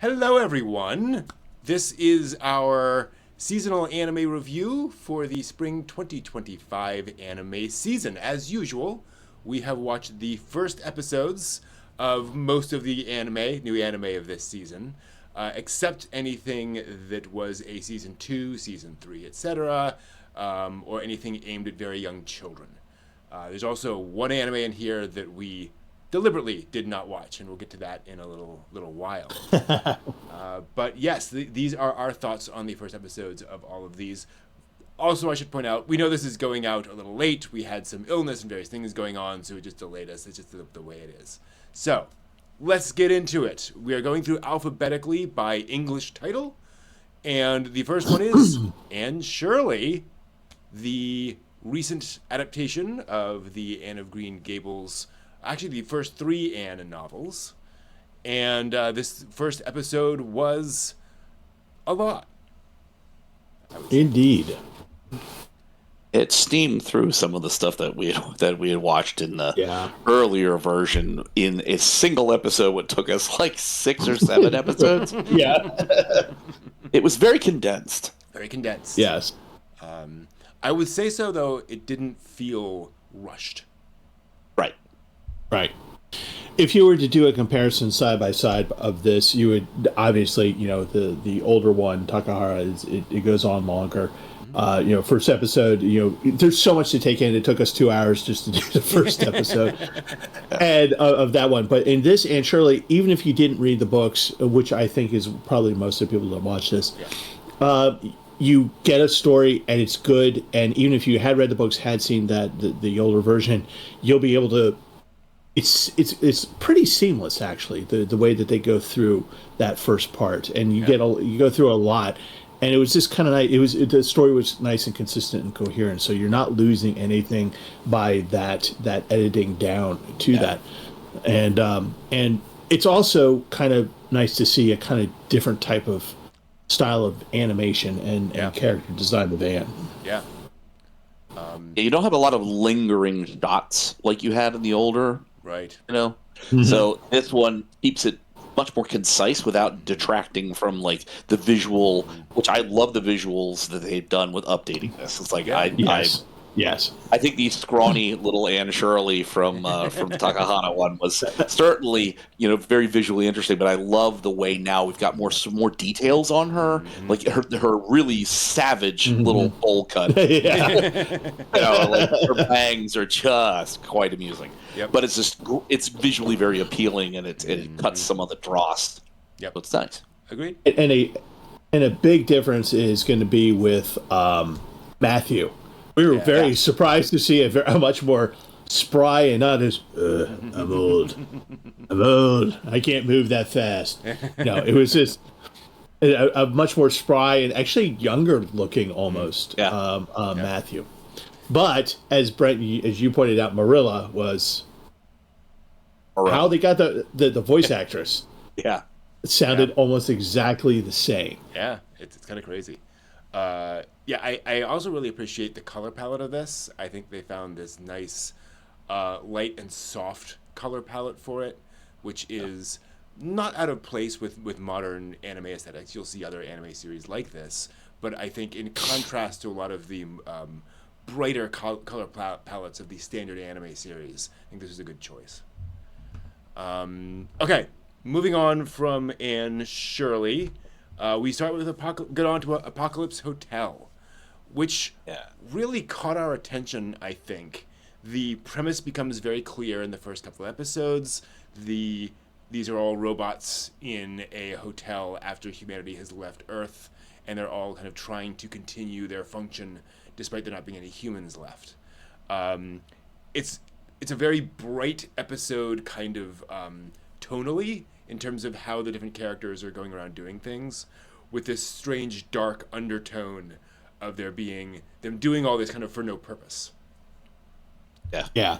Hello, everyone. This is our seasonal anime review for the spring 2025 anime season. As usual, we have watched the first episodes of most of the new anime of this season, except anything that was a season 2, season 3, etc., or anything aimed at very young children. There's also one anime in here that we deliberately did not watch, and we'll get to that in a little while. But yes, these are our thoughts on the first episodes of all of these. Also, I should point out, we know this is going out a little late. We had some illness and various things going on, so it just delayed us. It's just the way it is. So, let's get into it. We are going through alphabetically by English title, and the first one is Anne Shirley, the recent adaptation of the Anne of Green Gables, actually the first 3 Anne novels. And this first episode was a lot. Indeed. It steamed through some of the stuff that we had watched in the earlier version in a single episode. What took us like 6 or 7 episodes. Yeah. It was very condensed. Very condensed. Yes. I would say so, though, it didn't feel rushed. Right. Right. If you were to do a comparison side by side of this, you would obviously, the older one, Takahara, it goes on longer. First episode, there's so much to take in. It took us 2 hours just to do the first episode and of that one. But in this, and Shirley, even if you didn't read the books, which I think is probably most of the people that watch this, you get a story and it's good. And even if you had read the books, had seen the older version, you'll be able to. It's pretty seamless, actually, the way that they go through that first part, and you go through a lot, and it was just kind of nice. The story was nice and consistent and coherent, so you're not losing anything by that editing down to that, and it's also kind of nice to see a kind of different type of style of animation and character design of Anne. Yeah. You don't have a lot of lingering shots like you had in the older. Right. So this one keeps it much more concise without detracting from like the visual, which I love the visuals that they've done with updating this. It's like Yes. I think the scrawny little Anne Shirley from the Takahana one was certainly very visually interesting. But I love the way now we've got some more details on her, like her really savage little bowl cut. Like her bangs are just quite amusing. Yep. But it's visually very appealing, and it cuts some of the dross. Yep. So it's nice. Agreed. And a big difference is going to be with Matthew. We were very surprised to see a much more spry and not as, I'm old. I can't move that fast. No, it was just a much more spry and actually younger looking almost Matthew. But as Brent, as you pointed out, Marilla was how they got the voice actress. Yeah. It sounded almost exactly the same. Yeah, it's kind of crazy. I also really appreciate the color palette of this. I think they found this nice light and soft color palette for it, which is not out of place with modern anime aesthetics. You'll see other anime series like this, but I think in contrast to a lot of the brighter color palettes of the standard anime series, I think this is a good choice. Okay, moving on from Anne Shirley, we start with get on to Apocalypse Hotel, which really caught our attention, I think. The premise becomes very clear in the first couple of episodes. These are all robots in a hotel after humanity has left Earth, and they're all kind of trying to continue their function despite there not being any humans left. It's a very bright episode, kind of tonally, in terms of how the different characters are going around doing things, with this strange dark undertone of them doing all this kind of for no purpose. Yeah.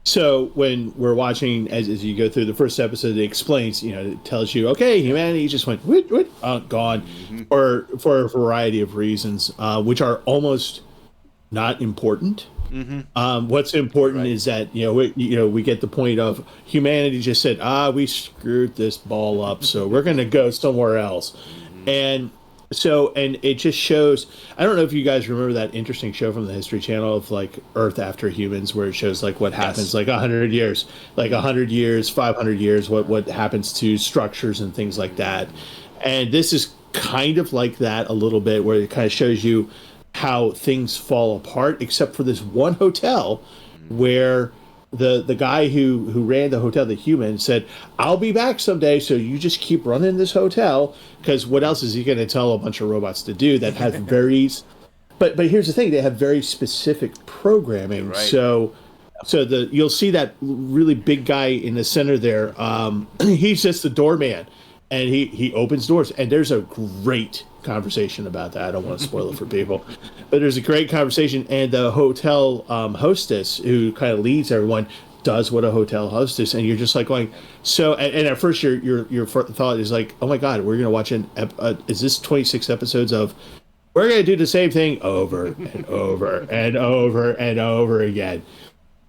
So when we're watching, as you go through the first episode, it explains, it tells you, okay, humanity just went, gone, or for a variety of reasons, which are almost not important. What's important Right. is that we get the point of humanity just said, we screwed this ball up, so we're going to go somewhere else, and it just shows. I don't know if you guys remember that interesting show from the History Channel of like Earth After Humans, where it shows like what happens like 100 years, 100 years, 500 years, what happens to structures and things like that, and this is kind of like that a little bit, where it kind of shows you how things fall apart, except for this one hotel where the guy who ran the hotel, the human, said, "I'll be back someday, so you just keep running this hotel, because what else is he going to tell a bunch of robots to do that have very but here's the thing, they have very specific programming." Right. So you'll see that really big guy in the center there, he's just the doorman, and he opens doors, and there's a great conversation about that. I don't want to spoil it for people, but there's a great conversation, and the hotel hostess who kind of leads everyone does what a hotel hostess, and you're just like going, so, and at first your thought is like, oh my god, we're gonna watch is this 26 episodes of we're gonna do the same thing over and over and over and over again.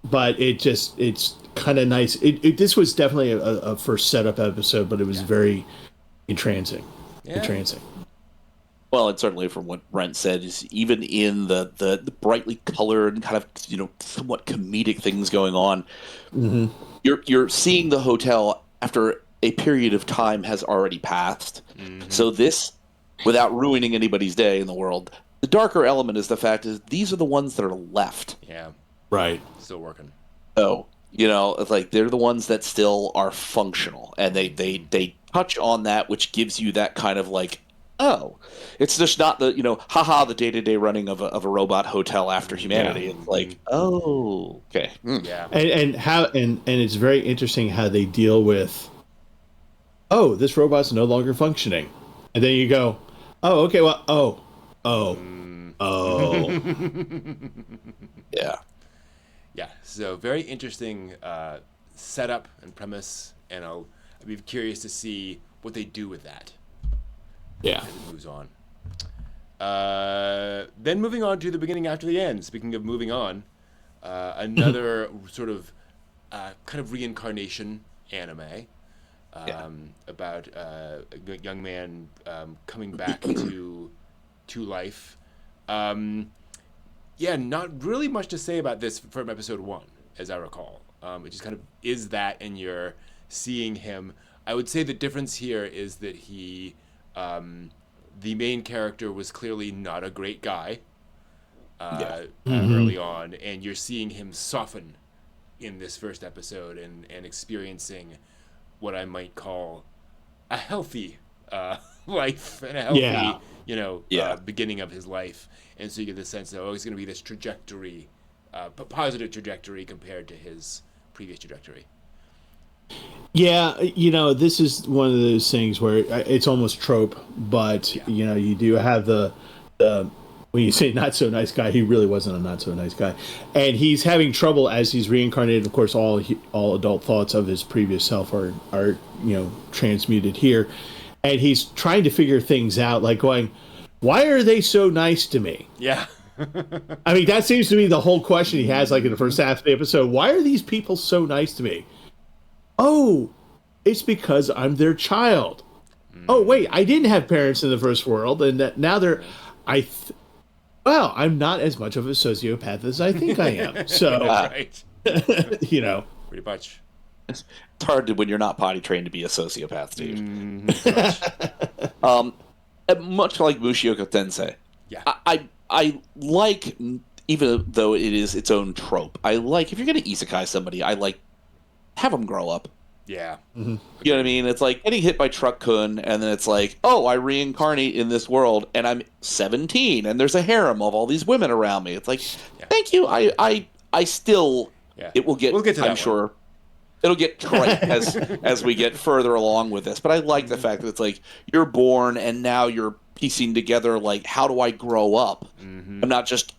But it's kind of nice. This was definitely a first setup episode, but it was very entrancing. Well, and certainly from what Brent said, is even in the brightly colored and kind of somewhat comedic things going on, you're seeing the hotel after a period of time has already passed. So this, without ruining anybody's day in the world, the darker element is the fact is these are the ones that are left. Yeah. Right. Still working. So, it's like they're the ones that still are functional, and they touch on that, which gives you that kind of like, oh, it's just not the the day-to-day running of a robot hotel after humanity. Yeah. It's like, oh, okay. Yeah. And it's very interesting how they deal with, oh, this robot's no longer functioning, and then you go, oh, okay, well, oh. Yeah. Yeah, so very interesting setup and premise, and I'd be curious to see what they do with that Yeah. as it moves on. Then moving on to the beginning after the end. Speaking of moving on, another sort of kind of reincarnation anime about a young man coming back to life. Yeah, not really much to say about this from episode 1, as I recall. It just kind of is that, and you're seeing him. I would say the difference here is that he, the main character, was clearly not a great guy early on, and you're seeing him soften in this first episode and experiencing what I might call a healthy life and a healthy, beginning of his life. And so you get the sense that, it's going to be this trajectory, positive trajectory compared to his previous trajectory. Yeah, this is one of those things where it's almost trope, but, you do have the when you say not so nice guy, he really wasn't a not so nice guy. And he's having trouble as he's reincarnated. Of course, all adult thoughts of his previous self are transmuted here. And he's trying to figure things out, like going, why are they so nice to me? Yeah. I mean, that seems to be the whole question he has, like in the first half of the episode. Why are these people so nice to me? Oh, it's because I'm their child. Oh, wait, I didn't have parents in the first world, and that now they're... I'm not as much of a sociopath as I think I am. So, Right. Pretty much. It's hard when you're not potty trained to be a sociopath, Steve. Much like Mushoku Tensei. Yeah. I like, even though it is its own trope, I like, if you're going to isekai somebody, I like, have them grow up. Yeah. You know what I mean? It's like getting hit by Truck Kun, and then it's like, oh, I reincarnate in this world, and I'm 17, and there's a harem of all these women around me. It's like, thank you. I still, it will get, we'll get to that I'm sure, it'll get trite as we get further along with this. But I like the fact that it's like, you're born, and now you're piecing together, like, how do I grow up? I'm not just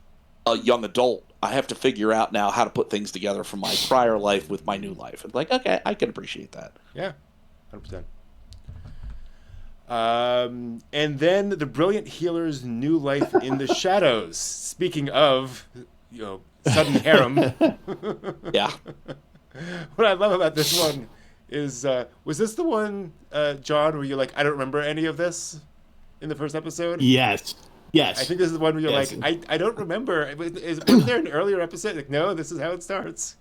a young adult. I have to figure out now how to put things together from my prior life with my new life. And like, okay, I can appreciate that. Yeah, 100%. And then the Brilliant Healer's new life in the shadows. Speaking of, sudden harem. Yeah. What I love about this one is, was this the one, John, where you're like, I don't remember any of this in the first episode? Yes. I think this is the one where you're Yes. like, I don't remember. Was there an earlier episode? Like, no, this is how it starts.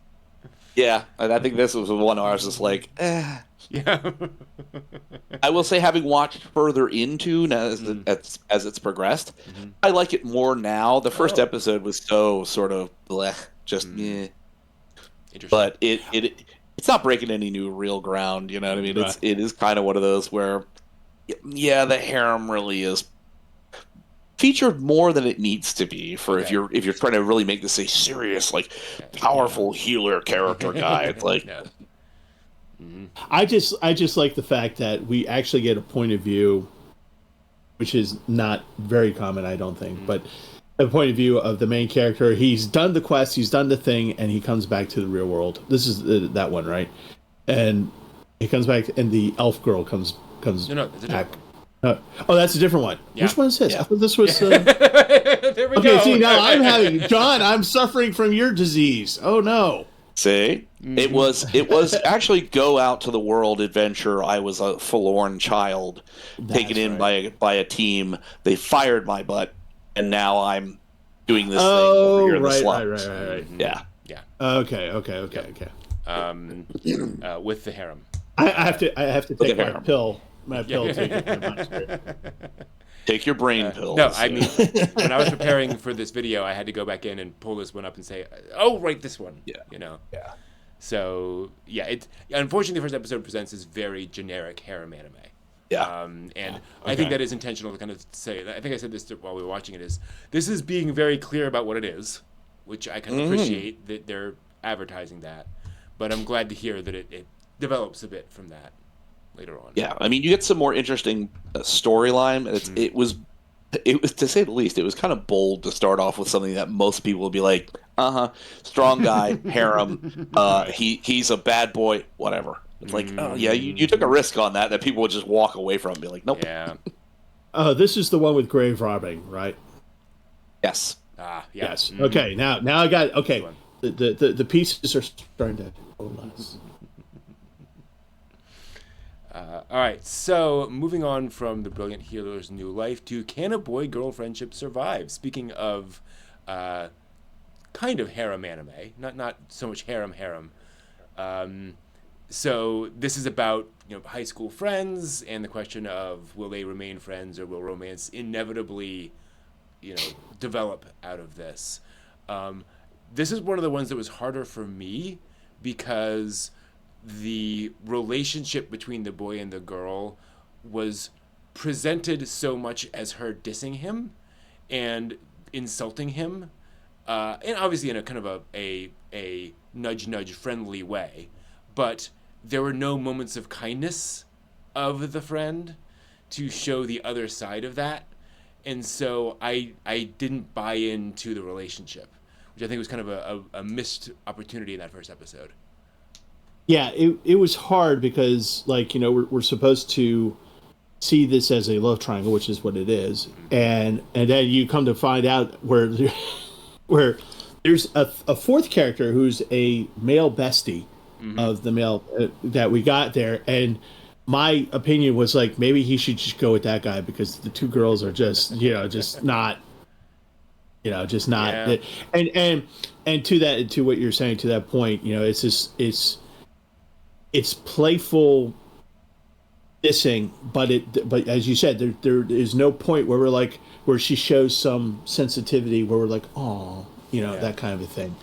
Yeah, and I think this was the one where I was just like, Yeah. I will say, having watched further into now as it's progressed, I like it more now. The first Oh. episode was so sort of bleh, just Interesting. but it's not breaking any new real ground. You know what I mean? Right. It is kind of one of those where, yeah, the harem really is featured more than it needs to be for if you're trying to really make this a serious, like, powerful healer character guy. It's like, No. I just like the fact that we actually get a point of view, which is not very common, I don't think, but a point of view of the main character. He's done the quest, he's done the thing, and he comes back to the real world. This is that one, right? And he comes back, and the elf girl comes No, it's a back. different one. Oh, that's a different one. Yeah. Which one is this? Yeah. I thought this was. There we Okay, go. see, now I'm having John. I'm suffering from your disease. Oh no. see, it was actually go out to the world adventure. I was a forlorn child taken in by a team. They fired my butt, and now I'm doing this thing over here in the slums. right. Yeah. Yeah. Okay. With the harem. I have to take my harem. pill. My pill to get my mind straight. Take your brain pills. No, I mean, when I was preparing for this video, I had to go back in and pull this one up and say, "Oh, right, this one." Yeah. You know. Yeah. So yeah, it unfortunately the first episode presents this very generic harem anime. Yeah. And I think that is intentional to kind of say. I think I said this while we were watching it. This is being very clear about what it is, which I can appreciate that they're advertising that. But I'm glad to hear that it develops a bit from that later on. Yeah, I mean, you get some more interesting storyline. It was, to say the least, it was kind of bold to start off with something that most people would be like, strong guy, harem, he's a bad boy, whatever. It's like, oh yeah, you took a risk on that people would just walk away from and be like, nope. Yeah. This is the one with grave robbing, right? Yes. Yeah. Yes. Okay. Now I got okay. one. The pieces are starting to coalesce. All right, so moving on from the Brilliant Healer's new life to Can a Boy-Girl Friendship Survive? Speaking of kind of harem anime, not so much harem. So this is about high school friends and the question of will they remain friends or will romance inevitably develop out of this. This is one of the ones that was harder for me because the relationship between the boy and the girl was presented so much as her dissing him and insulting him, and obviously in a kind of a nudge friendly way, but there were no moments of kindness of the friend to show the other side of that, and so I didn't buy into the relationship, which I think was kind of a missed opportunity in that first episode. Yeah, it was hard because we're supposed to see this as a love triangle, which is what it is, and then you come to find out where there's a fourth character who's a male bestie of the male that we got there, and my opinion was like maybe he should just go with that guy because the two girls are just not. And to what you're saying to that point, it's playful dissing, but as you said, there is no point where she shows some sensitivity where we're like, oh, that kind of a thing.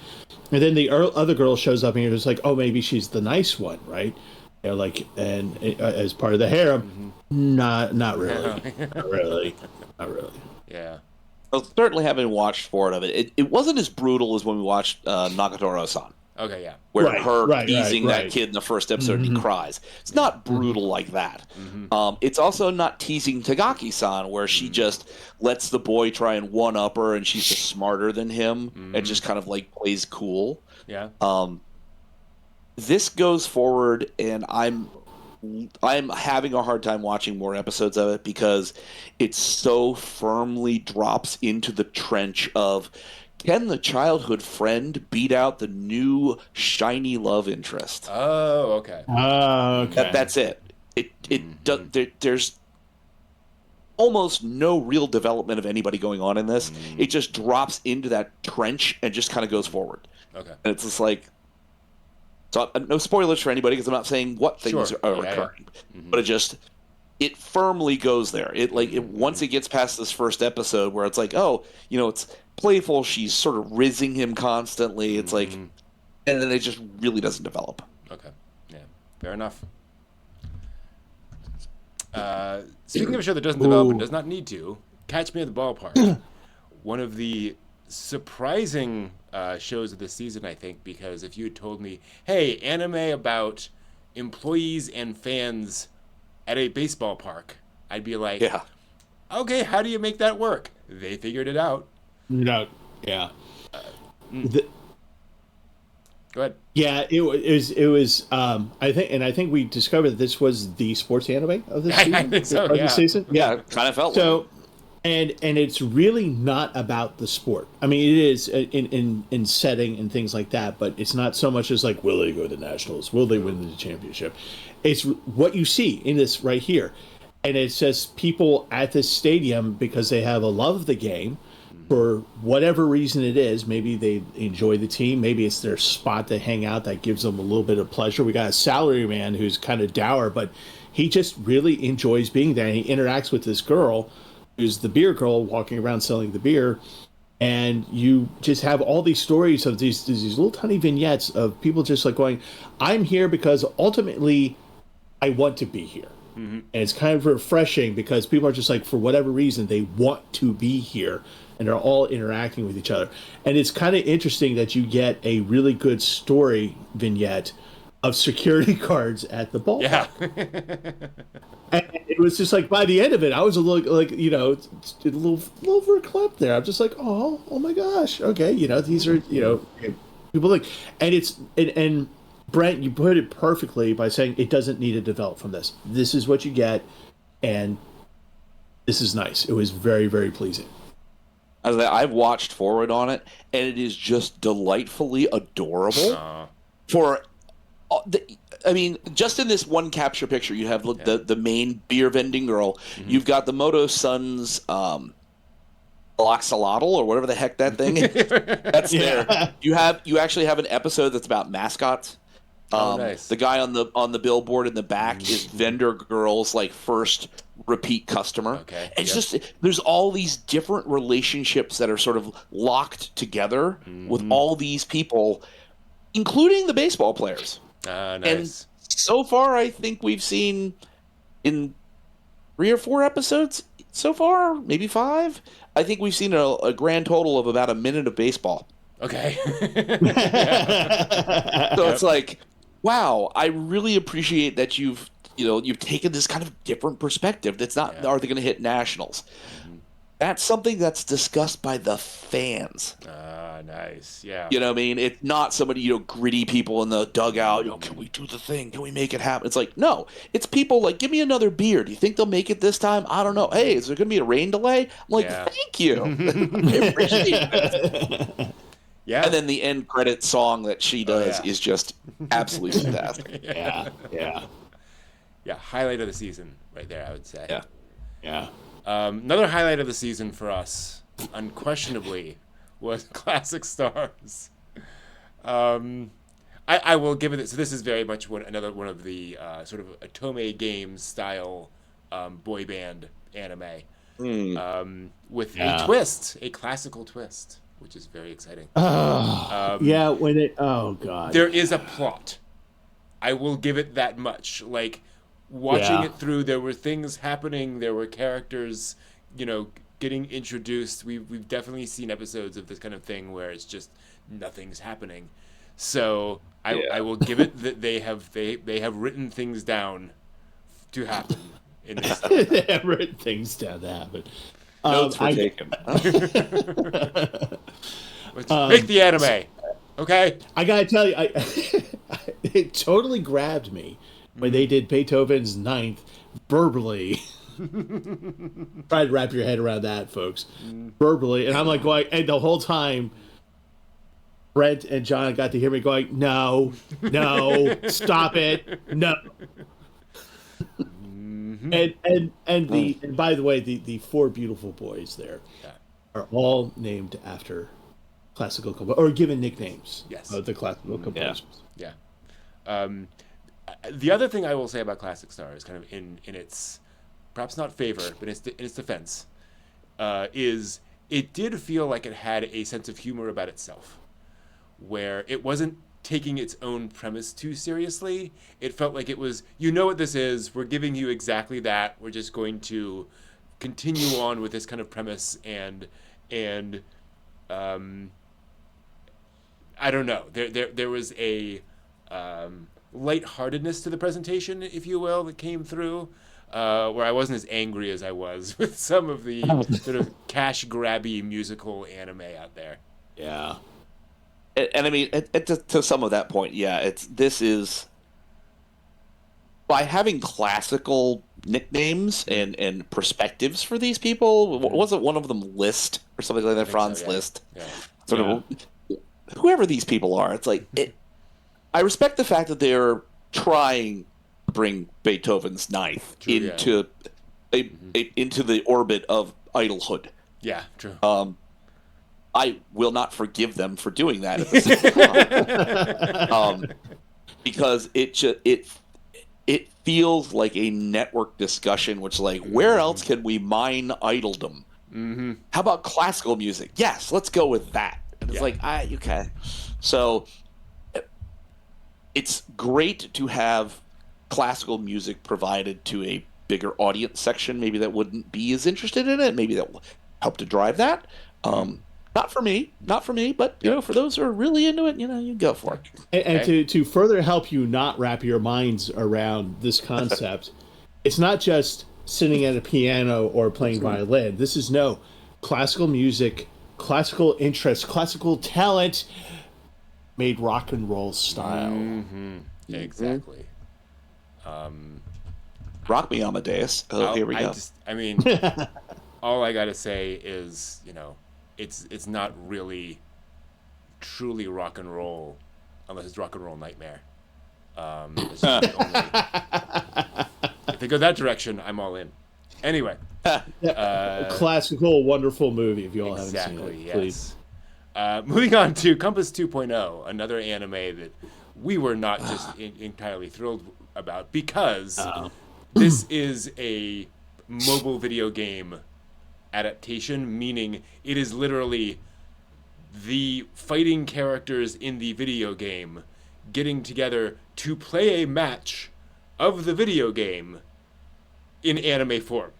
And then the other girl shows up and you're just like, oh, maybe she's the nice one, right? And as part of the harem, not really, not really. Yeah. Well, certainly having watched four of it, it wasn't as brutal as when we watched Nagatoro-san. Okay, yeah. Where her teasing that right. kid in the first episode and he cries. It's not brutal like that. It's also not teasing Tagaki-san where she just lets the boy try and one-up her and she's just smarter than him and just kind of plays cool. Yeah. This goes forward and I'm having a hard time watching more episodes of it because it so firmly drops into the trench of can the childhood friend beat out the new shiny love interest? Oh, okay. Okay. That's it. There's almost no real development of anybody going on in this. It just drops into that trench and just kind of goes forward. Okay. And it's just like, so no spoilers for anybody because I'm not saying what things Sure. are Yeah, occurring, but it firmly goes there. Once it gets past this first episode where it's like, oh, it's playful. She's sort of rizzing him constantly. It's like, and then it just really doesn't develop. Okay. Yeah. Fair enough. Speaking of a show that doesn't develop and does not need to, Catch Me at the Ballpark. One of the surprising shows of the season, I think, because if you had told me, hey, anime about employees and fans at a baseball park, I'd be like, Yeah. okay, how do you make that work? They figured it out. Yeah. Go ahead. Yeah, it was. I think we discovered that this was the sports anime of this season. I think so. Of Yeah. the season. Yeah, kind of felt So, like and it's really not about the sport. I mean, it is in setting and things like that, but it's not so much as like, will they go to the Nationals? Will they win the championship? It's what you see in this right here, and it's just people at this stadium because they have a love of the game. For whatever reason it is, maybe they enjoy the team. Maybe it's their spot to hang out that gives them a little bit of pleasure. We got a salary man who's kind of dour, but he just really enjoys being there. And he interacts with this girl who's the beer girl walking around selling the beer. And you just have all these stories of these little tiny vignettes of people just like going, I'm here because ultimately I want to be here. And it's kind of refreshing because people are just like, for whatever reason, they want to be here. And they're all interacting with each other. And it's kind of interesting that you get a really good story vignette of security guards at the ballpark. Yeah. And it was just like, by the end of it, I was a little, like, a little verklempt there. I'm just like, oh my gosh. Okay, these are, people like, and Brent, you put it perfectly by saying it doesn't need to develop from this. This is what you get, and this is nice. It was very, very pleasing. I've watched forward on it, and it is just delightfully adorable. Just in this one capture picture, you have the main beer vending girl. You've got the Moto Sun's Axolotl or whatever the heck that thing is. That's there. You actually have an episode that's about mascots. Nice. The guy on the billboard in the back is Vendor Girl's first repeat customer. Okay. It's just there's all these different relationships that are sort of locked together with all these people, including the baseball players. Nice. And so far, I think we've seen in 3 or 4 episodes so far, maybe 5. I think we've seen a grand total of about a minute of baseball. Okay. So it's like, wow, I really appreciate that you've taken this kind of different perspective. That's not, are they going to hit nationals? That's something that's discussed by the fans. Nice. Yeah. You know what I mean? It's not somebody, gritty people in the dugout, can we do the thing? Can we make it happen? It's like, no. It's people like, give me another beer. Do you think they'll make it this time? I don't know. Hey, is there going to be a rain delay? I'm like, thank you. I appreciate it. Yeah. And then the end credit song that she does is just absolutely fantastic. Yeah. Highlight of the season right there, I would say. Yeah. Another highlight of the season for us, unquestionably, was Classic Stars. I will give it. So this is very much another one of the sort of Otome Games style boy band anime with a twist, a classical twist, which is very exciting. Oh God. There is a plot. I will give it that much. Watching it through, there were things happening. There were characters, getting introduced. We've definitely seen episodes of this kind of thing where it's just nothing's happening. So I will give it that they have written things down to happen in this. They have written things down to happen. Notes were taken. Make the anime, okay? I gotta tell you, it totally grabbed me when they did Beethoven's Ninth verbally. Try to wrap your head around that, folks. Verbally, and I'm like going, and the whole time Brent and John got to hear me going, no, stop it, no. And by the way, the four beautiful boys there are all named after classical or given nicknames. Yes. Of the classical composers. Yeah. The other thing I will say about Classic Star is kind of in its perhaps not favor, but in its defense, is it did feel like it had a sense of humor about itself, where it wasn't taking its own premise too seriously. It felt like it was, you know what this is, we're giving you exactly that, we're just going to continue on with this kind of premise, and I don't know, there was a lightheartedness to the presentation, if you will, that came through, where I wasn't as angry as I was with some of the sort of cash grabby musical anime out there. Yeah. And I mean, to some of that point, yeah, this is by having classical nicknames and perspectives for these people. Wasn't one of them Liszt or something like that? Franz Liszt. Yeah. Sort of whoever these people are. It's like I respect the fact that they're trying to bring Beethoven's Ninth into into the orbit of idolhood. Yeah, true. I will not forgive them for doing that at the same time. Because it feels like a network discussion, which like, where else can we mine idoldom? Mm-hmm. How about classical music? Yes, let's go with that. And it's like, okay. So it's great to have classical music provided to a bigger audience section, maybe that wouldn't be as interested in it. Maybe that will help to drive that. Not for me, but for those who are really into it, you go for it. And to further help you not wrap your minds around this concept, it's not just sitting at a piano or playing violin. This is classical music, classical interest, classical talent made rock and roll style. Mm-hmm. Exactly. Rock me, Amadeus. Here we go. All I gotta say is, it's not really truly rock and roll unless it's Rock and Roll Nightmare. It's just if they go that direction, I'm all in. Anyway, classical, wonderful movie. If you all haven't seen it, yes. please. Moving on to Compass 2.0, another anime that we were not just entirely thrilled about because this is a mobile video game adaptation, meaning it is literally the fighting characters in the video game getting together to play a match of the video game in anime form.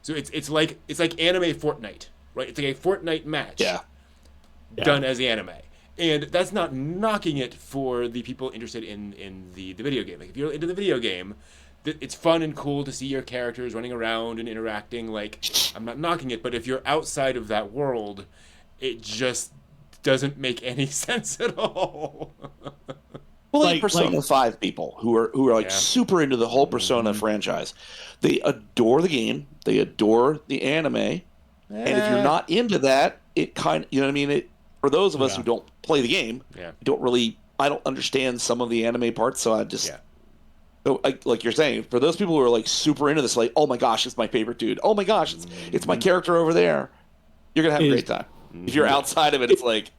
So it's like anime Fortnite, right? It's like a Fortnite match done as anime. And that's not knocking it for the people interested in the video game. Like, if you're into the video game, it's fun and cool to see your characters running around and interacting. Like, I'm not knocking it, but if you're outside of that world, it just doesn't make any sense at all. Well, Persona 5 people who are super into the whole Persona franchise. They adore the game. They adore the anime. And if you're not into that, it kind of, you know what I mean? For those of us who don't play the game, I don't understand some of the anime parts, so I just... like you're saying, for those people who are like super into this, like, oh my gosh, it's my favorite dude. Oh my gosh, it's my character over there. You're gonna have a great time. If you're outside of it, it's like,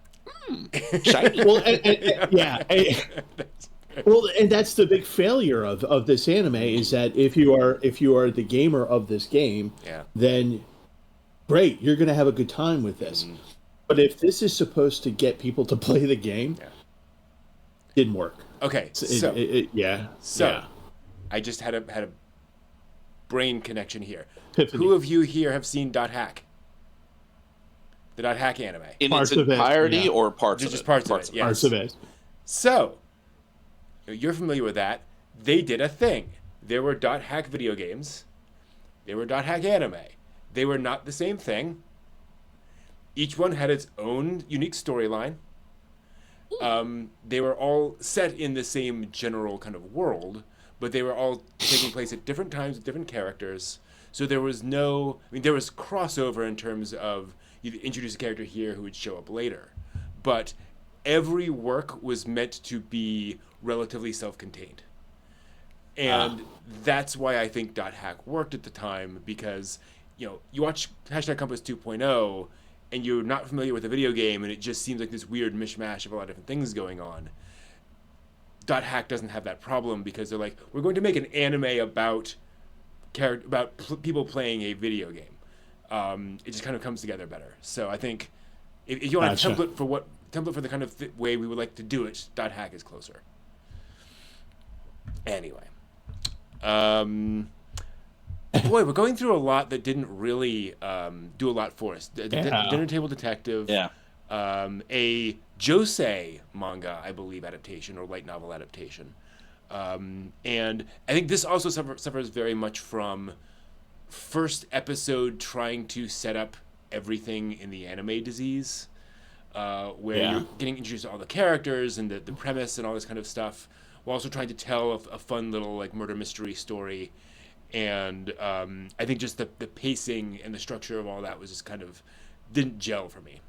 shiny. Well, well, and that's the big failure of this anime is that if you are the gamer of this game, then great, you're gonna have a good time with this. But if this is supposed to get people to play the game, didn't work. Okay, so I just had a brain connection here. Epiphany. Who of you here have seen Dot Hack? The Dot Hack anime? In its entirety or parts of it? Just parts of it, yes. Parts of it. So, you're familiar with that. They did a thing. There were Dot Hack video games. There were Dot Hack anime. They were not the same thing. Each one had its own unique storyline. They were all set in the same general kind of world, but they were all taking place at different times with different characters. So there was there was crossover in terms of you introduce a character here who would show up later. But every work was meant to be relatively self-contained. And that's why I think .hack worked at the time, because, you watch #Compass 2.0 and you're not familiar with the video game and it just seems like this weird mishmash of a lot of different things going on. .hack doesn't have that problem because they're like, we're going to make an anime about people playing a video game. It just kind of comes together better. So I think if you want a template for the kind of way we would like to do it, .hack is closer. Anyway. Boy, we're going through a lot that didn't really do a lot for us. Dinner Table Detective. Yeah. A Josei manga, I believe, adaptation or light novel adaptation. And I think this also suffers very much from first episode trying to set up everything in the anime disease, where you're getting introduced to all the characters and the premise and all this kind of stuff, while also trying to tell a fun little like murder mystery story. And I think just the pacing and the structure of all that was just kind of didn't gel for me.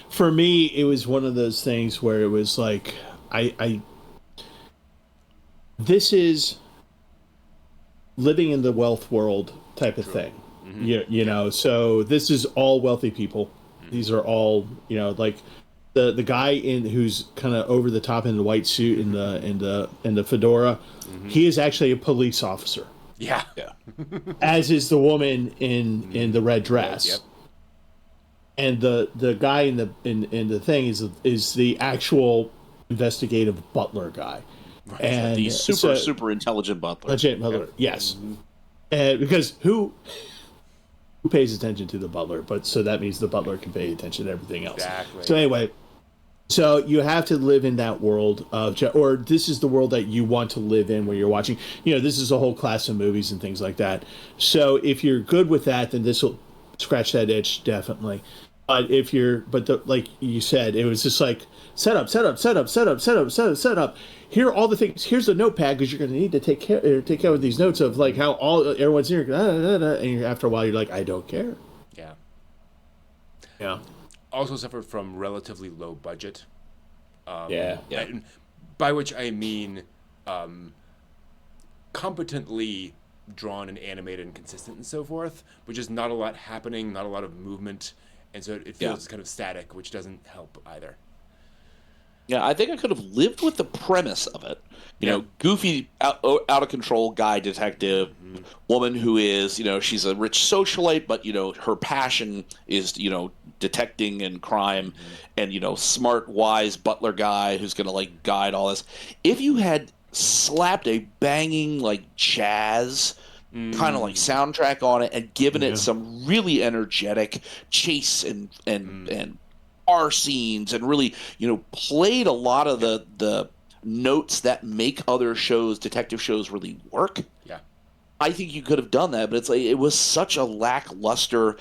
For me, it was one of those things where it was like, this is living in the wealth world type of thing. Mm-hmm. You know, so this is all wealthy people. Mm-hmm. These are all, like the guy who's kind of over the top in the white suit in the fedora. Mm-hmm. He is actually a police officer. Yeah. As is the woman in the red dress. Yep. And the guy in the thing is the actual investigative butler guy. Right. And the super intelligent butler. Yes. Mm-hmm. And because who pays attention to the butler? But so that means the butler can pay attention to everything else. Exactly. So anyway, so you have to live in that world or this is the world that you want to live in where you're watching. This is a whole class of movies and things like that. So if you're good with that, then this will scratch that itch definitely. But like you said, it was just like set up. Here are all the things. Here's the notepad because you're going to need to take care of these notes of like how everyone's here. And after a while, you're like, I don't care. Yeah. Yeah. Also suffered from relatively low budget. Yeah. By which I mean competently drawn and animated and consistent and so forth, but just not a lot happening, not a lot of movement. And so it feels kind of static, which doesn't help either. Yeah, I think I could have lived with the premise of it. Goofy, out of control guy detective, woman who is, she's a rich socialite, but, her passion is, detecting and crime, and, smart, wise butler guy who's going to, like, guide all this. If you had slapped a banging, like, jazz kind of like soundtrack on it and given it some really energetic chase and bar scenes and really played a lot of the notes that make other detective shows really work. I think you could have done that, but it's like it was such a lackluster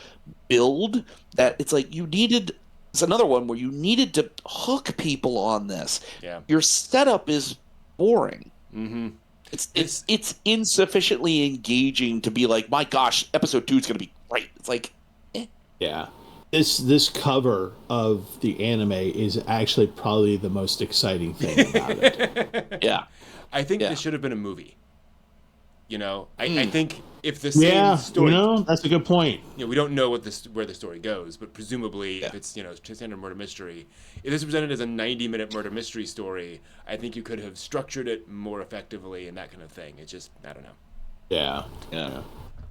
build that it's like it's another one where you needed to hook people on this. Your setup is boring. It's insufficiently engaging to be like, my gosh, episode 2 is going to be great. It's like, yeah. This cover of the anime is actually probably the most exciting thing about it. Yeah. I think this should have been a movie. I think if the same story... that's a good point. We don't know where the story goes, but presumably if it's, standard murder mystery, if this was presented as a 90-minute murder mystery story, I think you could have structured it more effectively and that kind of thing. It's just, I don't know. Yeah.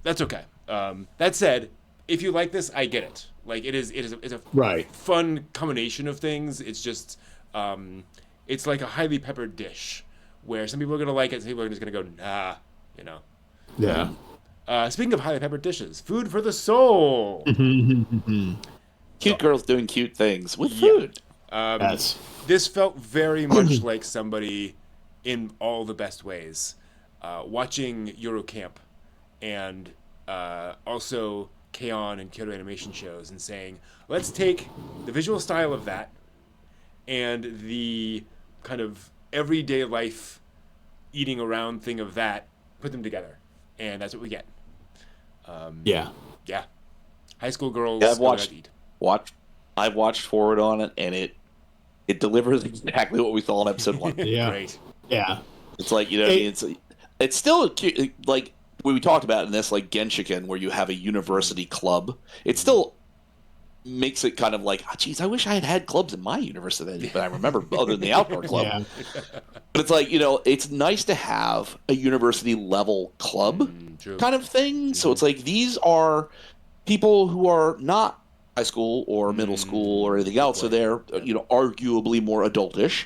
That's okay. That said, if you like this, I get it. Like, it's a fun combination of things. It's just, it's like a highly peppered dish where some people are going to like it, some people are just going to go, nah, Yeah. Speaking of highly peppered dishes, food for the soul. Cute girls doing cute things with food. This felt very much like somebody in all the best ways watching Eurocamp and also K-On! And Kyoto Animation shows and saying, let's take the visual style of that and the kind of everyday life eating around thing of that, put them together, and that's what we get. Yeah. High school girls. Yeah, I've watched Forward on it, and it It delivers exactly what we saw in episode 1. Yeah. Great. Yeah. It's like, you know, it's still like what we talked about in this, like Genshiken, where you have a university club. It still makes it kind of like, oh, geez, I wish I had had clubs in my university, but I remember other than the outdoor club. Yeah. But it's like, you know, it's nice to have a university level club True. kind of thing. So it's like these are people who are not high school or middle school or anything else. So they're, you know, arguably more adultish,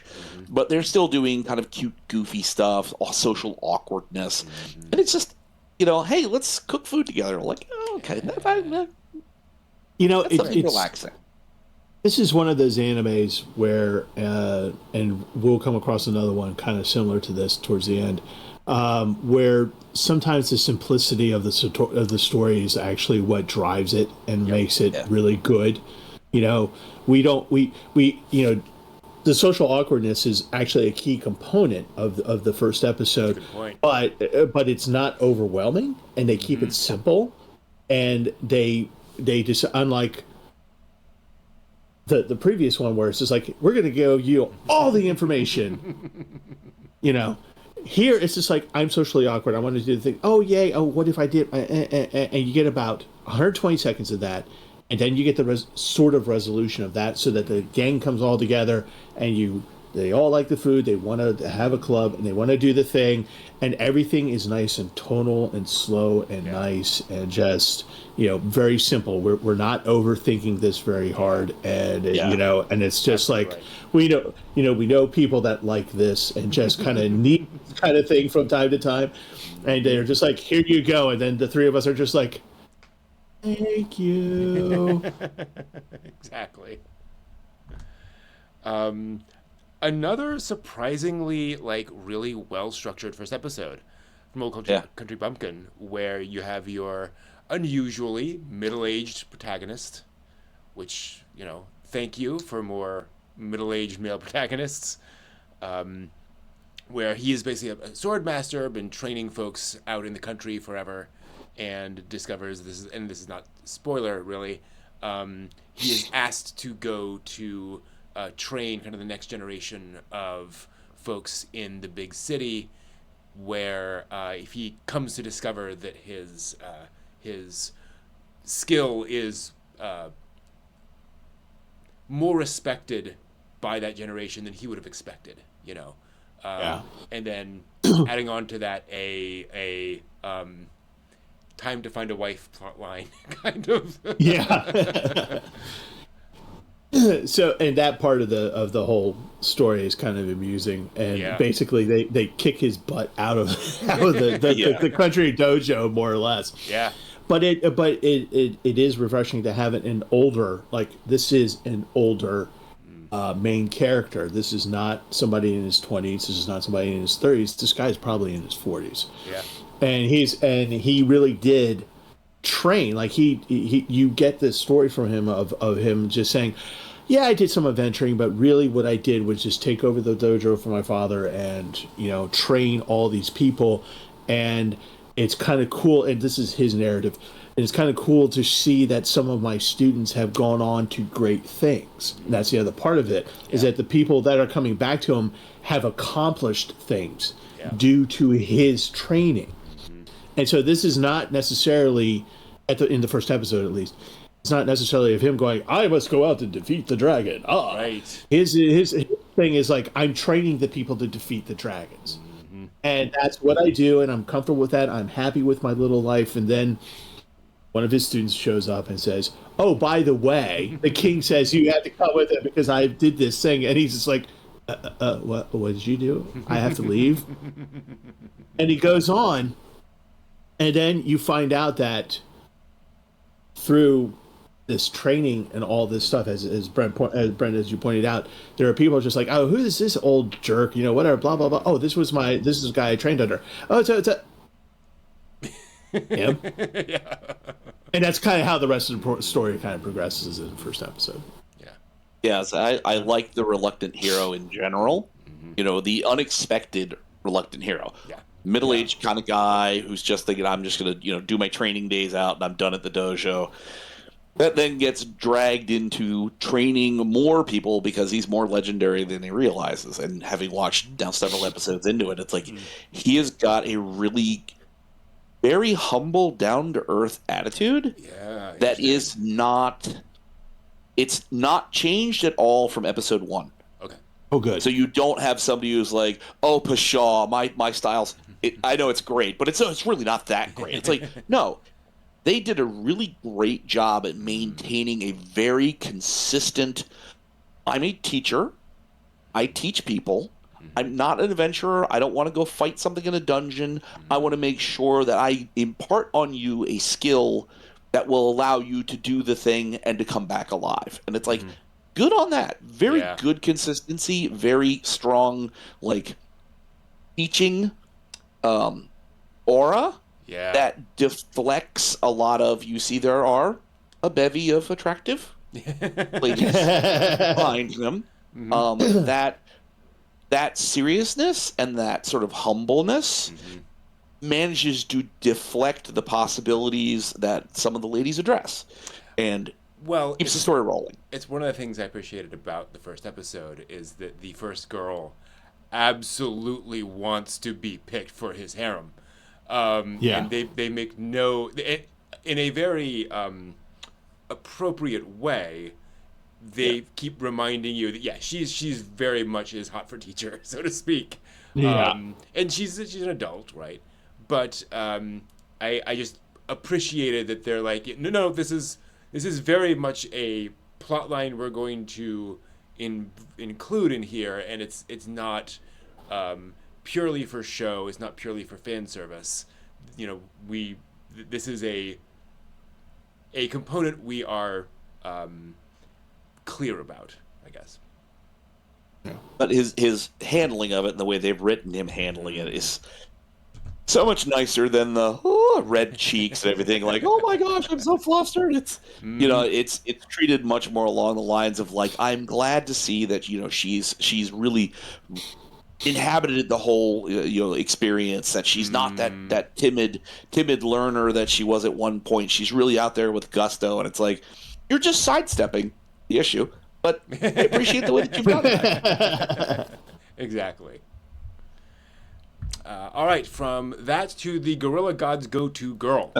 but they're still doing kind of cute, goofy stuff, social awkwardness. And it's just, you know, hey, let's cook food together. Like, oh, okay, You know, that's something it's relaxing. this is one of those animes where, and we'll come across another one kind of similar to this towards the end, where sometimes the simplicity of the story is actually what drives it and makes it really good. You know, we you know, the social awkwardness is actually a key component of the first episode, Good point. but it's not overwhelming, and they keep it simple, and they just, unlike the previous one where it's just like, we're going to give you all the information, you know. Here it's just like, I'm socially awkward, I want to do the thing, oh yay, oh what if I did, and you get about 120 seconds of that, and then you get the sort of resolution of that, so that the gang comes all together, and they all like the food, they want to have a club, and they want to do the thing, and everything is nice and tonal and slow and nice and just, you know, very simple. We're not overthinking this very hard, and you know, and it's just like, we know people that like this and just kind of need this kind of thing from time to time, and they're just like, here you go, and then the three of us are just like, thank you. Exactly. Another surprisingly, like, really well-structured first episode from Old Country Bumpkin, where you have your unusually middle-aged protagonist, which, you know, thank you for more middle-aged male protagonists, where he is basically a sword master, been training folks out in the country forever, and discovers this is not spoiler really, he is asked to go to train kind of the next generation of folks in the big city, where if he comes to discover that his skill is more respected by that generation than he would have expected, you know. And then adding on to that a time to find a wife plot line, kind of. Yeah. So, and that part of the whole story is kind of amusing, and basically they kick his butt out of the country dojo, more or less. Yeah. But it is refreshing to have it an older, like, this is an older main character. This is not somebody in his 20s. This is not somebody in his 30s. This guy's probably in his 40s. Yeah. And he really did train. Like, you get this story from him of him just saying, yeah, I did some adventuring, but really what I did was just take over the dojo for my father and, you know, train all these people. And it's kind of cool, and this is his narrative, and it's kind of cool to see that some of my students have gone on to great things. And that's the other part of it, is that the people that are coming back to him have accomplished things due to his training. And so this is not necessarily, in the first episode at least, it's not necessarily of him going, I must go out and defeat the dragon. Right. His thing is like, I'm training the people to defeat the dragons. And that's what I do, and I'm comfortable with that. I'm happy with my little life. And then one of his students shows up and says, oh, by the way, the king says you have to come with him because I did this thing. And he's just like, what did you do? I have to leave? And he goes on. And then you find out that through this training and all this stuff, as Brent, as you pointed out, there are people just like, oh, who is this old jerk? You know, whatever, blah, blah, blah. Oh, this is the guy I trained under. Oh, it's him. Yeah. And that's kind of how the rest of the story kind of progresses in the first episode. Yeah. Yeah, so I like the reluctant hero in general. You know, the unexpected reluctant hero. Yeah. Middle-aged kind of guy who's just thinking, I'm just going to, you know, do my training days out and I'm done at the dojo. That then gets dragged into training more people because he's more legendary than he realizes. And having watched now several episodes into it, it's like he has got a really very humble, down-to-earth attitude that is not... It's not changed at all from episode 1. Okay. Oh, good. So you don't have somebody who's like, oh, Pshaw, my style's... I know it's great, but it's really not that great. It's like, no... They did a really great job at maintaining a very consistent, I'm a teacher, I teach people, I'm not an adventurer, I don't want to go fight something in a dungeon, I want to make sure that I impart on you a skill that will allow you to do the thing and to come back alive. And it's like, good on that. Very good consistency, very strong, like, teaching aura. Yeah. That deflects a lot of, you see, there are a bevy of attractive ladies behind them. That seriousness and that sort of humbleness manages to deflect the possibilities that some of the ladies address. And keeps the story rolling. It's one of the things I appreciated about the first episode is that the first girl absolutely wants to be picked for his harem. And they make no, in a very appropriate way, they keep reminding you that she's very much his hot for teacher, so to speak. And she's an adult, right? But I just appreciated that they're like, no, this is very much a plot line we're going to include in here, and it's not purely for show. It's not purely for fan service. You know, this is a component we are clear about, I guess. But his handling of it and the way they've written him handling it is so much nicer than the red cheeks and everything. Like, oh my gosh, I'm so flustered. It's you know, it's treated much more along the lines of like, I'm glad to see that, you know, she's really inhabited the whole experience, that she's not that timid learner that she was at one point. She's really out there with gusto, and it's like, you're just sidestepping the issue, but I appreciate the way that you've done that. Exactly. All right, from that to the Gorilla God's go-to girl.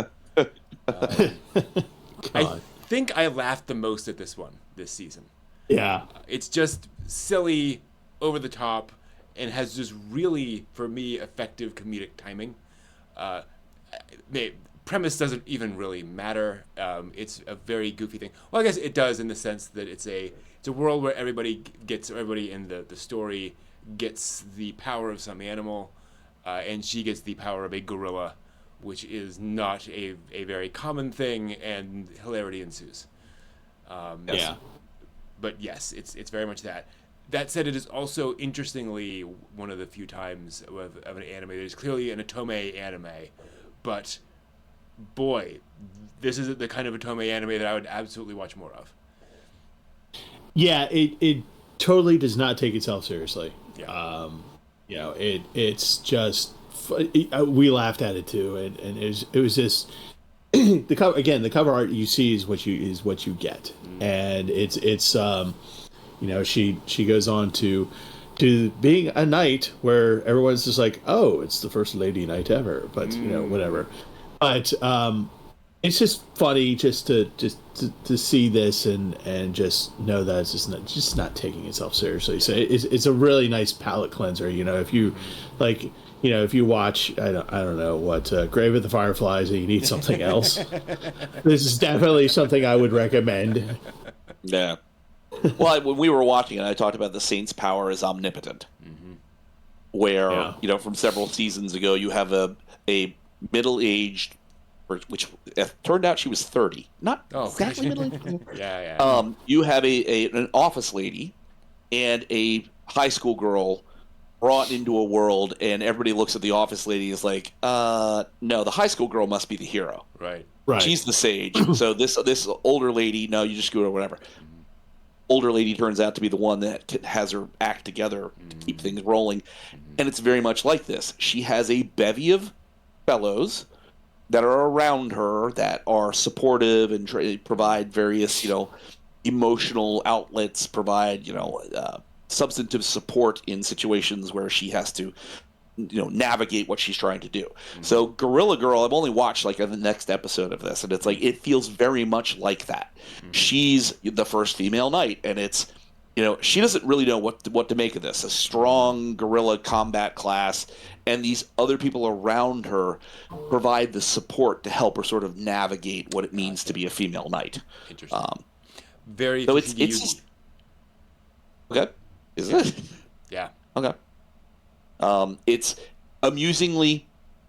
I think I laughed the most at this season. Yeah. It's just silly, over the top, and has just really, for me, effective comedic timing. Premise doesn't even really matter. It's a very goofy thing. Well, I guess it does in the sense that it's a world where everybody in the story gets the power of some animal, and she gets the power of a gorilla, which is not a very common thing, and hilarity ensues. But yes, it's very much that. That said, it is also, interestingly, one of the few times of an anime that is clearly an Otome anime, but boy, this is the kind of Otome anime that I would absolutely watch more of. Yeah, it totally does not take itself seriously. Yeah. It's just, we laughed at it too, and it was just the cover art you see is what you get, and it's she goes on to being a knight where everyone's just like, oh, it's the first lady knight ever, but whatever. But it's just funny just to see this and just know that it's just not taking itself seriously. So it's a really nice palate cleanser. If you like, if you watch, I don't know what, Grave of the Fireflies, and you need something else, this is definitely something I would recommend. Yeah. Well, when we were watching it, I talked about the Saint's power is omnipotent, where from several seasons ago, you have a middle-aged, which turned out she was 30, not exactly middle-aged. Yeah. You have an office lady and a high school girl brought into a world, and everybody looks at the office lady and is like, no, the high school girl must be the hero. Right. She's the sage. So this older lady, no, you just go or whatever. Older lady turns out to be the one that has her act together to keep things rolling. And it's very much like this. She has a bevy of fellows that are around her that are supportive and provide various, emotional outlets, provide, substantive support in situations where she has to, navigate what she's trying to do. So Gorilla Girl, I've only watched like the next episode of this, and it's like it feels very much like that. She's the first female knight, and it's she doesn't really know what to make of this. A strong guerrilla combat class, and these other people around her provide the support to help her sort of navigate what it means to be a female knight. Interesting. Very. So it's just, okay. Is it? Yeah. Okay. It's amusingly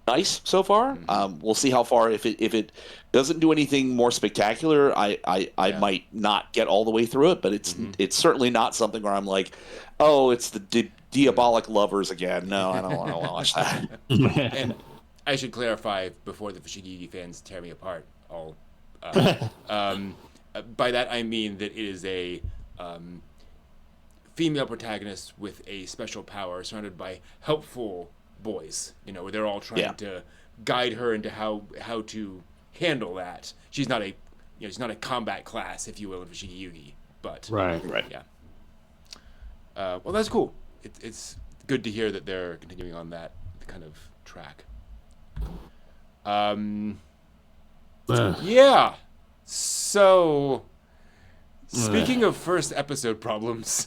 nice so far. We'll see how far. If it doesn't do anything more spectacular, I might not get all the way through it. But it's certainly not something where I'm like, oh, it's the diabolic lovers again. No, I don't want to watch that. And I should clarify before the Fushigi fans tear me apart. By that I mean that it is a female protagonist with a special power surrounded by helpful boys, where they're all trying to guide her into how to handle that. She's not a she's not a combat class, if you will, in Fushigi Yugi, but right. Yeah. Well, that's cool. It's good to hear that they're continuing on that kind of track. Yeah. So, speaking of first episode problems.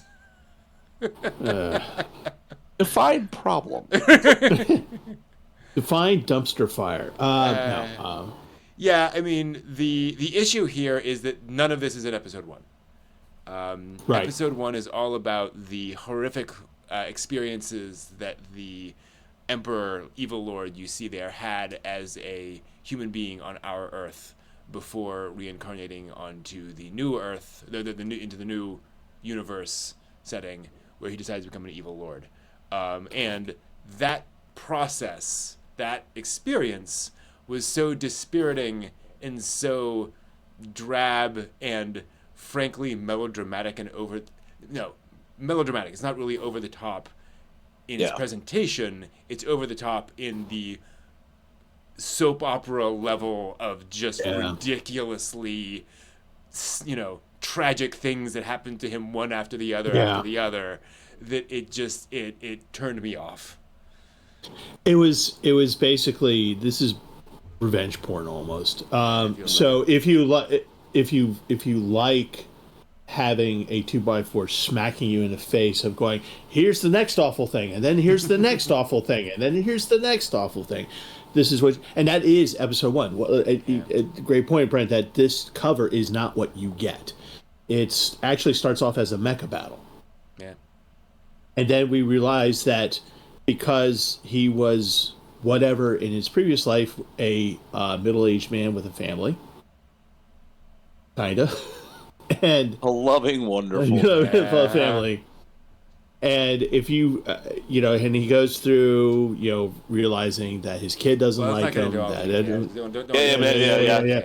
Define problem. Define dumpster fire. No. Yeah, I mean the issue here is that none of this is in episode 1. Right. Episode 1 is all about the horrific experiences that the Emperor, Evil Lord, you see there, had as a human being on our Earth before reincarnating onto the new Earth, into the new universe setting, where he decides to become an evil lord. And that process, that experience, was so dispiriting and so drab and frankly melodramatic and melodramatic. It's not really over the top in its presentation. It's over the top in the soap opera level of just ridiculously, tragic things that happened to him one after the other after the other, that it turned me off. It was basically, this is revenge porn almost. So if you like having a 2x4 smacking you in the face of going, here's the next awful thing, and then here's the next awful thing, and then here's the next awful thing. This is what, and that is episode 1. A great point, Brent, that this cover is not what you get. It actually starts off as a mecha battle. Yeah. And then we realize that because he was whatever in his previous life, a middle-aged man with a family, kinda, and a loving, wonderful family. And if you, and he goes through, realizing that his kid doesn't like him.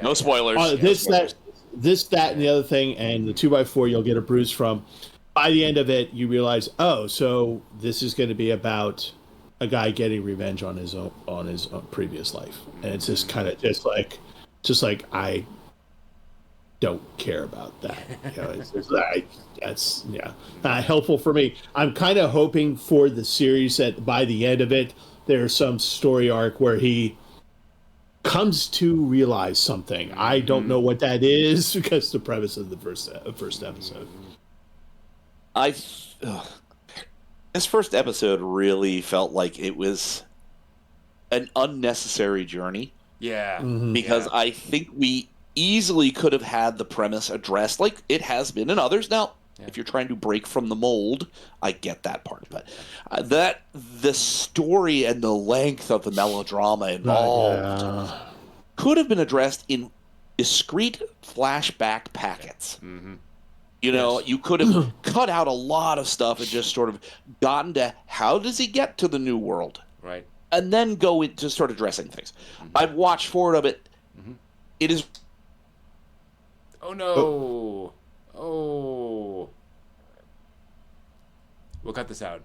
No spoilers. This, that, and the other thing, and the 2x4 you'll get a bruise from. By the end of it, you realize, oh, so this is going to be about a guy getting revenge on his own previous life, and it's just kind of just like I don't care about that. That's not helpful for me. I'm kind of hoping for the series that by the end of it, there's some story arc where he comes to realize something. I don't know what that is because the premise of the first episode. This first episode really felt like it was an unnecessary journey. Yeah. Because I think we easily could have had the premise addressed like it has been in others. Now, if you're trying to break from the mold, I get that part. But that the story and the length of the melodrama involved could have been addressed in discrete flashback packets. You could have cut out a lot of stuff and just sort of gotten to how does he get to the new world? Right. And then go into start addressing things. I've watched forward of it. It is... Oh, no. Oh. We'll cut this out.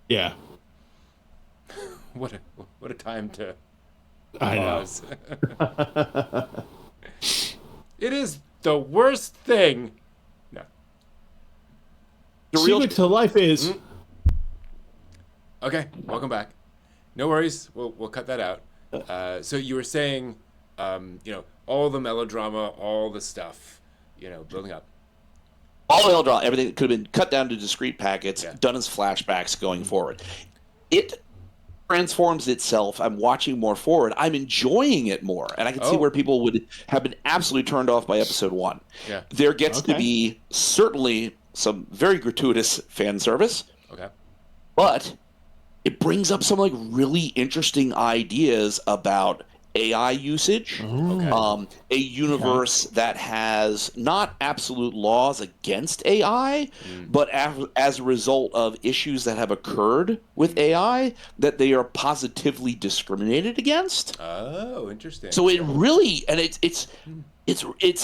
Yeah. What a time to I know. Pause. It is the worst thing. No. The real Secret to life is Okay, welcome back. No worries. We'll cut that out. So you were saying, all the melodrama, all the stuff, building up. all the melodrama, everything that could have been cut down to discrete packets, Yeah. done as flashbacks going forward. It transforms itself. I'm watching more forward. I'm enjoying it more, and I can see Oh. where people would have been absolutely turned off by episode 1. Yeah. There gets to Okay. be certainly some very gratuitous fan service, Okay. but it brings up some like really interesting ideas about AI usage, Okay. a universe that has not absolute laws against AI, but as a result of issues that have occurred with AI, that they are positively discriminated against. Oh, interesting. So it really, and it's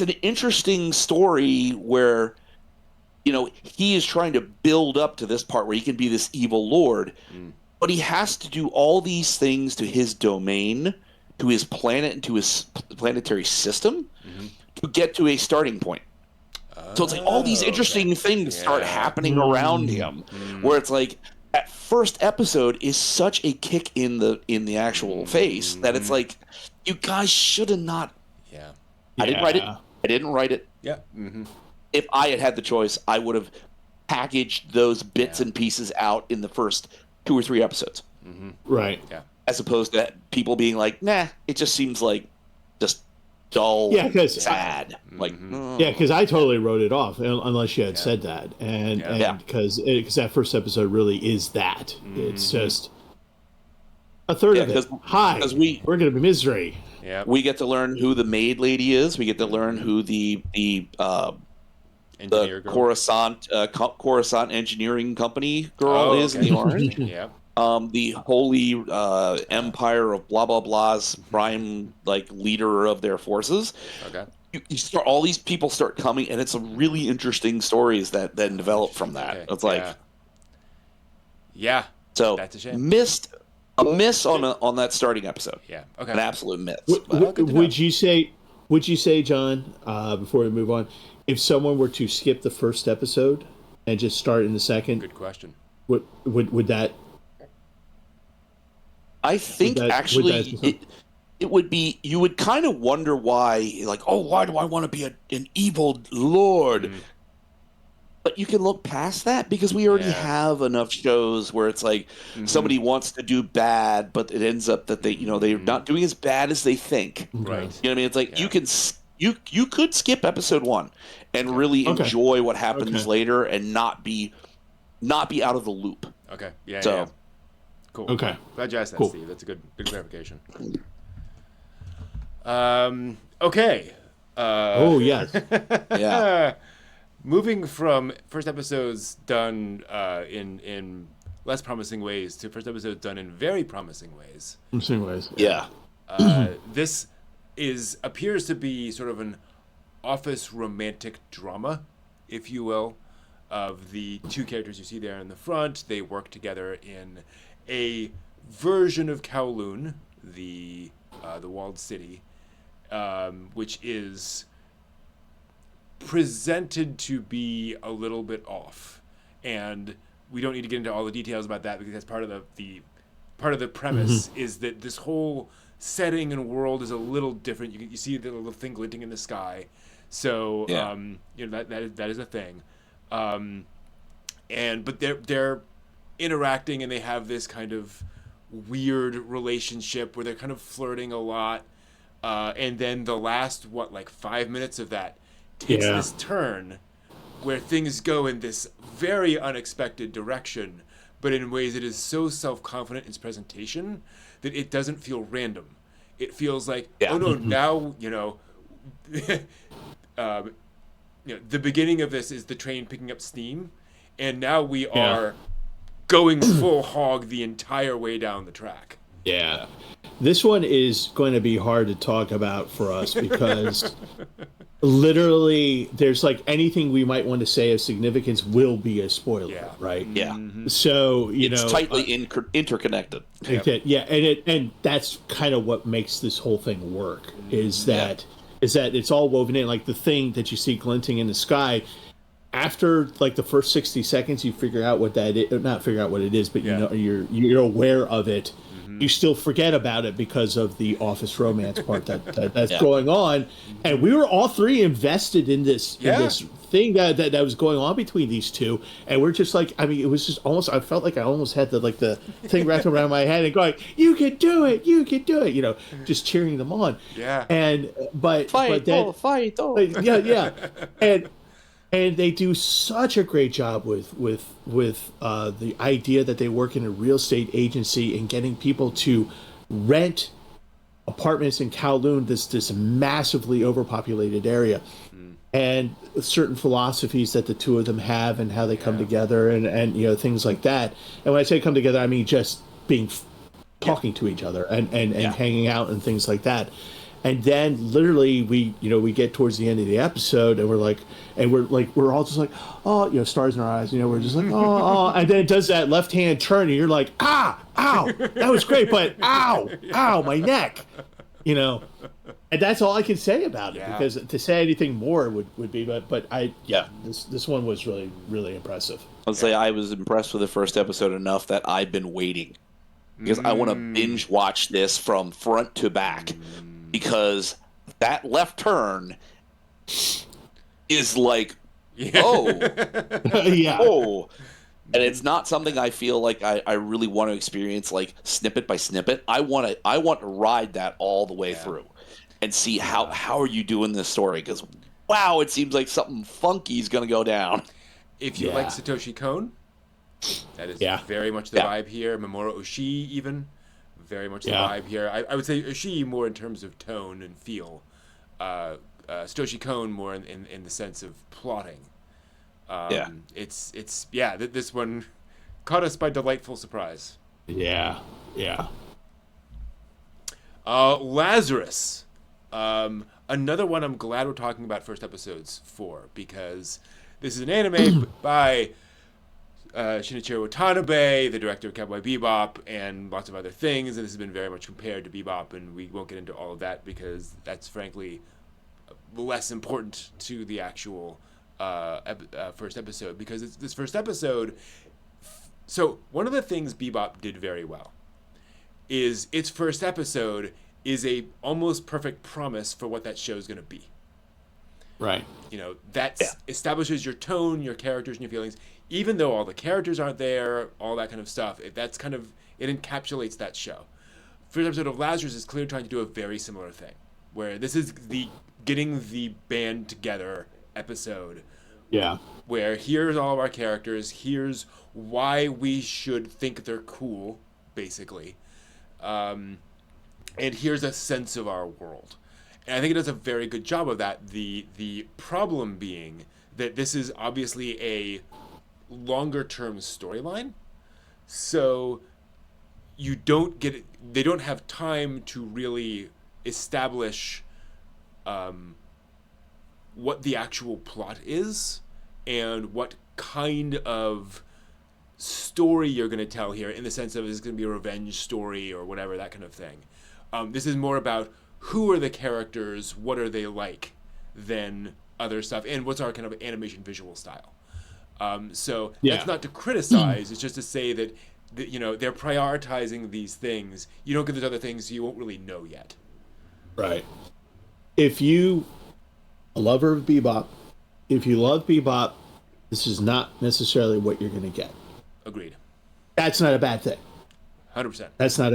an interesting story where, he is trying to build up to this part where he can be this evil lord, but he has to do all these things to his domain, to his planet, and to his planetary system to get to a starting point. So it's like all these interesting things start happening around him, where it's like that first episode is such a kick in the actual face that it's like, you guys should have not. Yeah. I didn't write it. Yeah. I didn't write it. Yeah. Mm-hmm. If I had the choice, I would have packaged those bits and pieces out in the first 2 or 3 episodes, Right. Yeah. as opposed to people being like, "Nah, it just seems like just dull, Yeah, 'cause sad." Like, Yeah, because I totally wrote it off unless you had said that, and Yeah. because that first episode really is that. It's just a third Yeah, of it. 'cause- Hi, 'cause we- we're gonna be misery. Yeah. we get to learn who the maid lady is. We get to learn who the Engineer girl. Coruscant engineering company girl Oh, is in okay. the orange. Yeah. The holy empire of blah blah blah's prime leader of their forces. Okay. You start, all these people start coming, and it's some really interesting stories that then develop from that. Okay. It's like, Yeah. so That's a shame. missed a miss on that starting episode. Yeah. Okay. An absolute miss. W- But- w- good to know. would you say, John, before we move on, if someone were to skip the first episode and just start in the second, Good question. would that? I think Would that- actually would that- it would be, you would kind of wonder why, like, oh, why do I want to be an evil lord? But you can look past that because we already Yeah. have enough shows where it's like somebody wants to do bad, but it ends up that they're not doing as bad as they think. Right. You know what I mean? It's like Yeah. you could skip episode 1 and really Okay. enjoy what happens Okay. later and not be out of the loop. Okay. Yeah. So- yeah. Cool. Okay. Glad you asked that, Cool. Steve. That's a good clarification. Okay. Oh yes. Yeah. Moving from first episodes done in less promising ways to first episodes done in very promising ways. In some ways. Yeah. This appears to be sort of an office romantic drama, if you will, of the two characters you see there in the front. They work together in a version of Kowloon, the walled city, which is presented to be a little bit off, and we don't need to get into all the details about that because that's part of the premise is that this whole setting and world is a little different. You see the little thing glinting in the sky, so Yeah. that is a thing, but they're interacting and they have this kind of weird relationship where they're kind of flirting a lot, and then the last 5 minutes of that takes Yeah. this turn where things go in this very unexpected direction, but in ways it is so self-confident in its presentation that it doesn't feel random. It feels like, Yeah. oh no, now, the beginning of this is the train picking up steam, and now we are going full hog the entire way down the track. Yeah. This one is going to be hard to talk about for us because literally, there's like anything we might want to say of significance will be a spoiler, Yeah. right? Yeah. So It's tightly interconnected. okay, yeah, and that's kind of what makes this whole thing work. Is that it's all woven in, like the thing that you see glinting in the sky. After like the first 60 seconds, you figure out what that is. Not figure out what it is, but you know you're aware of it. You still forget about it because of the office romance part that's going on, and we were all three invested in this thing that was going on between these two, and we're just like, I mean, it was just almost, I felt like I almost had the thing wrapped around my head and going, you can do it, you know, just cheering them on. Yeah. And but then, yeah, and they do such a great job with the idea that they work in a real estate agency and getting people to rent apartments in Kowloon, this massively overpopulated area, and certain philosophies that the two of them have and how they come together and you know, things like that. And when I say come together, I mean just being talking to each other and hanging out and things like that. And then literally we get towards the end of the episode and we're all just like, oh, you know, stars in our eyes, you know, we're just like, oh, and then it does that left hand turn and you're like, ow, that was great, but ow, my neck, you know. And that's all I can say about it, because to say anything more would be, but this one was really, really impressive. I'll say I was impressed with the first episode enough that I've been waiting, because I want to binge watch this from front to back. Because that left turn is like, oh, and it's not something I feel like I really want to experience, like snippet by snippet. I want to ride that all the way through, and see how are you doing this story? Because wow, it seems like something funky is going to go down. If you like Satoshi Kon, that is very much the vibe here. Mamoru Oshii, even. Very much the vibe here. I would say Oshii more in terms of tone and feel. Satoshi Kon more in the sense of plotting. This one caught us by delightful surprise. Yeah. Lazarus. Another one I'm glad we're talking about first episodes for, because this is an anime by Shinichiro Watanabe, the director of Cowboy Bebop, and lots of other things, and this has been very much compared to Bebop, and we won't get into all of that because that's frankly less important to the actual first episode, because this first episode. So one of the things Bebop did very well is its first episode is a almost perfect promise for what that show is going to be. Right. You know, that establishes your tone, your characters, and your feelings. Even though all the characters aren't there, all that kind of stuff, it encapsulates that show. First episode of Lazarus is clearly trying to do a very similar thing, where this is the getting the band together episode. Yeah. Where here's all of our characters, here's why we should think they're cool, basically. And here's a sense of our world. And I think it does a very good job of that. The problem being that this is obviously a longer term storyline, so you don't get it, they don't have time to really establish what the actual plot is and what kind of story you're going to tell here, in the sense of, is it going to be a revenge story or whatever, that kind of thing. This is more about who are the characters, what are they like, than other stuff, and what's our kind of animation visual style. So that's not to criticize, it's just to say that you know, they're prioritizing these things. You don't get those other things, so you won't really know yet. Right. If you a lover of Bebop, if you love Bebop, this is not necessarily what you're going to get. Agreed. That's not a bad thing. 100%. That's not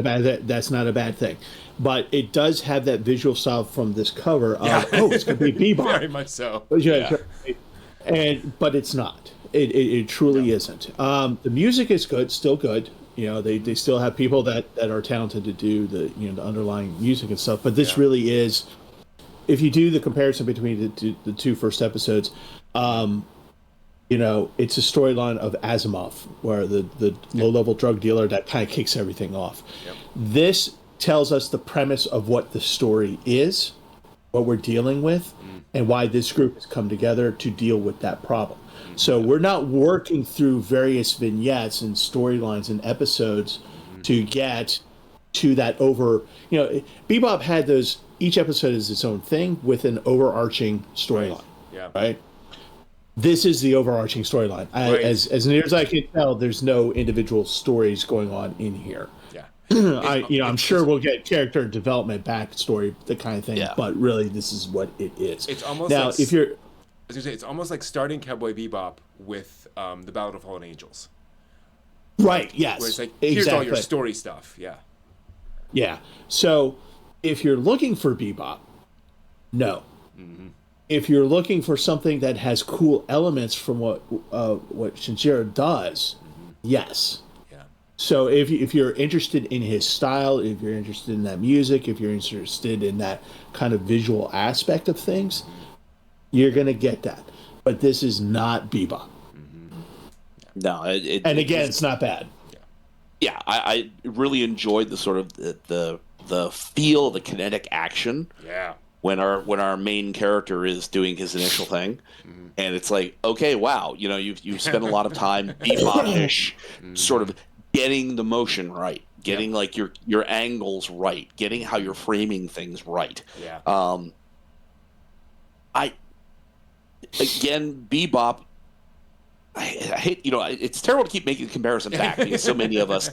a bad thing. But it does have that visual style from this cover of, it's going to be Bebop. Very much so. But it's not. It truly isn't. The music is good, still good. You know, they still have people that are talented to do the underlying music and stuff. But this really is, if you do the comparison between the two first episodes, it's a storyline of Asimov, where the low-level drug dealer that kind of kicks everything off. Yep. This tells us the premise of what the story is, what we're dealing with and why this group has come together to deal with that problem. So we're not working through various vignettes and storylines and episodes to get to that Bebop had those, each episode is its own thing with an overarching storyline. Right. Yeah. Right? This is the overarching storyline. Right. As near as I can tell, there's no individual stories going on in here. Yeah. I'm sure we'll get character development, backstory, the kind of thing. Yeah. But really, this is what it is. It's almost now, like, if you're, I was gonna say, it's almost like starting Cowboy Bebop with the Ballad of Fallen Angels, right? Yes, where it's like, here's all your story stuff. Yeah. Yeah. So, if you're looking for Bebop, no. If you're looking for something that has cool elements from what Shinjiro does, yes. Yeah. So if you're interested in his style, if you're interested in that music, if you're interested in that kind of visual aspect of things, you're gonna get that. But this is not Bebop. No, and again, it's not bad. Yeah, I really enjoyed the sort of the feel, the kinetic action. Yeah. When our main character is doing his initial thing, and it's like, okay, wow, you've spent a lot of time Bebop-ish, sort of getting the motion right, getting like your angles right, getting how you're framing things right. Yeah. Bebop. I hate, it's terrible to keep making the comparison back because so many of us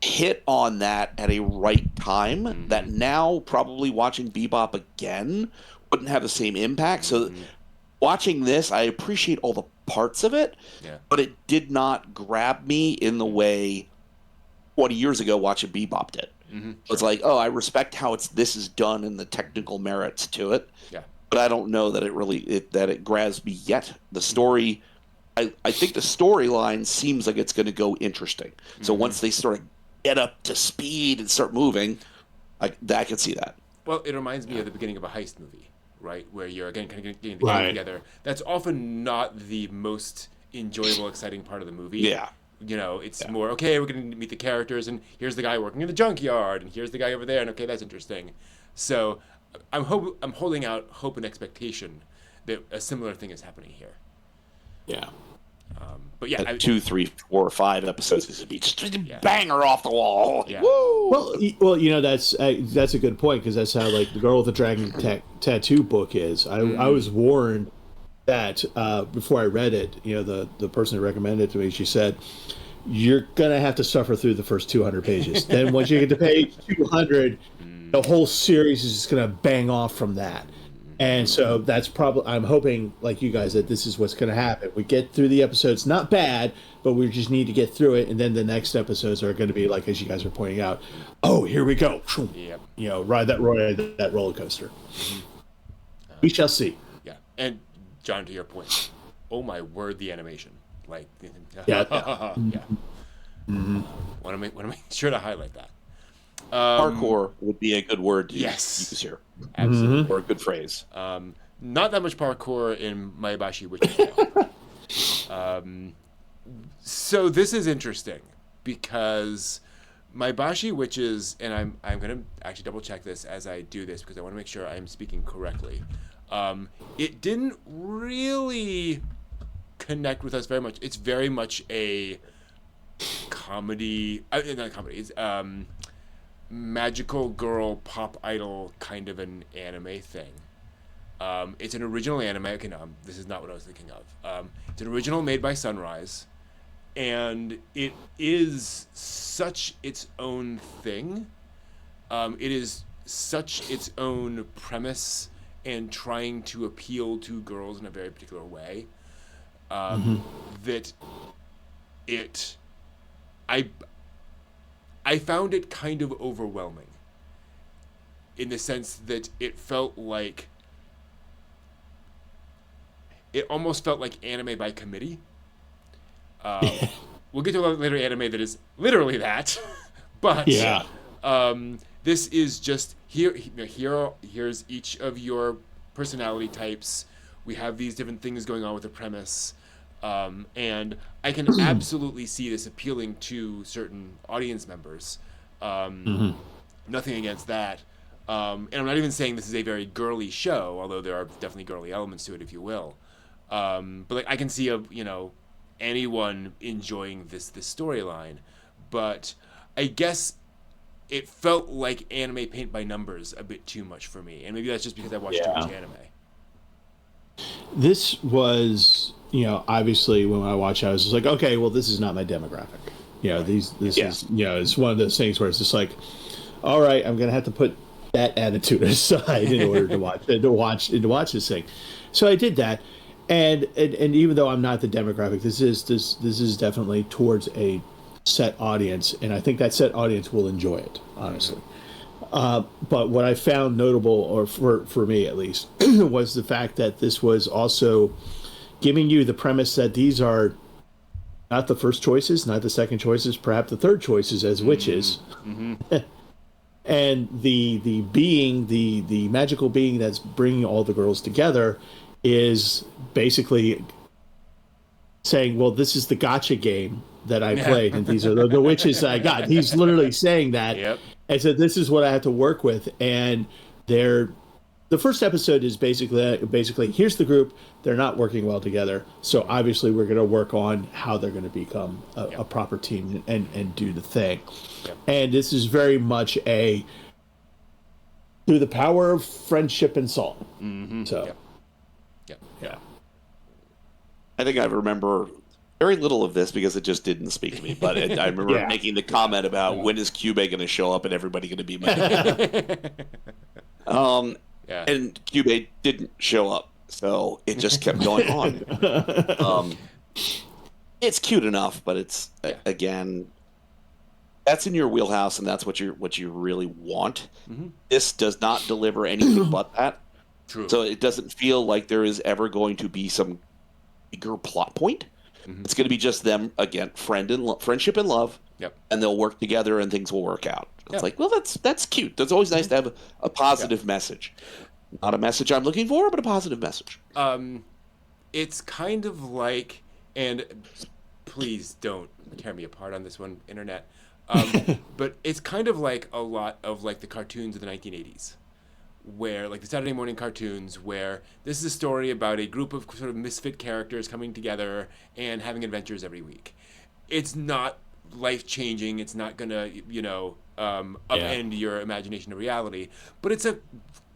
hit on that at a right time that now probably watching Bebop again wouldn't have the same impact. So watching this, I appreciate all the parts of it, but it did not grab me in the way 20 years ago watching Bebop did. It's like, oh, I respect how this is done and the technical merits to it. Yeah. But I don't know that it grabs me yet. The story, I think the storyline seems like it's going to go interesting. So once they sort of get up to speed and start moving, I can see that. Well, it reminds me of the beginning of a heist movie, right? Where you're again kind of getting the game together. That's often not the most enjoyable, exciting part of the movie. Yeah. It's more, okay, we're going to meet the characters, and here's the guy working in the junkyard, and here's the guy over there, and okay, that's interesting. So I'm holding out hope and expectation that a similar thing is happening here. Yeah. But yeah, 2, 3, 4, 5 episodes is just banger off the wall. Yeah. Woo! Well, that's a good point because that's how like the Girl with the Dragon Tattoo book is. I was warned that before I read it. The person who recommended it to me, she said, "You're gonna have to suffer through the first 200 pages. Then once you get to page 200, the whole series is just gonna bang off from that." And so that's probably, I'm hoping, like you guys, that this is what's going to happen. We get through the episodes, not bad, but we just need to get through it. And then the next episodes are going to be like, as you guys are pointing out, oh, here we go. Yep. Ride that roller coaster. We shall see. Yeah. And John, to your point, oh my word, the animation. Like, Yeah. Want to make sure to highlight that. Parkour would be a good word to Yes. use here. Absolutely. Or a good phrase. Not that much parkour in Maebashi Witch's Tale. So this is interesting because Maebashi Witches, and I'm going to actually double check this as I do this because I want to make sure I'm speaking correctly. It didn't really connect with us very much. It's very much a comedy, not comedy, it's magical girl pop idol kind of an anime thing. It's an original anime. Okay, no, this is not what I was thinking of. It's an original made by Sunrise, and it is such its own thing. It is such its own premise and trying to appeal to girls in a very particular way that I found it kind of overwhelming in the sense that it almost felt like anime by committee. We'll get to a later anime that is literally that, but this is just here's each of your personality types. We have these different things going on with the premise. And I can absolutely see this appealing to certain audience members. Nothing against that. And I'm not even saying this is a very girly show, although there are definitely girly elements to it, if you will. But like I can see anyone enjoying this storyline, but I guess it felt like anime paint by numbers a bit too much for me, and maybe that's just because I watched too much anime. This was, obviously when I watched it, I was just like, okay, well, this is not my demographic. This is, it's one of those things where it's just like, all right, I'm gonna have to put that attitude aside in order to watch this thing. So I did that, and even though I'm not the demographic, this is definitely towards a set audience, and I think that set audience will enjoy it, honestly. But what I found notable, or for me at least, was the fact that this was also giving you the premise that these are not the first choices, not the second choices, perhaps the third choices as witches. And the being, the magical being that's bringing all the girls together is basically saying, well, this is the gotcha game that I played, and these are the witches that I got. He's literally saying that. Yep. And so this is what I have to work with. And the first episode is basically here's the group. They're not working well together. So obviously we're going to work on how they're going to become a proper team and do the thing. Yep. And this is very much through the power of friendship and song. Mm-hmm. So, yeah. I think I remember very little of this because it just didn't speak to me. But I remember making the comment about when is Kyubey going to show up and everybody going to be mad. And Kyubey didn't show up, so it just kept going on. It's cute enough, but it's again, that's in your wheelhouse, and that's what you really want. Mm-hmm. This does not deliver anything but that. True. So it doesn't feel like there is ever going to be some bigger plot point. Mm-hmm. It's going to be just them again, friendship and love. Yep. And they'll work together, and things will work out. It's like, well, that's cute. That's always nice to have a positive message. Not a message I'm looking for, but a positive message. It's kind of like, and please don't tear me apart on this one, internet. But it's kind of like a lot of like the cartoons of the 1980s, where like the Saturday morning cartoons, where this is a story about a group of sort of misfit characters coming together and having adventures every week. It's not life-changing. It's not gonna, upend your imagination to reality. But it's a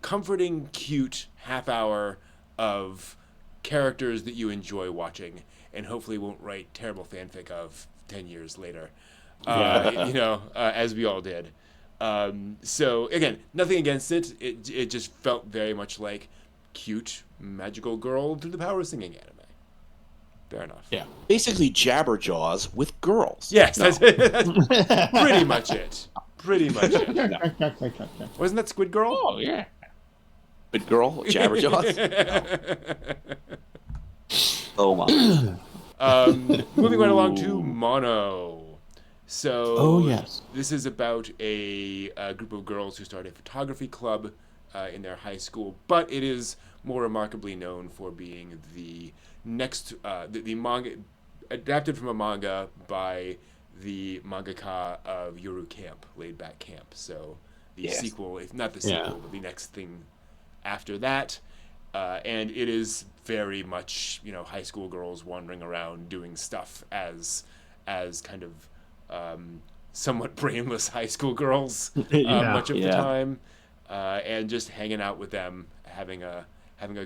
comforting, cute half hour of characters that you enjoy watching, and hopefully won't write terrible fanfic of 10 years later. As we all did. So again, nothing against it. It just felt very much like cute magical girl through the power of singing anime. Fair enough. Yeah. Basically Jabberjaws with girls. Yes, that's pretty much it. Wasn't that Squid Girl? Oh yeah. Squid Girl, Jabberjaws. Oh my. Moving right along to Mono. So, yes. This is about a group of girls who start a photography club in their high school, but it is more remarkably known for being the next, the manga, adapted from a manga by the mangaka of Yuru Camp, Laid Back Camp. So, the sequel, if not the sequel, but the next thing after that. And it is very much, high school girls wandering around doing stuff as kind of somewhat brainless high school girls much of the time, and just hanging out with them, having a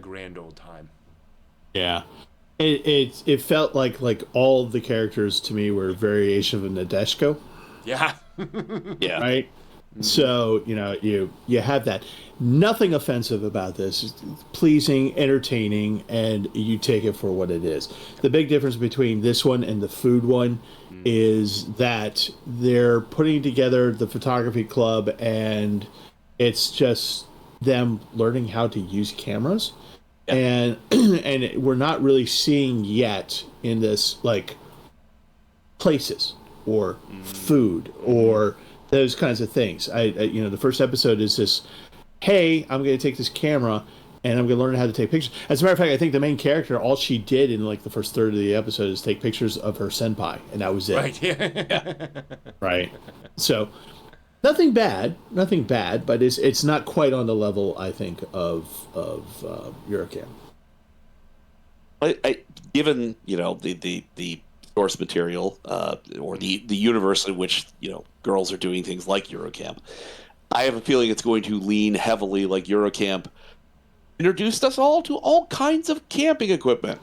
grand old time. Yeah, it felt like all of the characters to me were a variation of Nadeshiko. Yeah. Yeah. Right. So you have that. Nothing offensive about this. It's pleasing, entertaining, and you take it for what it is. The big difference between this one and the food one is that they're putting together the photography club, and it's just them learning how to use cameras, and we're not really seeing yet in this like places or food or those kinds of things. The first episode is this, hey, I'm going to take this camera and I'm going to learn how to take pictures. As a matter of fact, I think the main character, all she did in like the first third of the episode is take pictures of her senpai, and that was it. Right. Yeah. Right. So, nothing bad, but it's not quite on the level I think of Eurocamp. Given the source material or the universe in which girls are doing things like Eurocamp, I have a feeling it's going to lean heavily like Eurocamp introduced us all to all kinds of camping equipment.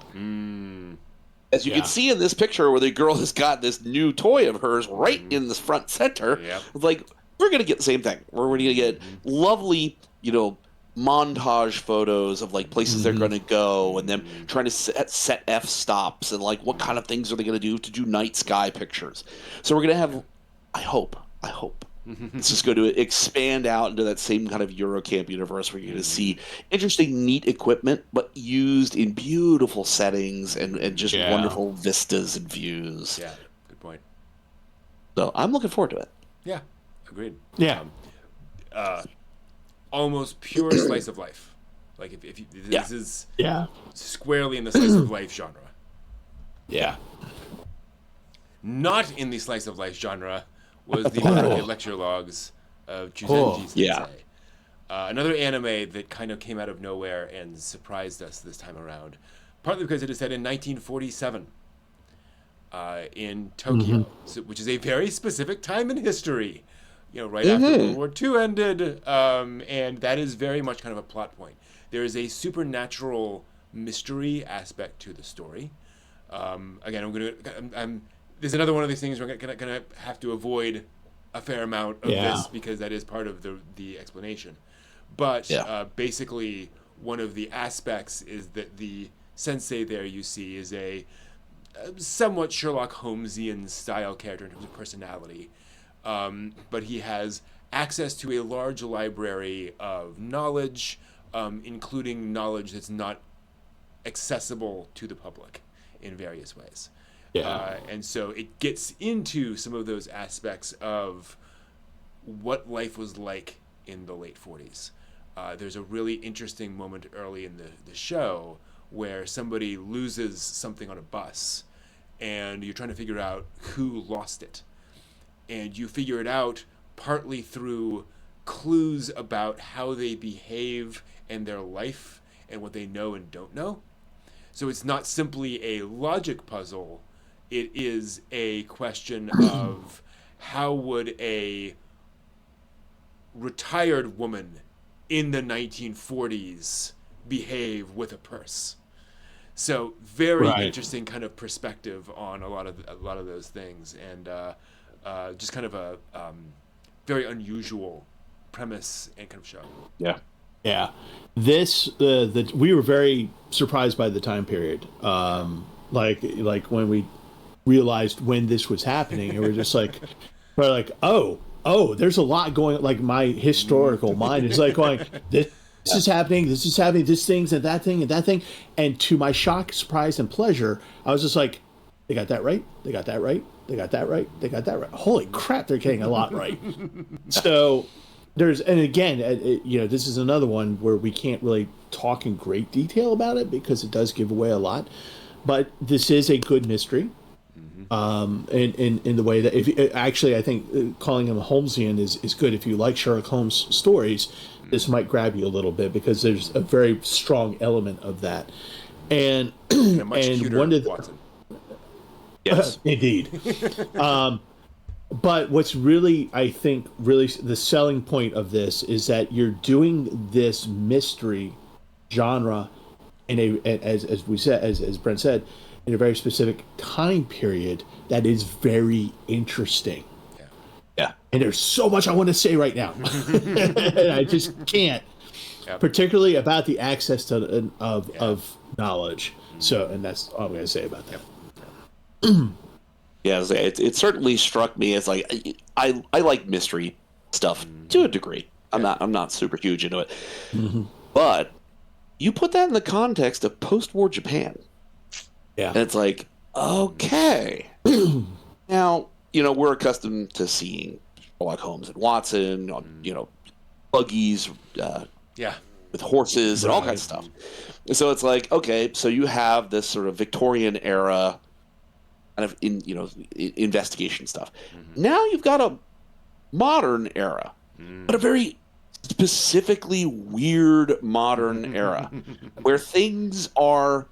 As you can see in this picture where the girl has got this new toy of hers right in the front center, like, we're going to get the same thing. We're going to get lovely, montage photos of like places they're going to go and them trying to set F stops and like what kind of things are they going to do night sky pictures. So we're going to have, I hope, this is going to expand out into that same kind of Eurocamp universe where you're going to see interesting, neat equipment, but used in beautiful settings and just wonderful vistas and views. Yeah, good point. So I'm looking forward to it. Yeah, agreed. Yeah. Almost pure slice of life. Like if you, this is squarely in the slice of life genre. Yeah. Not in the slice of life genre was the Mononoke lecture logs of Juzenji Sensei. Another anime that kind of came out of nowhere and surprised us this time around. Partly because it is set in 1947 in Tokyo, which is a very specific time in history. Right after World War II ended, and that is very much kind of a plot point. There is a supernatural mystery aspect to the story. Again, there's another one of these things we're gonna have to avoid a fair amount of this because that is part of the explanation. But basically, one of the aspects is that the sensei there you see is a somewhat Sherlock Holmesian style character in terms of personality. But he has access to a large library of knowledge, including knowledge that's not accessible to the public in various ways. And so it gets into some of those aspects of what life was like in the late 40s. There's a really interesting moment early in the show where somebody loses something on a bus, and you're trying to figure out who lost it. And you figure it out partly through clues about how they behave and their life and what they know and don't know. So it's not simply a logic puzzle. It is a question of how would a retired woman in the 1940s behave with a purse. So very interesting kind of perspective on a lot of those things, and just kind of a very unusual premise and kind of show. Yeah. This we were very surprised by the time period. Like when we realized when this was happening, and we're just like, oh, there's a lot going. Like my historical mind is like going, this is happening, this thing's and that thing and that thing, and to my shock, surprise, and pleasure, I was just like, they got that right, they got that right, they got that right, they got that right. Holy crap, they're getting a lot right. So there's, and again, this is another one where we can't really talk in great detail about it because it does give away a lot, but this is a good mystery. In the way that I think calling him a Holmesian is good. If you like Sherlock Holmes stories, this might grab you a little bit because there's a very strong element of that. And a much cuter Watson. Yes, indeed. But what's really, I think, really the selling point of this is that you're doing this mystery genre as we said, as Brent said, in a very specific time period that is very interesting. Yeah. And there's so much I want to say right now. And I just can't. Yep. Particularly about the access to of knowledge. So, and that's all I'm going to say about that. Yeah, it certainly struck me as like I like mystery stuff to a degree. I'm not super huge into it. But you put that in the context of post-war Japan. Yeah. And it's like, okay. Now, we're accustomed to seeing Sherlock Holmes and Watson on, buggies, with horses and all kinds of stuff. And so it's like, okay, so you have this sort of Victorian era kind of investigation stuff. Now you've got a modern era, but a very specifically weird modern era where things are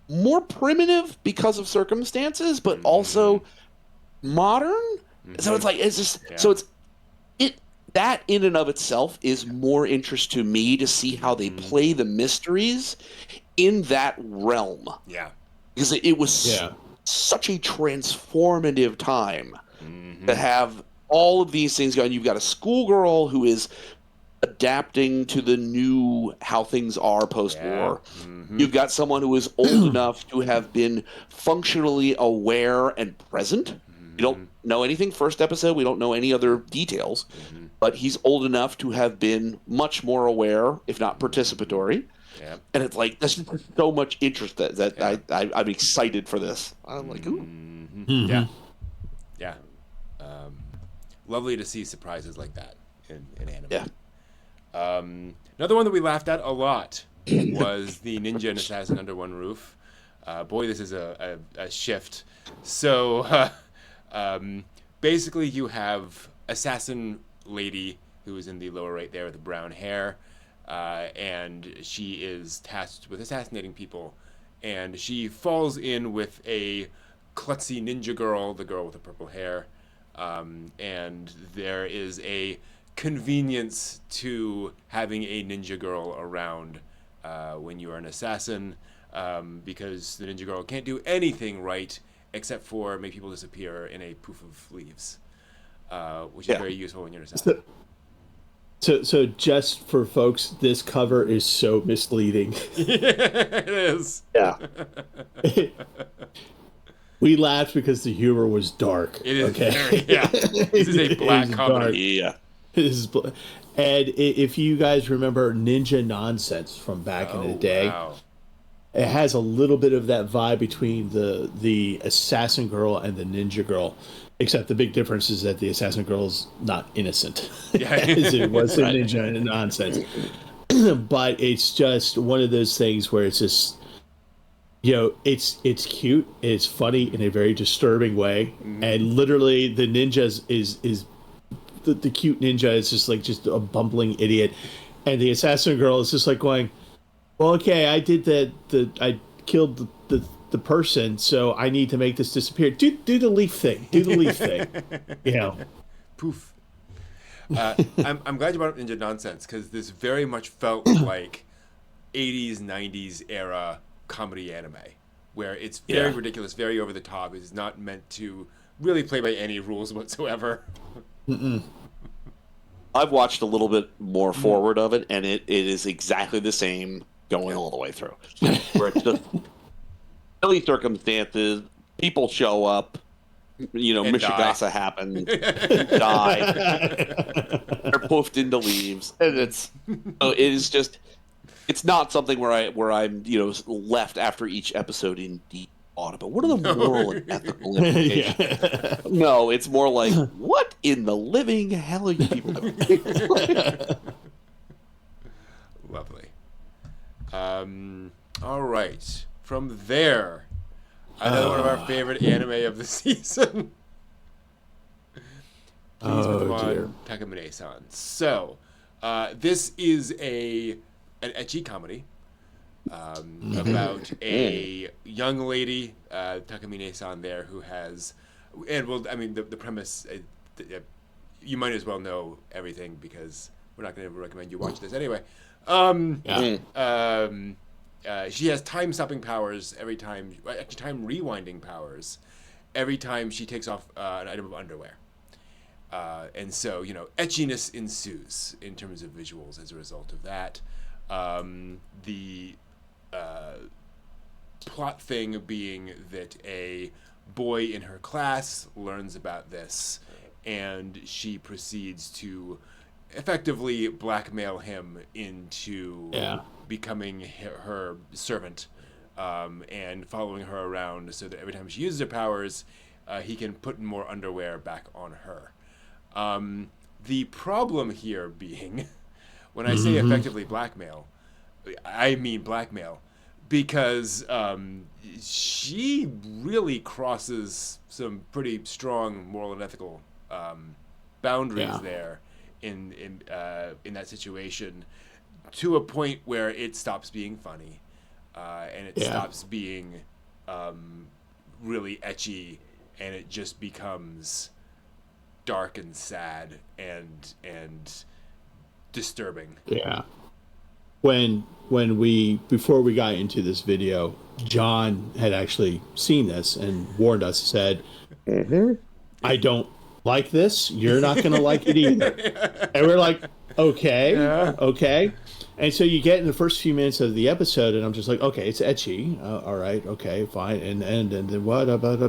more primitive because of circumstances, but also modern. So it's like it's just so it's it that in and of itself is more interest to me to see how they play the mysteries in that realm. Yeah. Because it was such a transformative time to have all of these things going. You've got a schoolgirl who is adapting to the new how things are post-war. You've got someone who is old enough to have been functionally aware and present. You don't know anything first episode. We don't know any other details. But he's old enough to have been much more aware, if not participatory. Yeah. And it's like, there's so much interest that I'm excited for this. I'm like, ooh. Yeah. Yeah. Lovely to see surprises like that in anime. Yeah. Another one that we laughed at a lot was the Ninja and Assassin Under One Roof. Boy, this is a shift. So basically you have Assassin Lady, who is in the lower right there with the brown hair, and she is tasked with assassinating people. And she falls in with a klutzy ninja girl, the girl with the purple hair. And there is a convenience to having a ninja girl around when you are an assassin, because the ninja girl can't do anything right except for make people disappear in a poof of leaves, which is very useful when you're an assassin. So just for folks, this cover is so misleading. It is. Yeah. We laughed because the humor was dark. It is okay? very, yeah. This is a black comedy. Yeah. And if you guys remember Ninja Nonsense from back in the day, Wow. it has a little bit of that vibe between the assassin girl and the ninja girl, except the big difference is that the assassin girl's not innocent as it was in Ninja Nonsense. But it's just one of those things where it's just, it's cute, it's funny in a very disturbing way, and literally the ninja is the cute ninja is just a bumbling idiot, and the assassin girl is just like going, well, okay, I did I killed the person, so I need to make this disappear. Do the leaf thing. Do the leaf thing. Poof. I'm glad you brought up Ninja Nonsense, because this very much felt like 80s, 90s era comedy anime, where it's very ridiculous, very over the top. It is not meant to really play by any rules whatsoever. I've watched a little bit more forward of it, and it is exactly the same going all the way through. Where it's just silly circumstances, people show up, Mishigasa happens, die, they're poofed into leaves, and it is just, it's not something where I'm left after each episode in deep thought about what are the moral and ethical implications. No, it's more like, what in the living hell are you people doing? Lovely. All right. From there, another one of our favorite anime of the season. Please move on, Takamine-san. So, this is an ecchi comedy about a young lady, Takamine-san there, who has, and well, I mean, the premise, you might as well know everything because we're not going to recommend you watch this anyway. She has time-stopping powers every time, actually time-rewinding powers every time she takes off an item of underwear. And so, etchiness ensues in terms of visuals as a result of that. The plot thing being that a boy in her class learns about this, and she proceeds to effectively blackmail him into becoming her servant, and following her around so that every time she uses her powers, he can put more underwear back on her. The problem here being, when I say effectively blackmail, I mean blackmail, because she really crosses some pretty strong moral and ethical boundaries there in that situation, to a point where it stops being funny, and it stops being really ecchi, and it just becomes dark and sad and disturbing. Yeah. Before we got into this video, John had actually seen this and warned us, said, I don't like this. You're not going to like it either. And we're like, okay. And so you get in the first few minutes of the episode, and I'm just like, okay, it's ecchi. All right, okay, fine. And then what about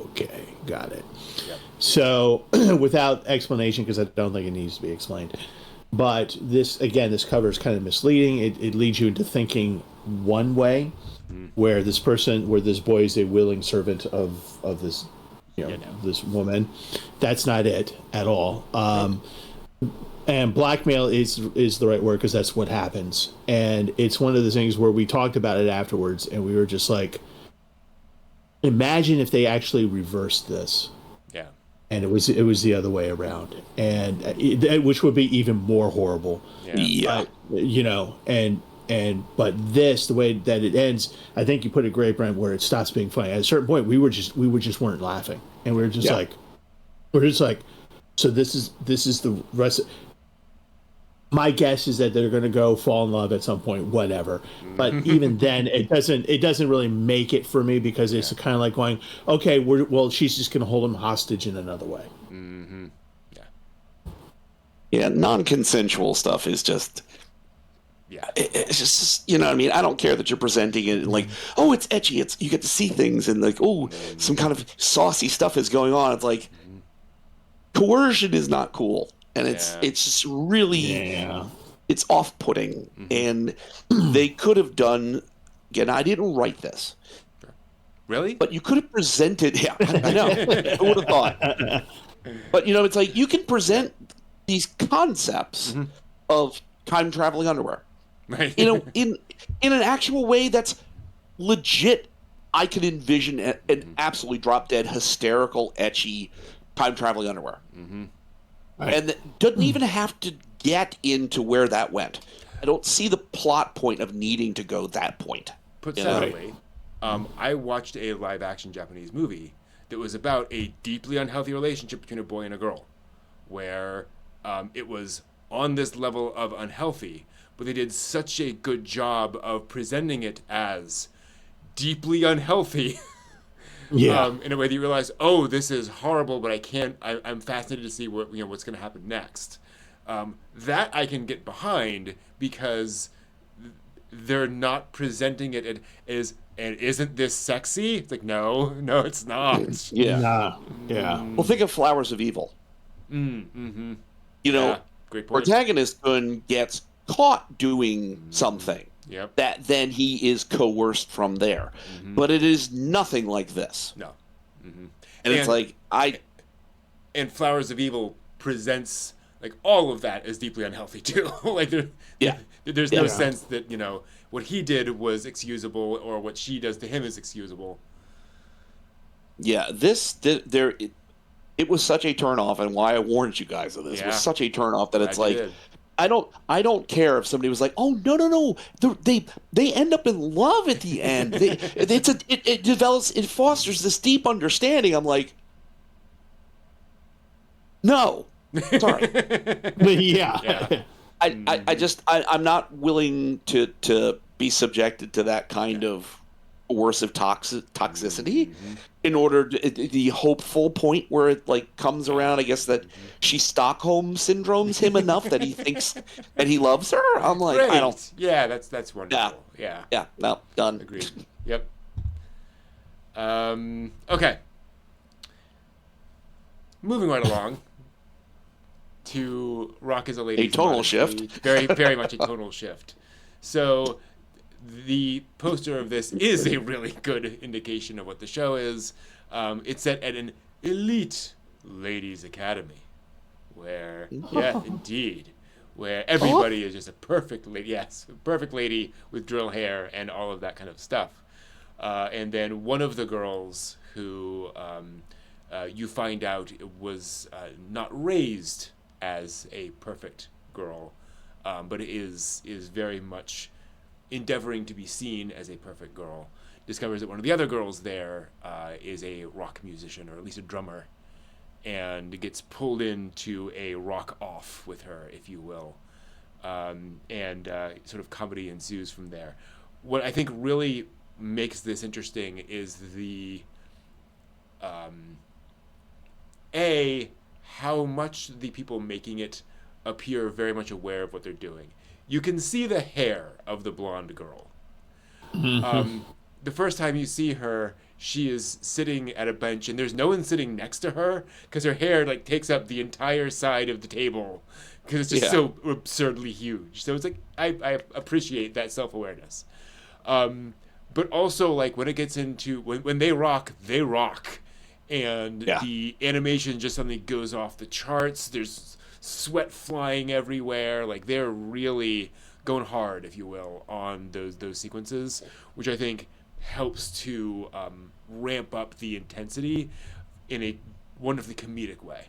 okay, got it. Yep. So without explanation, because I don't think it needs to be explained. But this cover is kind of misleading. It leads you into thinking one way, where this boy is a willing servant of this, this woman. That's not it at all. And blackmail is the right word, because that's what happens. And it's one of the things where we talked about it afterwards, and we were just like, imagine if they actually reversed this. Yeah. And it was the other way around, and which would be even more horrible. Yeah. But this, the way that it ends, I think you put it great, Brent, where it stops being funny. At a certain point, we just weren't laughing, and we were just like, so this is the rest. My guess is that they're going to go fall in love at some point, whatever. But even then, it doesn't really make it for me, because it's kind of like going, okay, she's just going to hold him hostage in another way. Mm-hmm. Yeah. Yeah, non-consensual stuff is just. Yeah. It's just, you know what I mean? I don't care that you're presenting it like, oh, it's ecchi. You get to see things, and like, oh, some kind of saucy stuff is going on. It's like, coercion is not cool. And it's just really, it's off-putting. And they could have done, again, I didn't write this. Really? But you could have presented, I know, who would have thought? But, it's like, you can present these concepts of time-traveling underwear. Right. In an actual way that's legit. I could envision an absolutely drop-dead, hysterical, ecchi time-traveling underwear. Mm-hmm. Right. And it doesn't even have to get into where that went. I don't see the plot point of needing to go that point. Put sadly, I watched a live-action Japanese movie that was about a deeply unhealthy relationship between a boy and a girl, where it was on this level of unhealthy, but they did such a good job of presenting it as deeply unhealthy. In a way that you realize, oh, this is horrible, but I'm fascinated to see what's going to happen next. That I can get behind, because they're not presenting it as, and isn't this sexy? It's like, no, it's not. Yeah. Nah. Yeah. Well, think of Flowers of Evil. Mm-hmm. Great point. Protagonist Gun gets caught doing something. Yep. That then he is coerced from there. But it is nothing like this. No. Mm-hmm. And it's like, And Flowers of Evil presents like all of that as deeply unhealthy too. Like there's no sense that, what he did was excusable, or what she does to him is excusable. Yeah, it was such a turnoff, and why I warned you guys of this was such a turnoff that it's like, I don't care if somebody was like, oh no, they end up in love at the end. It fosters this deep understanding. I'm like, no, sorry. I'm not willing to be subjected to that kind of coercive toxicity in order to, the hopeful point where it like comes around, I guess, that she Stockholm syndromes him enough that he thinks that he loves her. I'm like, Great. I don't. Yeah, that's wonderful. Yeah. No, done. Agreed. Yep. Okay. Moving right along to Rock is a Lady. A tonal shift. Very, very much a tonal shift. So the poster of this is a really good indication of what the show is. It's set at an elite ladies' academy, where, indeed, where everybody is just a perfect lady. Yes, perfect lady with drill hair and all of that kind of stuff. And then one of the girls who you find out it was not raised as a perfect girl, but is very much endeavoring to be seen as a perfect girl. Discovers that one of the other girls there is a rock musician, or at least a drummer, and gets pulled into a rock off with her, if you will. And sort of comedy ensues from there. What I think really makes this interesting is the how much the people making it appear very much aware of what they're doing. You can see the hair of the blonde girl. The first time you see her, she is sitting at a bench, and there's no one sitting next to her because her hair like takes up the entire side of the table because it's just so absurdly huge. So it's like I appreciate that self-awareness. But also, like, when it gets into when they rock, and the animation just suddenly goes off the charts. There's sweat flying everywhere. Like, they're really going hard, if you will, on those sequences, which I think helps to ramp up the intensity in a wonderfully comedic way.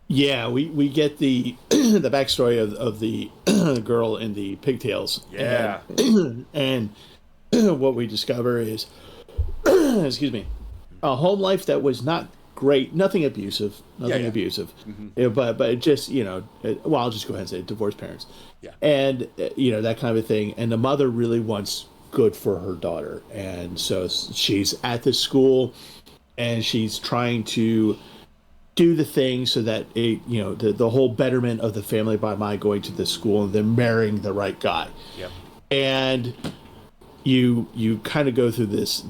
Yeah, we get the the backstory of the girl in the pigtails. Yeah. And what we discover is, excuse me, a home life that was not great, nothing abusive. Mm-hmm. But just, I'll just go ahead and say divorced parents. Yeah. And, that kind of a thing. And the mother really wants good for her daughter. And so she's at the school and she's trying to do the thing so that the whole betterment of the family by going to the school and then marrying the right guy. Yep. And you kind of go through this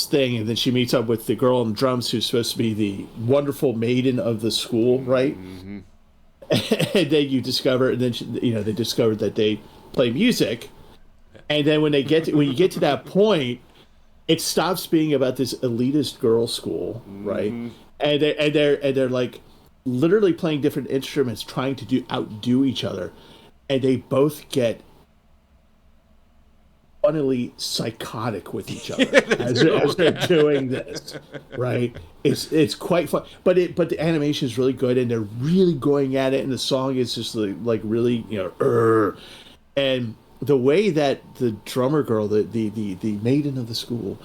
thing, and then she meets up with the girl on drums who's supposed to be the wonderful maiden of the school, right? Mm-hmm. And then you discover, and then they discovered that they play music, and then when you get to that point, it stops being about this elitist girls' school, right? Mm-hmm. And they're like literally playing different instruments, trying to outdo each other, and they both get funnily psychotic with each other as they're doing this, right? It's quite fun, but the animation is really good, and they're really going at it, and the song is just like really and the way that the drummer girl, the maiden of the school,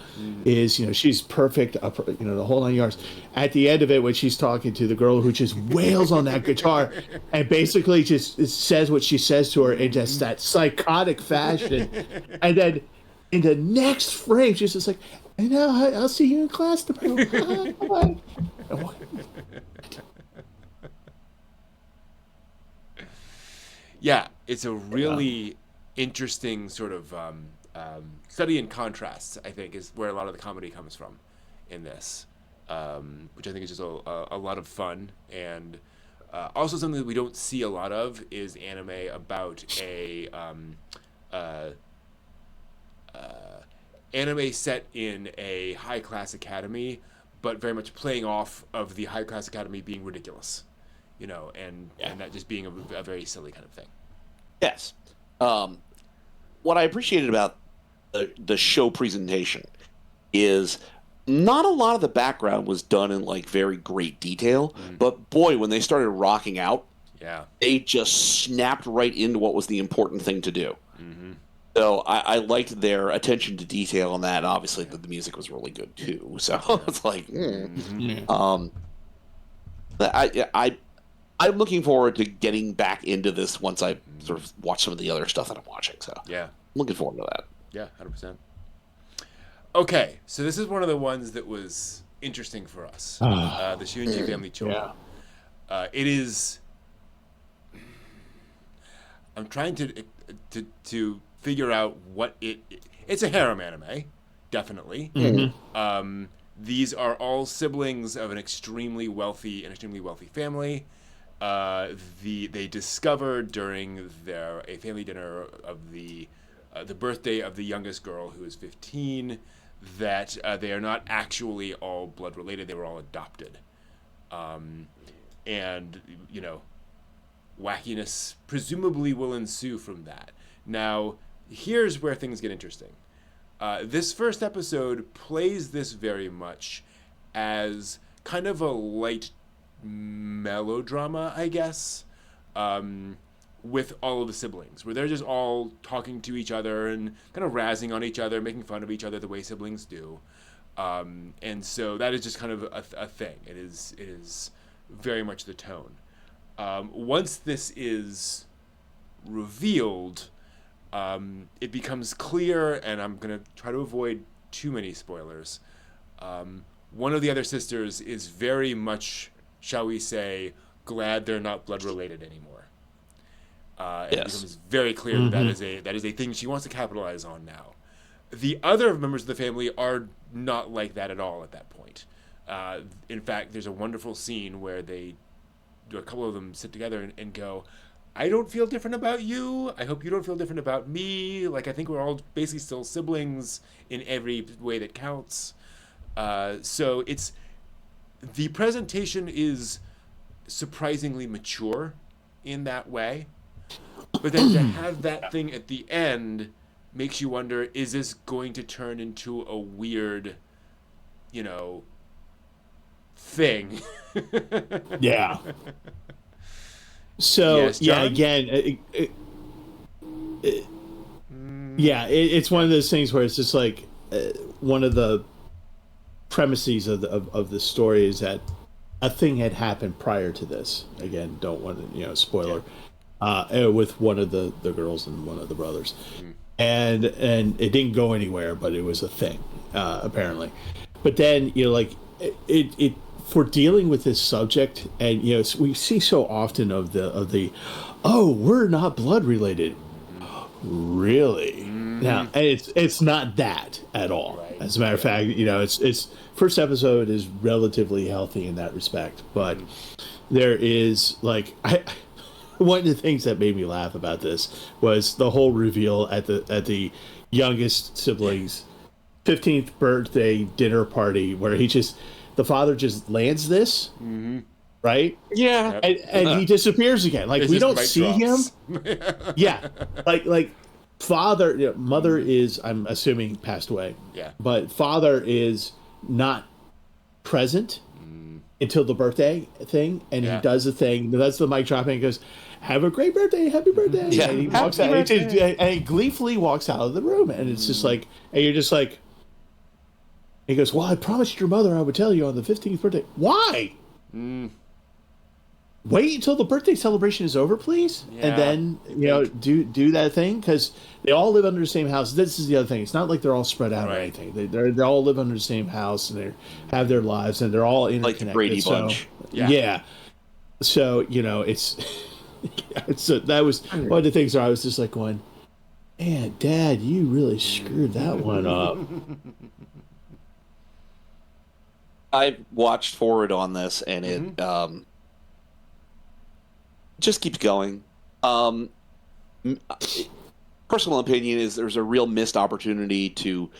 is, she's perfect, the whole 9 yards. At the end of it, when she's talking to the girl who just wails on that guitar and basically just says what she says to her in just that psychotic fashion, and then in the next frame, she's just like, I'll see you in class tomorrow. Bye. Yeah, it's a really interesting sort of study in contrasts, I think, is where a lot of the comedy comes from in this, which I think is just a lot of fun. And also something that we don't see a lot of is anime about anime set in a high-class academy, but very much playing off of the high-class academy being ridiculous, and that just being a very silly kind of thing. Yes. What I appreciated about the show presentation is not a lot of the background was done in like very great detail, but boy, when they started rocking out, they just snapped right into what was the important thing to do. Mm-hmm. So I liked their attention to detail on that. And obviously, the music was really good too. So it's like, I'm looking forward to getting back into this once I sort of watch some of the other stuff that I'm watching. So I'm looking forward to that. Yeah, 100%. Okay, so this is one of the ones that was interesting for us. The Shunji Family Children. Yeah. It is. I'm trying to figure out what it's a harem anime, definitely. Mm-hmm. These are all siblings of an extremely wealthy family. They discovered during a family dinner of the birthday of the youngest girl, who is 15, that they are not actually all blood related. They were all adopted, and wackiness presumably will ensue from that. Now, here's where things get interesting. This first episode plays this very much as kind of a light melodrama, I guess, with all of the siblings, where they're just all talking to each other and kind of razzing on each other, making fun of each other the way siblings do. And so that is just kind of a thing. It is very much the tone. Once this is revealed, it becomes clear, and I'm going to try to avoid too many spoilers. One of the other sisters is very much, shall we say, glad they're not blood related anymore. It becomes very clear that that is a thing she wants to capitalize on now. The other members of the family are not like that at all at that point. In fact, there's a wonderful scene where a couple of them sit together and go, I don't feel different about you. I hope you don't feel different about me. Like, I think we're all basically still siblings in every way that counts. So the presentation is surprisingly mature in that way. But then to have that thing at the end makes you wonder, is this going to turn into a weird, thing? Yeah. So, Yes, John? again, it's one of those things where it's just like one of the premises of the story is that a thing had happened prior to this. Again, don't want to, spoiler. With one of the girls and one of the brothers. And it didn't go anywhere, but it was a thing, apparently. But then, it for dealing with this subject, and we see so often of the oh, we're not blood related. Really? Now, and it's not that at all. Right. As a matter of fact, it's first episode is relatively healthy in that respect, but there is one of the things that made me laugh about this was the whole reveal at the youngest sibling's 15th birthday dinner party, where the father just lands this, right? Yeah. And he disappears again. Like, It's we just don't mic see drops. him. Yeah. Like father, mother is, I'm assuming, passed away. Yeah. But father is not present until the birthday thing, and he does the thing. That's the mic dropping. And goes, "Have a great birthday, happy birthday!" Yeah. And he walks out, and he gleefully walks out of the room, and it's just like, and you're just like, he goes, "Well, I promised your mother I would tell you on the 15th birthday." Why? Wait until the birthday celebration is over, please, and then do that thing, because they all live under the same house. This is the other thing. It's not like they're all spread out or anything. They all live under the same house, and they have their lives, and they're all interconnected. Like the Brady Bunch. Yeah. So it's so that was one of the things where I was just like going, "Man, Dad, you really screwed that one up." I watched forward on this, and it just keeps going. Personal opinion is there's a real missed opportunity to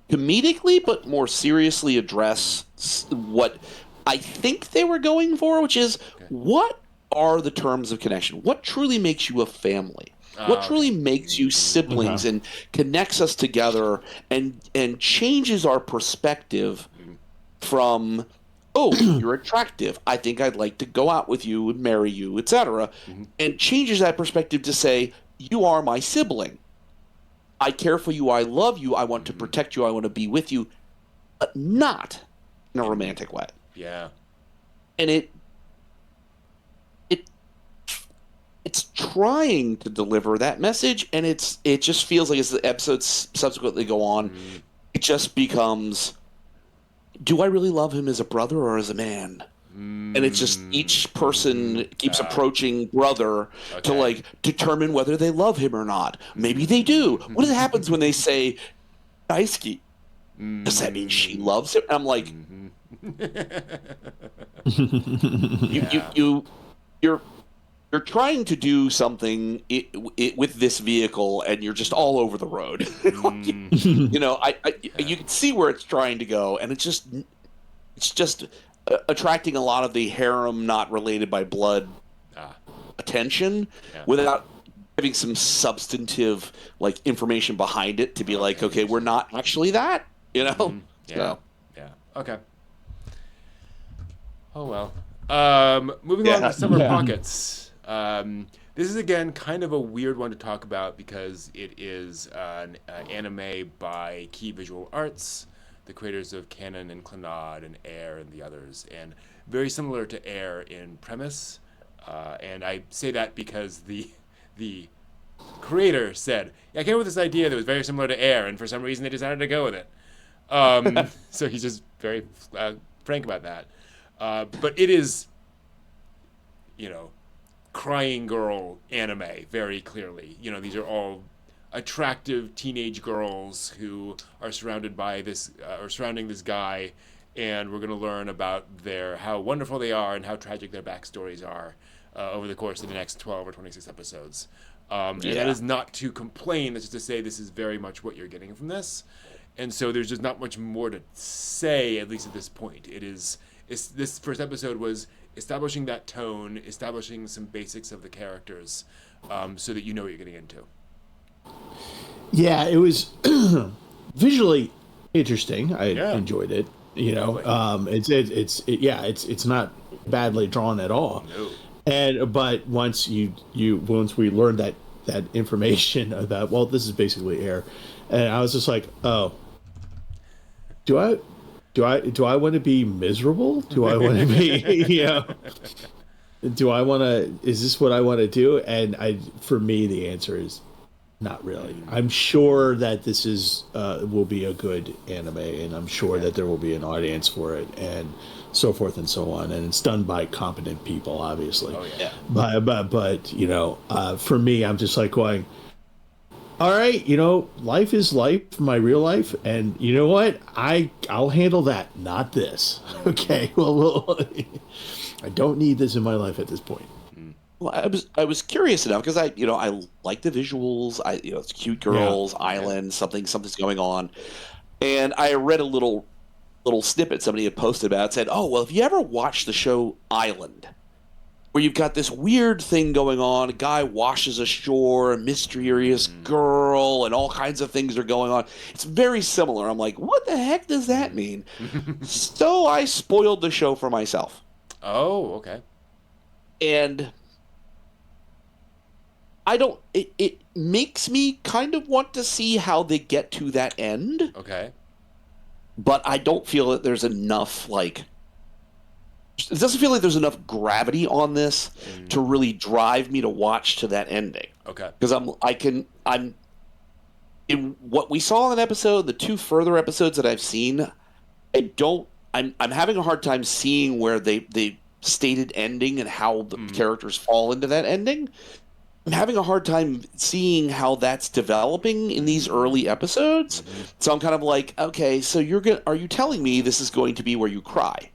comedically, but more seriously address what I think they were going for, which is what are the terms of connection? What truly makes you a family? What truly makes you siblings and connects us together and changes our perspective from, oh, you're attractive, I think I'd like to go out with you and marry you, etc., and changes that perspective to say, you are my sibling. I care for you, I love you, I want to protect you, I want to be with you, but not in a romantic way. Yeah. And it's trying to deliver that message, and it just feels like as the episodes subsequently go on, it just becomes, do I really love him as a brother or as a man? And it's just each person keeps approaching brother to determine whether they love him or not. Maybe they do. What happens when they say Daisuke? Does that mean she loves him? And I'm like, you're trying to do something with this vehicle, and you're just all over the road. You can see where it's trying to go, and it's just attracting a lot of the harem, not related by blood, attention, without having some substantive information behind it to be okay, we're not actually that, Yeah. So. Yeah. Okay. Oh well. Moving on to Summer Pockets. This is again kind of a weird one to talk about because it is an anime by Key Visual Arts, the creators of Canon and Clannad and Air and the others, and very similar to Air in premise. And I say that because the creator said, "Yeah, I came up with this idea that was very similar to Air, and for some reason they decided to go with it." So he's just very frank about that. But it is, crying girl anime very clearly. These are all attractive teenage girls who are surrounded by this or surrounding this guy, and we're going to learn about how wonderful they are and how tragic their backstories are over the course of the next 12 or 26 episodes. And that is not to complain. That's just to say this is very much what you're getting from this. And so there's just not much more to say, at least at this point. This first episode was establishing that tone, establishing some basics of the characters, so that you know what you're getting into. Yeah, it was visually interesting. I enjoyed it. It's not badly drawn at all. No. But once once we learned that information about, well, this is basically Air, and I was just like, oh, do I want to be miserable? Do I want to be, do I want to, is this what I want to do? And for me, the answer is not really. I'm sure that this will be a good anime, and I'm sure that there will be an audience for it, and so forth and so on. And it's done by competent people, obviously. Oh, yeah. But for me, I'm just like going, all right, life is life, my real life, and you know what? I'll handle that, not this. Okay, well, I don't need this in my life at this point. Well, I was curious enough because I like the visuals. It's cute girls, island, something's going on, and I read a little snippet somebody had posted about it. Said, "Oh, well, if you ever watched the show Island, where you've got this weird thing going on, a guy washes ashore, a mysterious girl, and all kinds of things are going on. It's very similar." I'm like, what the heck does that mean? So I spoiled the show for myself. Oh, okay. And it makes me kind of want to see how they get to that end. Okay. But I don't feel that there's enough, it doesn't feel like there's enough gravity on this to really drive me to watch to that ending. Okay. Because I'm in what we saw in that episode, the two further episodes that I've seen, I'm having a hard time seeing where they stated ending and how the characters fall into that ending. I'm having a hard time seeing how that's developing in these early episodes. So I'm kind of like, okay, so are you telling me this is going to be where you cry?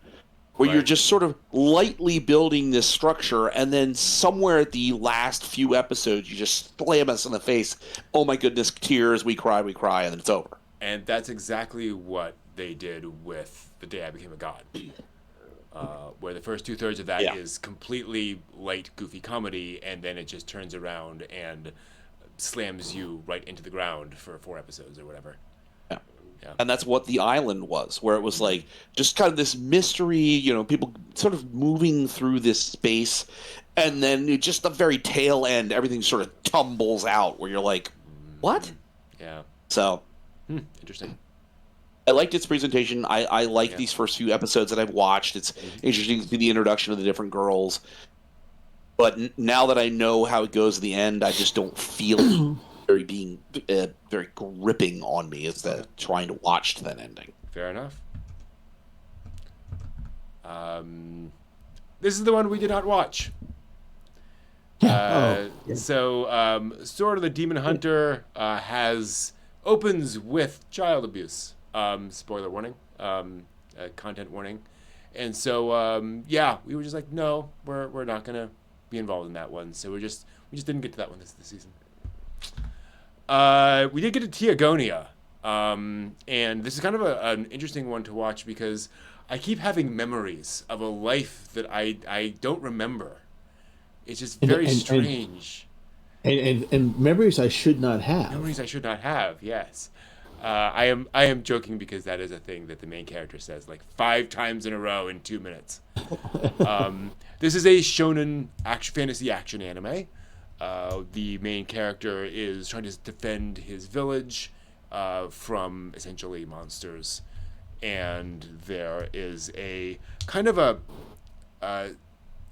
Where you're just sort of lightly building this structure, and then somewhere at the last few episodes, you just slam us in the face. Oh my goodness, tears, we cry, and then it's over. And that's exactly what they did with The Day I Became a God. Where the first 2/3 of that is completely light, goofy comedy, and then it just turns around and slams you right into the ground for 4 episodes or whatever. Yeah. And that's what The Island was, where it was like just kind of this mystery, people sort of moving through this space, and then just the very tail end, everything sort of tumbles out, where you're like, what? Yeah. So, interesting. I liked its presentation. I like these first few episodes that I've watched. It's interesting to see the introduction of the different girls. But now that I know how it goes at the end, I just don't feel very gripping on me as trying to watch to that ending. Fair enough. This is the one we did not watch. So, Sword of the Demon Hunter opens with child abuse. Spoiler warning. Content warning. And so, we were just like, no, we're not gonna be involved in that one. So we just didn't get to that one this season. We did get to Teogonia, and this is kind of an interesting one to watch because I keep having memories of a life that I don't remember. It's just very strange. And memories I should not have. Memories I should not have, yes. I am joking because that is a thing that the main character says like 5 times in a row in 2 minutes. This is a shonen fantasy action anime. The main character is trying to defend his village from essentially monsters, and there is a kind of a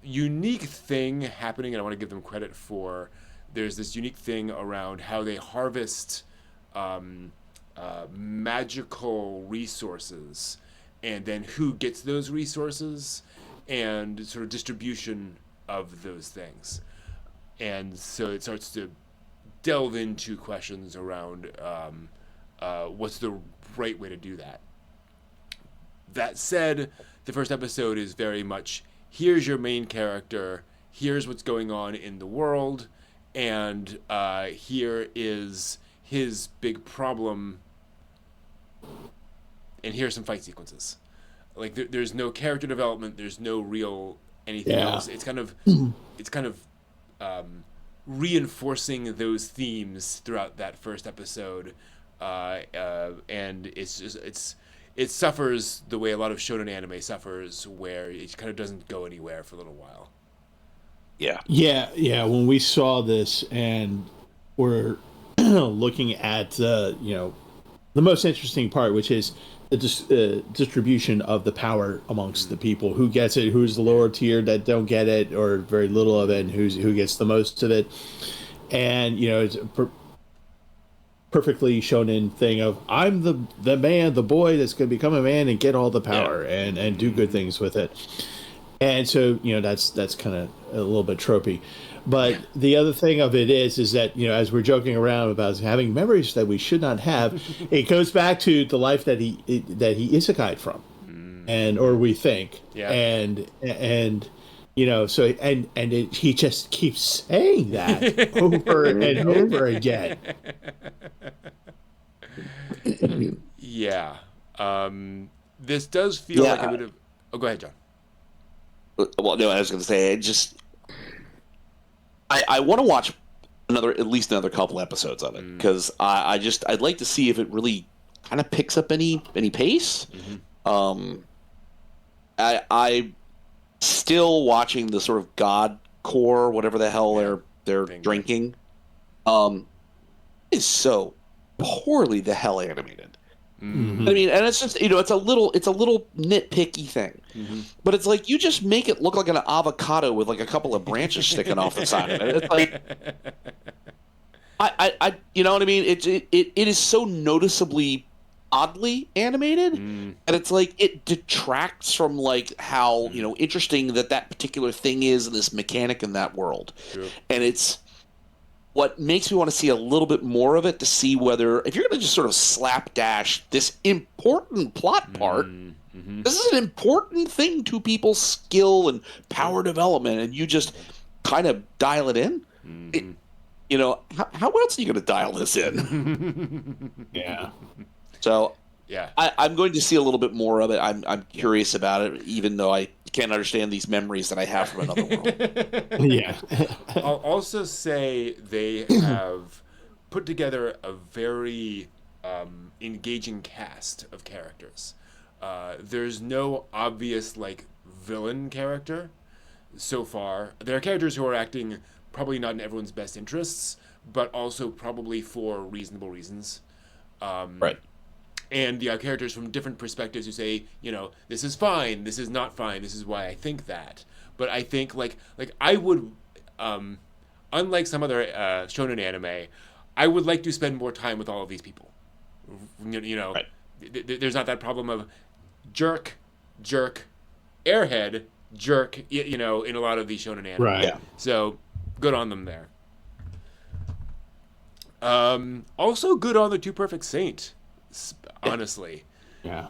unique thing happening, and I want to give them credit for. There's this unique thing around how they harvest magical resources, and then who gets those resources, and sort of distribution of those things. And so it starts to delve into questions around what's the right way to do that. That said, the first episode is very much, here's your main character, here's what's going on in the world, and here is his big problem, and here's some fight sequences. Like there's no character development, there's no real anything else. It's kind of reinforcing those themes throughout that first episode, and it suffers the way a lot of shonen anime suffers, where it kind of doesn't go anywhere for a little while. Yeah. When we saw this and we're looking at the most interesting part, which is the distribution of the power amongst the people, who gets it, who's the lower tier that don't get it or very little of it, and who gets the most of it. And it's a perfectly shonen thing of, I'm the man, the boy that's going to become a man and get all the power and do good things with it. And so that's kind of a little bit tropey. But the other thing of it is that, as we're joking around about having memories that we should not have, it goes back to the life that he isekai'd from, or we think, and so he just keeps saying that over and over again. Yeah, this does feel like it would have. Oh, go ahead, John. Well, no, I was going to say, I want to watch at least another couple episodes of it, because I'd like to see if it really kind of picks up any pace. I still watching the sort of God core, whatever the hell they're drinking, is so poorly the hell animated. I mean, and it's just it's a little nitpicky thing, but it's like, you just make it look like an avocado with like a couple of branches sticking off the side of it. It's like, I you know what I mean? It is so noticeably oddly animated, and it's like it detracts from like how interesting that particular thing is, and this mechanic in that world, and it's what makes me want to see a little bit more of it, to see whether, if you're going to just sort of slapdash this important plot part, this is an important thing to people's skill and power development, and you just kind of dial it in. How else are you going to dial this in? Yeah. So I'm going to see a little bit more of it. I'm curious about it, even though I can't understand these memories that I have from another world. Yeah. I'll also say they have put together a very engaging cast of characters. There's no obvious villain character so far. There are characters who are acting probably not in everyone's best interests, but also probably for reasonable reasons. Right. And the characters from different perspectives who say, this is fine, this is not fine, this is why I think that. But I think like I would, unlike some other shonen anime, I would like to spend more time with all of these people. Right. There's not that problem of jerk, airhead, jerk, in a lot of these shonen anime. Right. Yeah. So good on them there. Also good on the Two Perfect Saint. Honestly. Yeah.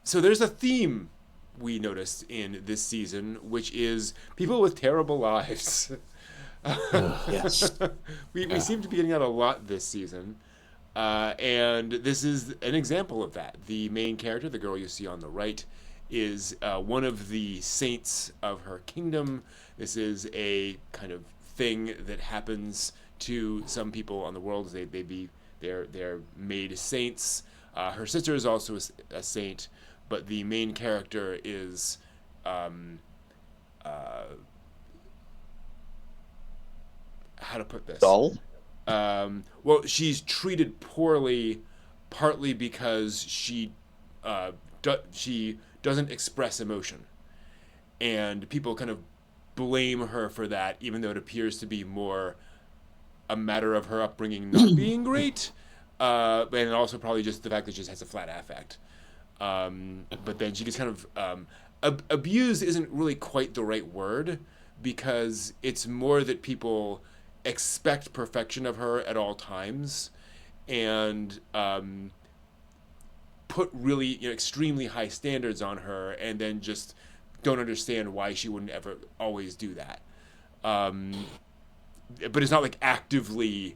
So there's a theme we noticed in this season, which is people with terrible lives. Yes. We seem to be getting that a lot this season. And this is an example of that. The main character, the girl you see on the right, is one of the saints of her kingdom. This is a kind of thing that happens to some people on the world. They they're made saints. Her sister is also a saint, but the main character is how to put this? Dull. Well, she's treated poorly, partly because she doesn't express emotion, and people kind of blame her for that, even though it appears to be more a matter of her upbringing not being great, and also probably just the fact that she just has a flat affect. But then she gets kind of abused isn't really quite the right word, because it's more that people expect perfection of her at all times, and put really extremely high standards on her, and then just don't understand why she wouldn't ever always do that. But it's not like actively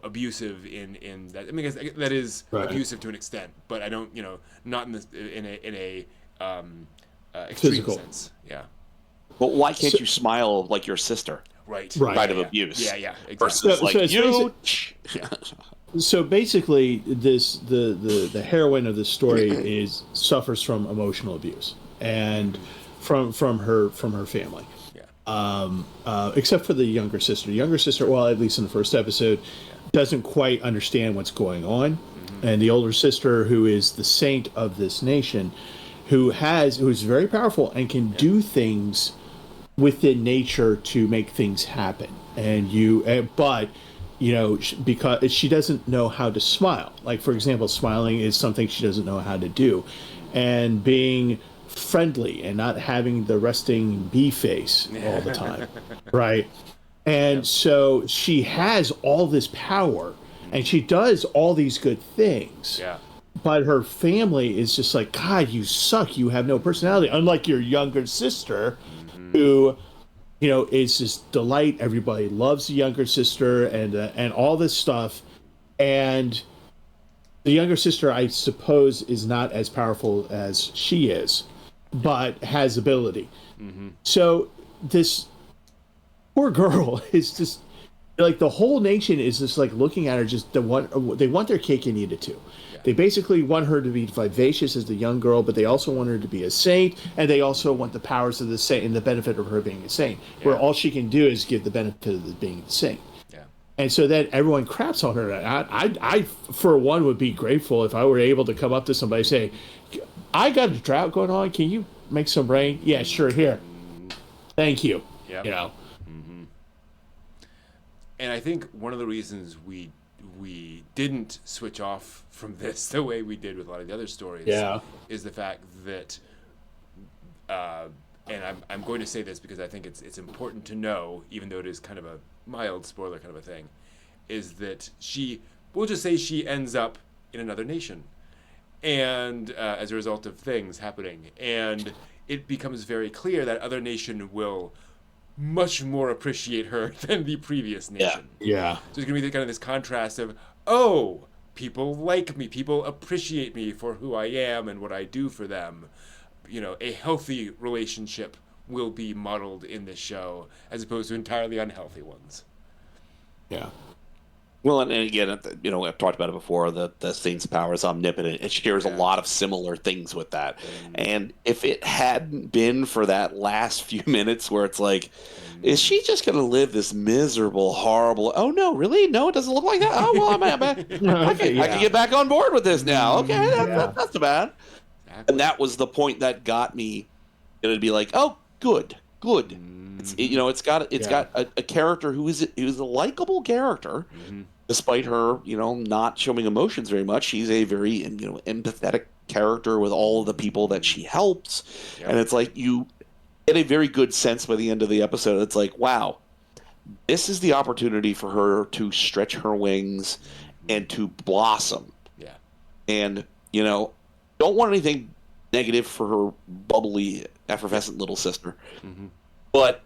abusive in that. I mean, that is abusive to an extent, but I don't not in a extreme Physical sense. Yeah. But why can't you smile like your sister? Right. Kind of abuse. Yeah. Exactly. Versus like it's you. So basically, the heroine of this story suffers from emotional abuse and from her family. Except for the younger sister. The younger sister, well, at least in the first episode, doesn't quite understand what's going on. Mm-hmm. And the older sister, who is the saint of this nation, who's very powerful and can do things within nature to make things happen. But because she doesn't know how to smile. Like, for example, smiling is something she doesn't know how to do. And being friendly and not having the resting bee face all the time, right? And so she has all this power and she does all these good things. Yeah. But her family is just like, God, you suck. You have no personality. Unlike your younger sister, who, is this delight. Everybody loves the younger sister and all this stuff. And the younger sister, I suppose, is not as powerful as she is, but has ability. Mm-hmm. So this poor girl is just like, the whole nation is just like looking at her. They want their cake and eat it too. Yeah. They basically want her to be vivacious as the young girl, but they also want her to be a saint, and they also want the powers of the saint and the benefit of her being a saint. Yeah. Where all she can do is give the benefit of being a saint. Yeah. And so then everyone craps on her. I for one would be grateful if I were able to come up to somebody and say, I got a drought going on. Can you make some rain? Yeah, sure. Here. Thank you. Yep. Mm-hmm. And I think one of the reasons we didn't switch off from this the way we did with a lot of the other stories is the fact that, and I'm going to say this because I think it's important to know, even though it is kind of a mild spoiler kind of a thing, is that we'll just say she ends up in another nation. And as a result of things happening, and it becomes very clear that other nation will much more appreciate her than the previous nation. Yeah. So there's gonna be kind of this contrast of, people like me, people appreciate me for who I am and what I do for them. A healthy relationship will be modeled in this show, as opposed to entirely unhealthy ones. Yeah. Well, and again, I've talked about it before, the saint's power is omnipotent. It shares a lot of similar things with that. And if it hadn't been for that last few minutes where it's like, is she just going to live this miserable, horrible, oh, no, really? No, it doesn't look like that? Oh, well, I can get back on board with this now. Okay, that's too bad. Exactly. And that was the point that got me to be like, oh, good. It's got a character who is a likable character, despite her not showing emotions very much. She's a very empathetic character with all of the people that she helps, and it's like you get a very good sense by the end of the episode. It's like, wow, this is the opportunity for her to stretch her wings and to blossom. Yeah, and don't want anything negative for her bubbly, effervescent little sister, but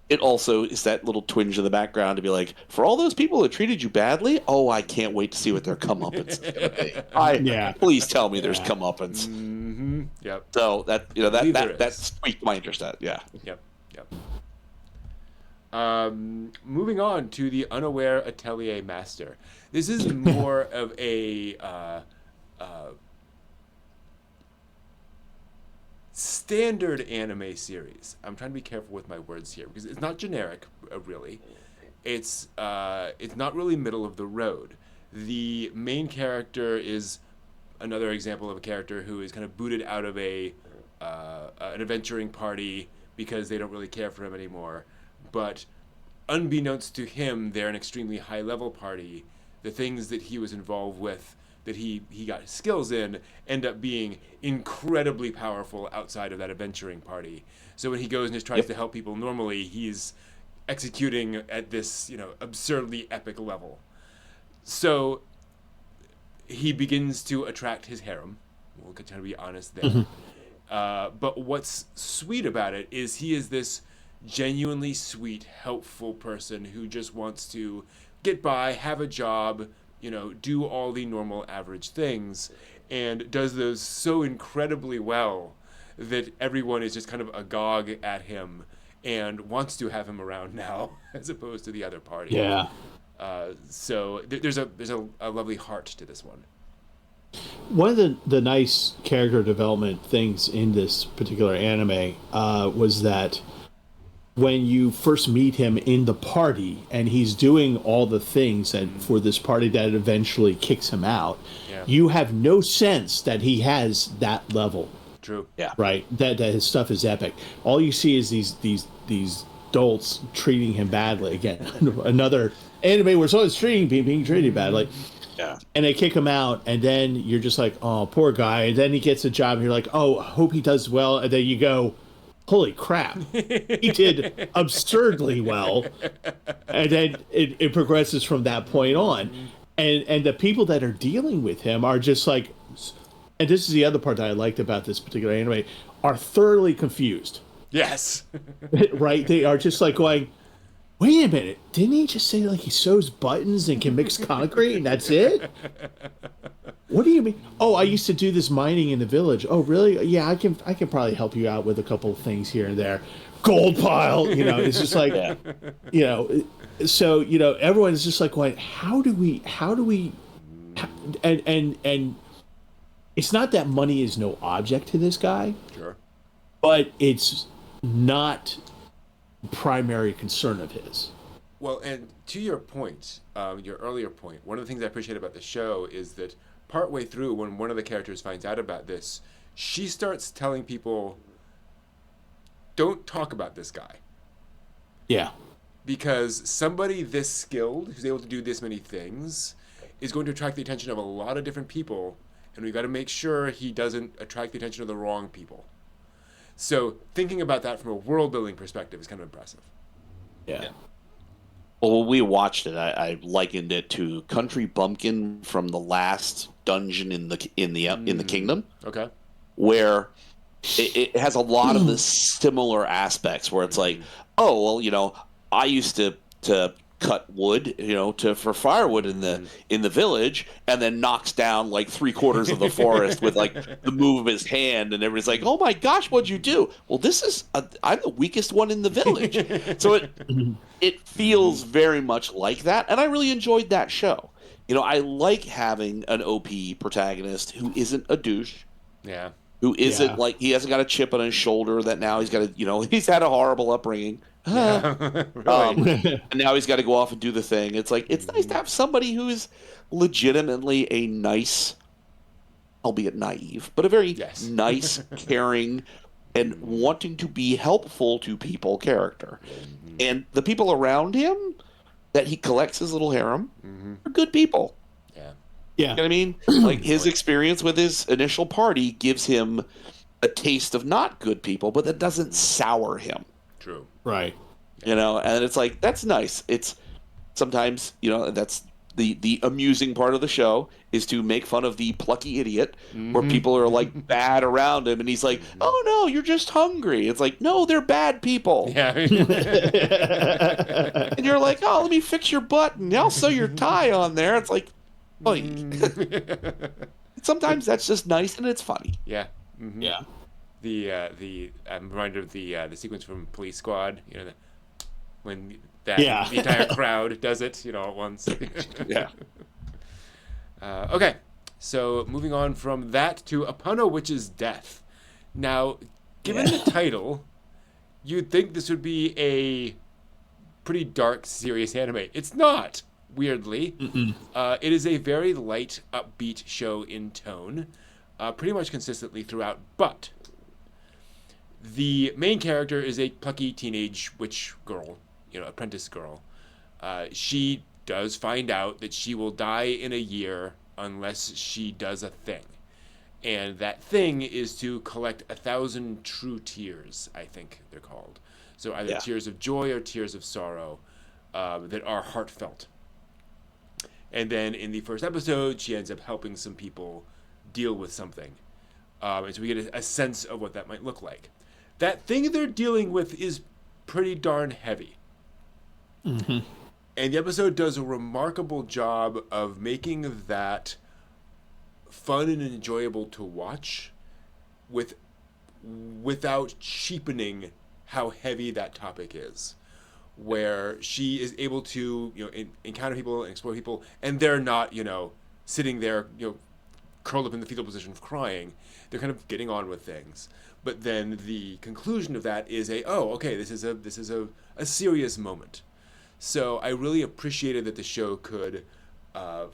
it also is that little twinge in the background to be like, for all those people that treated you badly, I can't wait to see what their comeuppance is going to be. Please tell me there's comeuppance. Mm-hmm. Yep. So that that piqued my interest. Yep. Moving on to the Unaware Atelier Master. This is more of a standard anime series. I'm trying to be careful with my words here because it's not generic, really. It's not really middle of the road. The main character is another example of a character who is kind of booted out of an adventuring party because they don't really care for him anymore. But unbeknownst to him, they're an extremely high-level party. The things that he was involved with, that he got skills in, end up being incredibly powerful outside of that adventuring party. So when he goes and just tries to help people normally, he's executing at this, absurdly epic level. So he begins to attract his harem. We'll try to be honest there. But what's sweet about it is he is this genuinely sweet, helpful person who just wants to get by, have a job, do all the normal average things, and does those so incredibly well that everyone is just kind of agog at him and wants to have him around now as opposed to the other party. Yeah. So there's a lovely heart to this one. One of the nice character development things in this particular anime was that when you first meet him in the party and he's doing all the things and for this party that eventually kicks him out, you have no sense that he has that level. True. Yeah. Right. That his stuff is epic. All you see is these adults treating him badly. Again, another anime where someone's being treated badly. Yeah. And they kick him out, and then you're just like, oh, poor guy. And then he gets a job, and you're like, oh, hope he does well. And then you go, holy crap, he did absurdly well. And then it progresses from that point on. And the people that are dealing with him are just like, and this is the other part that I liked about this particular anime, are thoroughly confused. Yes. Right? They are just like going, wait a minute, didn't he just say like he sews buttons and can mix concrete and that's it? What do you mean? Oh, I used to do this mining in the village. Oh, really? Yeah, I can probably help you out with a couple of things here and there. Gold pile, it's just like, so, everyone's just like going, how do we, and it's not that money is no object to this guy. Sure. But it's not primary concern of his. Well, and to your point, your earlier point, one of the things I appreciate about the show is that partway through, when one of the characters finds out about this, she starts telling people, don't talk about this guy. Yeah. Because somebody this skilled, who's able to do this many things, is going to attract the attention of a lot of different people, and we've got to make sure he doesn't attract the attention of the wrong people. So thinking about that from a world-building perspective is kind of impressive. Yeah. Well, when we watched it, I likened it to Country Bumpkin from the last dungeon in the kingdom. Okay. Where it has a lot of the similar aspects where it's like, oh, well, I used to cut wood, for firewood in the village, and then knocks down like 3/4 of the forest with like the move of his hand, and everybody's like, "Oh my gosh, what'd you do?" Well, I'm the weakest one in the village, so it feels very much like that, and I really enjoyed that show. I like having an OP protagonist who isn't a douche. Yeah. Who isn't like, he hasn't got a chip on his shoulder that now he's got to, he's had a horrible upbringing. Yeah. Really. And now he's got to go off and do the thing. It's like, it's nice to have somebody who is legitimately a nice, albeit naive, but a very nice, caring, and wanting to be helpful to people character. And the people around him that he collects his little harem are good people. Yeah. You know what I mean? Like, his experience with his initial party gives him a taste of not good people, but that doesn't sour him. True. Right. And it's like, that's nice. It's sometimes, that's the amusing part of the show, is to make fun of the plucky idiot where people are like bad around him and he's like, oh no, you're just hungry. It's like, no, they're bad people. Yeah. And you're like, oh, let me fix your button. I'll sew your tie on there. It's like, oh. Sometimes that's just nice and it's funny. Yeah. Mm-hmm. Yeah. I'm reminded of the sequence from Police Squad. when the Yeah. entire crowd does it, at once. Yeah. Okay, so moving on from that to Upon a Witch's Death. Now, given the title, you'd think this would be a pretty dark, serious anime. It's not, weirdly. It is a very light, upbeat show in tone, pretty much consistently throughout, but the main character is a plucky teenage witch girl, apprentice girl. She does find out that she will die in a year unless she does a thing. And that thing is to collect 1,000 true tears, I think they're called. So either tears of joy or tears of sorrow that are heartfelt. And then in the first episode, she ends up helping some people deal with something. And so we get a sense of what that might look like. That thing they're dealing with is pretty darn heavy. Mm-hmm. And the episode does a remarkable job of making that fun and enjoyable to watch without cheapening how heavy that topic is. Where she is able to, encounter people and explore people, and they're not, sitting there, curled up in the fetal position crying. They're kind of getting on with things. But then the conclusion of that is this is a serious moment. So I really appreciated that the show could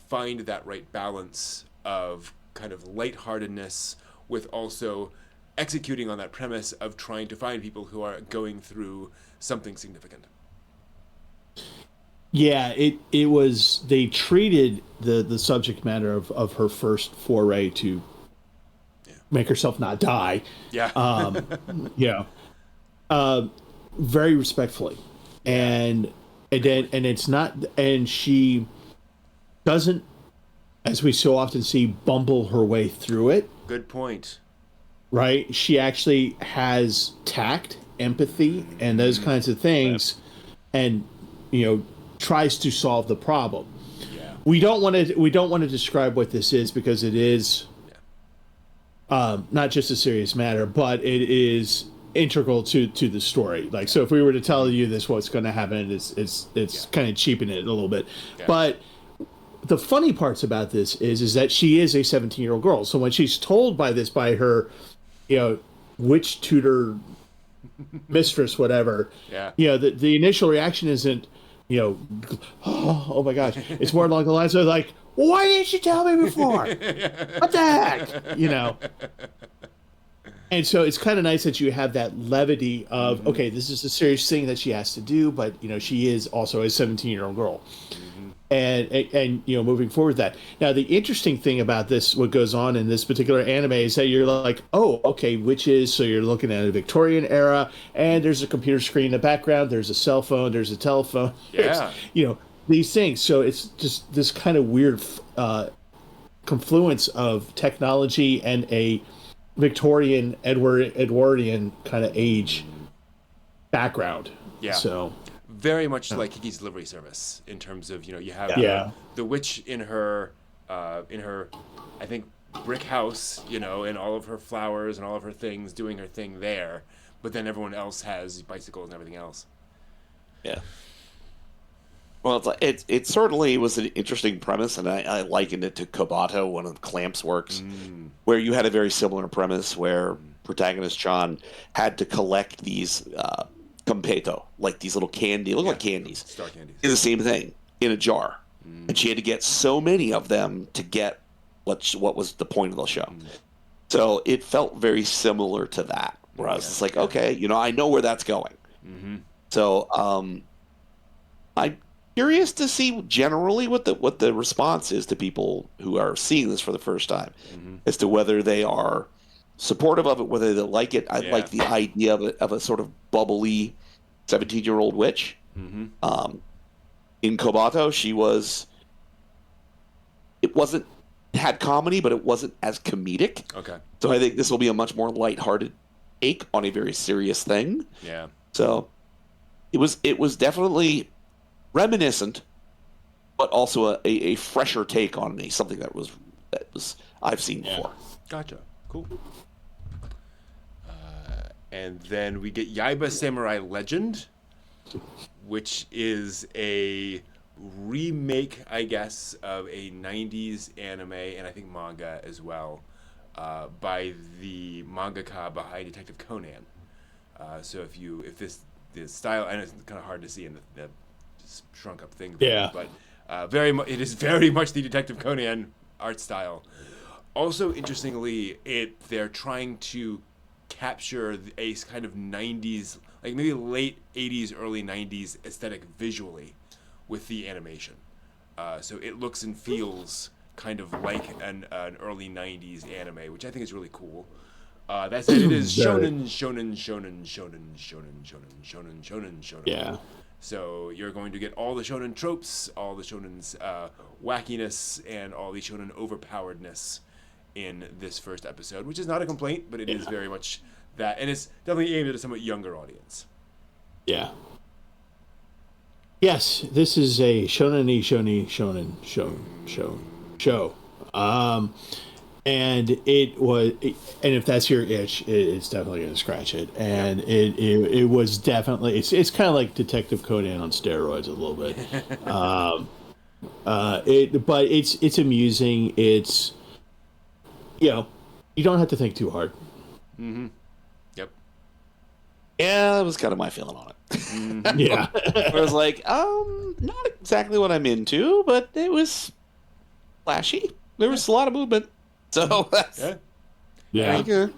find that right balance of kind of lightheartedness with also executing on that premise of trying to find people who are going through something significant. Yeah, it was, they treated the subject matter of her first foray to make herself not die. Yeah. Very respectfully. And it's not, and she doesn't, as we so often see, bumble her way through it. Good point. Right? She actually has tact, empathy, and those kinds of things, and tries to solve the problem. Yeah. We don't want to describe what this is, because it is not just a serious matter, but it is integral to the story. Like, so if we were to tell you this, what's going to happen, it's kind of cheapen it a little bit. Yeah. But the funny parts about this is that she is a 17-year-old girl. So when she's told by her, witch tutor, mistress, whatever, the initial reaction isn't, oh my gosh. It's more along the lines of like, why didn't you tell me before? What the heck? And so it's kind of nice that you have that levity of, okay, this is a serious thing that she has to do, but, she is also a 17-year-old girl. And moving forward with that. Now, the interesting thing about this, what goes on in this particular anime, is that you're like, oh, okay, witches, so you're looking at a Victorian era, and there's a computer screen in the background, there's a cell phone, there's a telephone, these things. So it's just this kind of weird confluence of technology and a Victorian, Edwardian kind of age background. Yeah. So very much like Kiki's Delivery Service in terms of, you have the witch in her, I think, brick house, and all of her flowers and all of her things doing her thing there, but then everyone else has bicycles and everything else. Yeah. Well, it certainly was an interesting premise, and I likened it to Kobato, one of Clamp's works, where you had a very similar premise where protagonist Chan had to collect these Competo, like these little candy, look like candies. Star candies. It's the same thing in a jar. And she had to get so many of them to get what was the point of the show. So it felt very similar to that, where I was just like, okay, I know where that's going. So I'm curious to see generally what the response is to people who are seeing this for the first time, as to whether they are supportive of it, whether they like it. I like the idea of a sort of bubbly 17-year-old witch. In Kobato, it had comedy, but it wasn't as comedic. Okay. So I think this will be a much more lighthearted take on a very serious thing. Yeah. So it was definitely reminiscent, but also a fresher take on something that was I've seen before. Gotcha. Cool. And then we get Yaiba Samurai Legend. which is a remake, I guess, of a 90s anime and I think manga as well, by the mangaka behind Detective Conan. So if the style, and it's kind of hard to see in the shrunk up thing, Yeah. but it is very much the Detective Conan art style. Also, interestingly, they're trying to capture a kind of 90s, like maybe late 80s, early 90s aesthetic visually with the animation. So it looks and feels kind of like an early 90s anime, which I think is really cool. That said, it is shonen, shonen, shonen, shonen, shonen, shonen, shonen, shonen, shonen. Yeah. So you're going to get all the shonen tropes, all the shonen's wackiness, and all the shonen overpoweredness in this first episode, which is not a complaint, but it is very much that, and it's definitely aimed at a somewhat younger audience. Yeah. Yes, this is a shonen show. And and if that's your itch, it's definitely going to scratch it. And it was definitely, it's kind of like Detective Conan on steroids a little bit. But it's amusing. It's, you don't have to think too hard. Mm-hmm. Yep. Yeah, that was kind of my feeling on it. Mm-hmm. Yeah. I was like, not exactly what I'm into, but it was flashy. There was a lot of movement. So that's Yeah.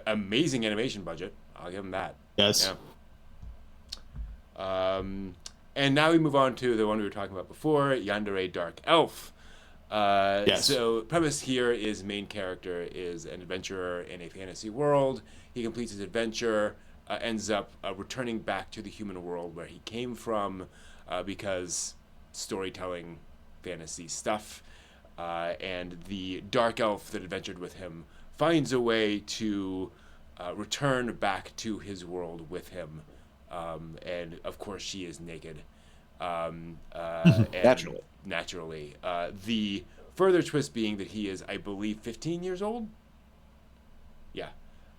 Amazing animation budget. I'll give them that. Yes. Yeah. And now we move on to the one we were talking about before, Yandere Dark Elf. Yes. So premise here is main character is an adventurer in a fantasy world. He completes his adventure, ends up returning back to the human world where he came from, because storytelling, fantasy stuff. And the dark elf that adventured with him finds a way to return back to his world with him. And of course she is naked. And naturally. The further twist being that he is, I believe, 15 years old. Yeah.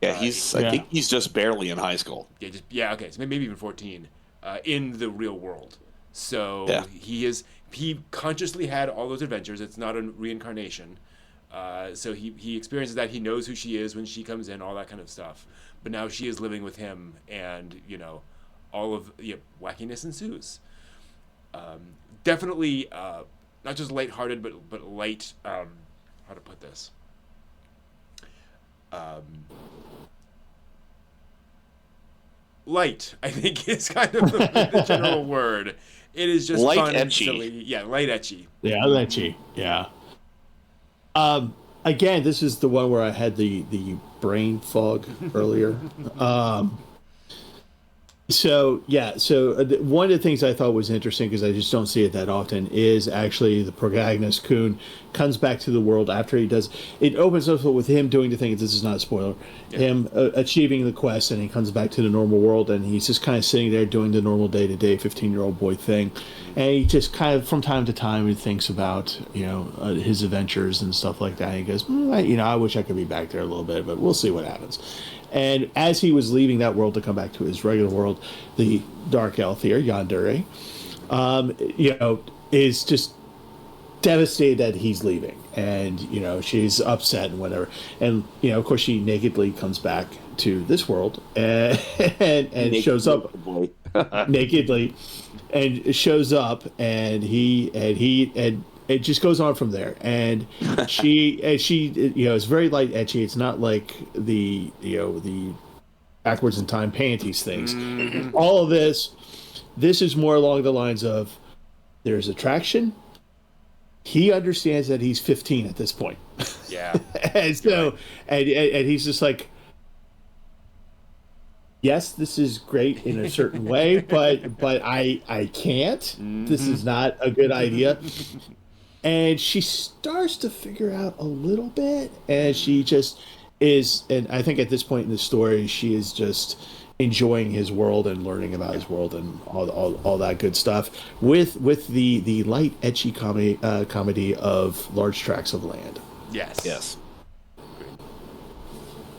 I think he's just barely in high school. Okay, so maybe even 14 in the real world. So he consciously had all those adventures. It's not a reincarnation. So he experiences that. He knows who she is when she comes in, all that kind of stuff. But now she is living with him, and all of wackiness ensues. Definitely not just lighthearted, but light. How to put this? Light, I think, is kind of the general word. It is just light fun, etchy. silly. Yeah, light etchy. Yeah, etchy. Yeah. Again, this is the one where I had the brain fog earlier. So one of the things I thought was interesting, because I just don't see it that often, is actually the protagonist Kun comes back to the world after he does. It opens up with him doing the thing. This is not a spoiler. Yeah. Him achieving the quest, and he comes back to the normal world, and he's just kind of sitting there doing the normal day-to-day 15-year-old boy thing, and he just kind of from time to time he thinks about his adventures and stuff like that. And he goes, I wish I could be back there a little bit, but we'll see what happens. And as he was leaving that world to come back to his regular world, the dark elf here, Yandere, is just devastated that he's leaving. And, she's upset and whatever. And, of course, she nakedly comes back to this world and shows up nakedly and shows up, and it just goes on from there, and she is very light etchy. It's not like the backwards in time panties things. Mm-hmm. All of this is more along the lines of there's attraction. He understands that he's 15 at this point. Yeah, and so and he's just like, yes, this is great in a certain way, but I can't. Mm-hmm. This is not a good idea. And she starts to figure out a little bit, and she just is, and I think at this point in the story, she is just enjoying his world and learning about his world and all that good stuff with the light etchy comedy of Large Tracts of Land. Yes.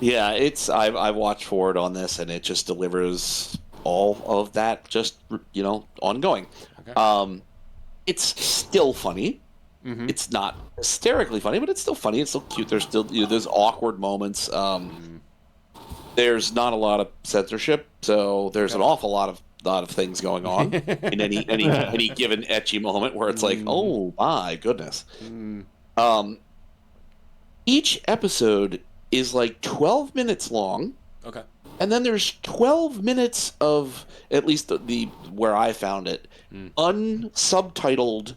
Yeah, I watched forward on this, and it just delivers all of that just ongoing. Okay. It's still funny. Mm-hmm. It's not hysterically funny, but it's still funny. It's still cute. There's still there's awkward moments. There's not a lot of censorship, so there's an awful lot of things going on in any given ecchi moment where it's like, oh my goodness. Each episode is like 12 minutes long. Okay. And then there's 12 minutes of, at least the where I found it, unsubtitled,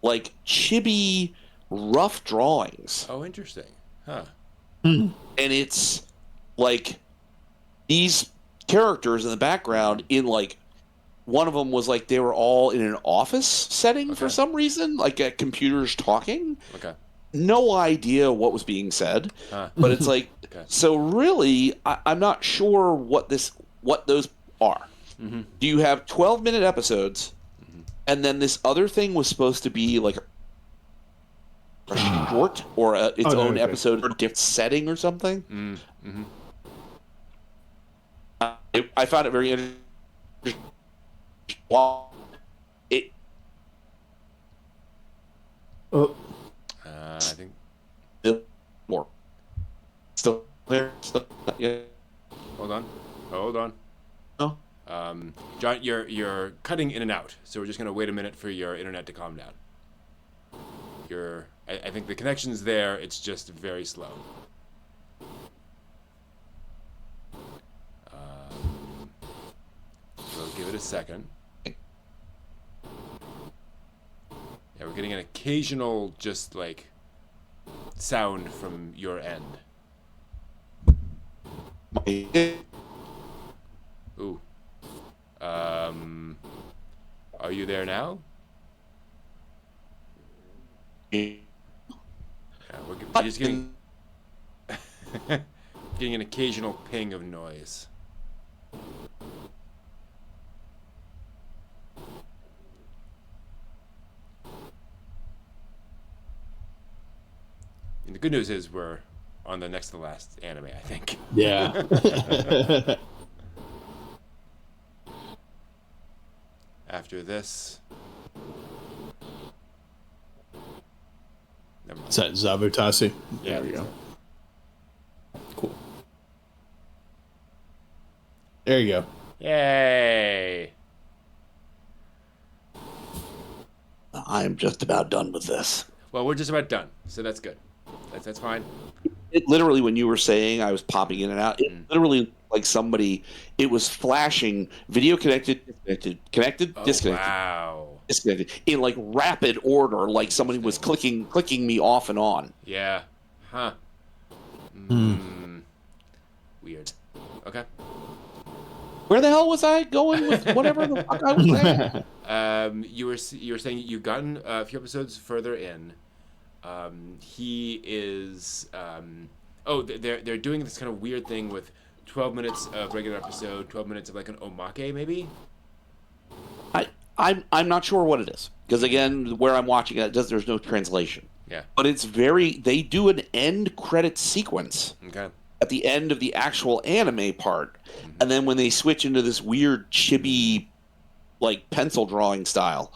like chibi rough drawings. Oh, interesting. Huh. And it's like these characters in the background in like, one of them was like they were all in an office setting for some reason, like at computers talking. Okay. No idea what was being said, but it's like, so really, I'm not sure what those are. Mm-hmm. Do you have 12-minute episodes, and then this other thing was supposed to be like a short or its own episode or different setting or something? Mm-hmm. I found it very interesting. I think more. Still there? Yeah. Hold on. No. John, you're cutting in and out, so we're just gonna wait a minute for your internet to calm down. I think the connection's there. It's just very slow. We'll give it a second. Yeah, we're getting an occasional just like sound from your end. Ooh. Are you there now? Yeah, we're just getting getting an occasional ping of noise. And the good news is we're on the next to the last anime, I think. Yeah. After this. Never mind. Is that Zabutasi? Yeah, There we go. Cool. There you go. Yay! I'm just about done with this. Well, we're just about done, so that's good. That's fine. It literally, when you were saying I was popping in and out, it literally like somebody, it was flashing video connected, disconnected, disconnected, Wow. disconnected in like rapid order, like somebody was clicking me off and on. Yeah. Huh. Weird. Okay. Where the hell was I going with whatever the fuck I was saying? You were saying you've gotten a few episodes further in. He is. They're doing this kind of weird thing with 12 minutes of regular episode, 12 minutes of like an omake, maybe. I'm not sure what it is because again, where I'm watching it, there's no translation. Yeah. But it's they do an end credit sequence. Okay. At the end of the actual anime part, and then when they switch into this weird chibi, like pencil drawing style,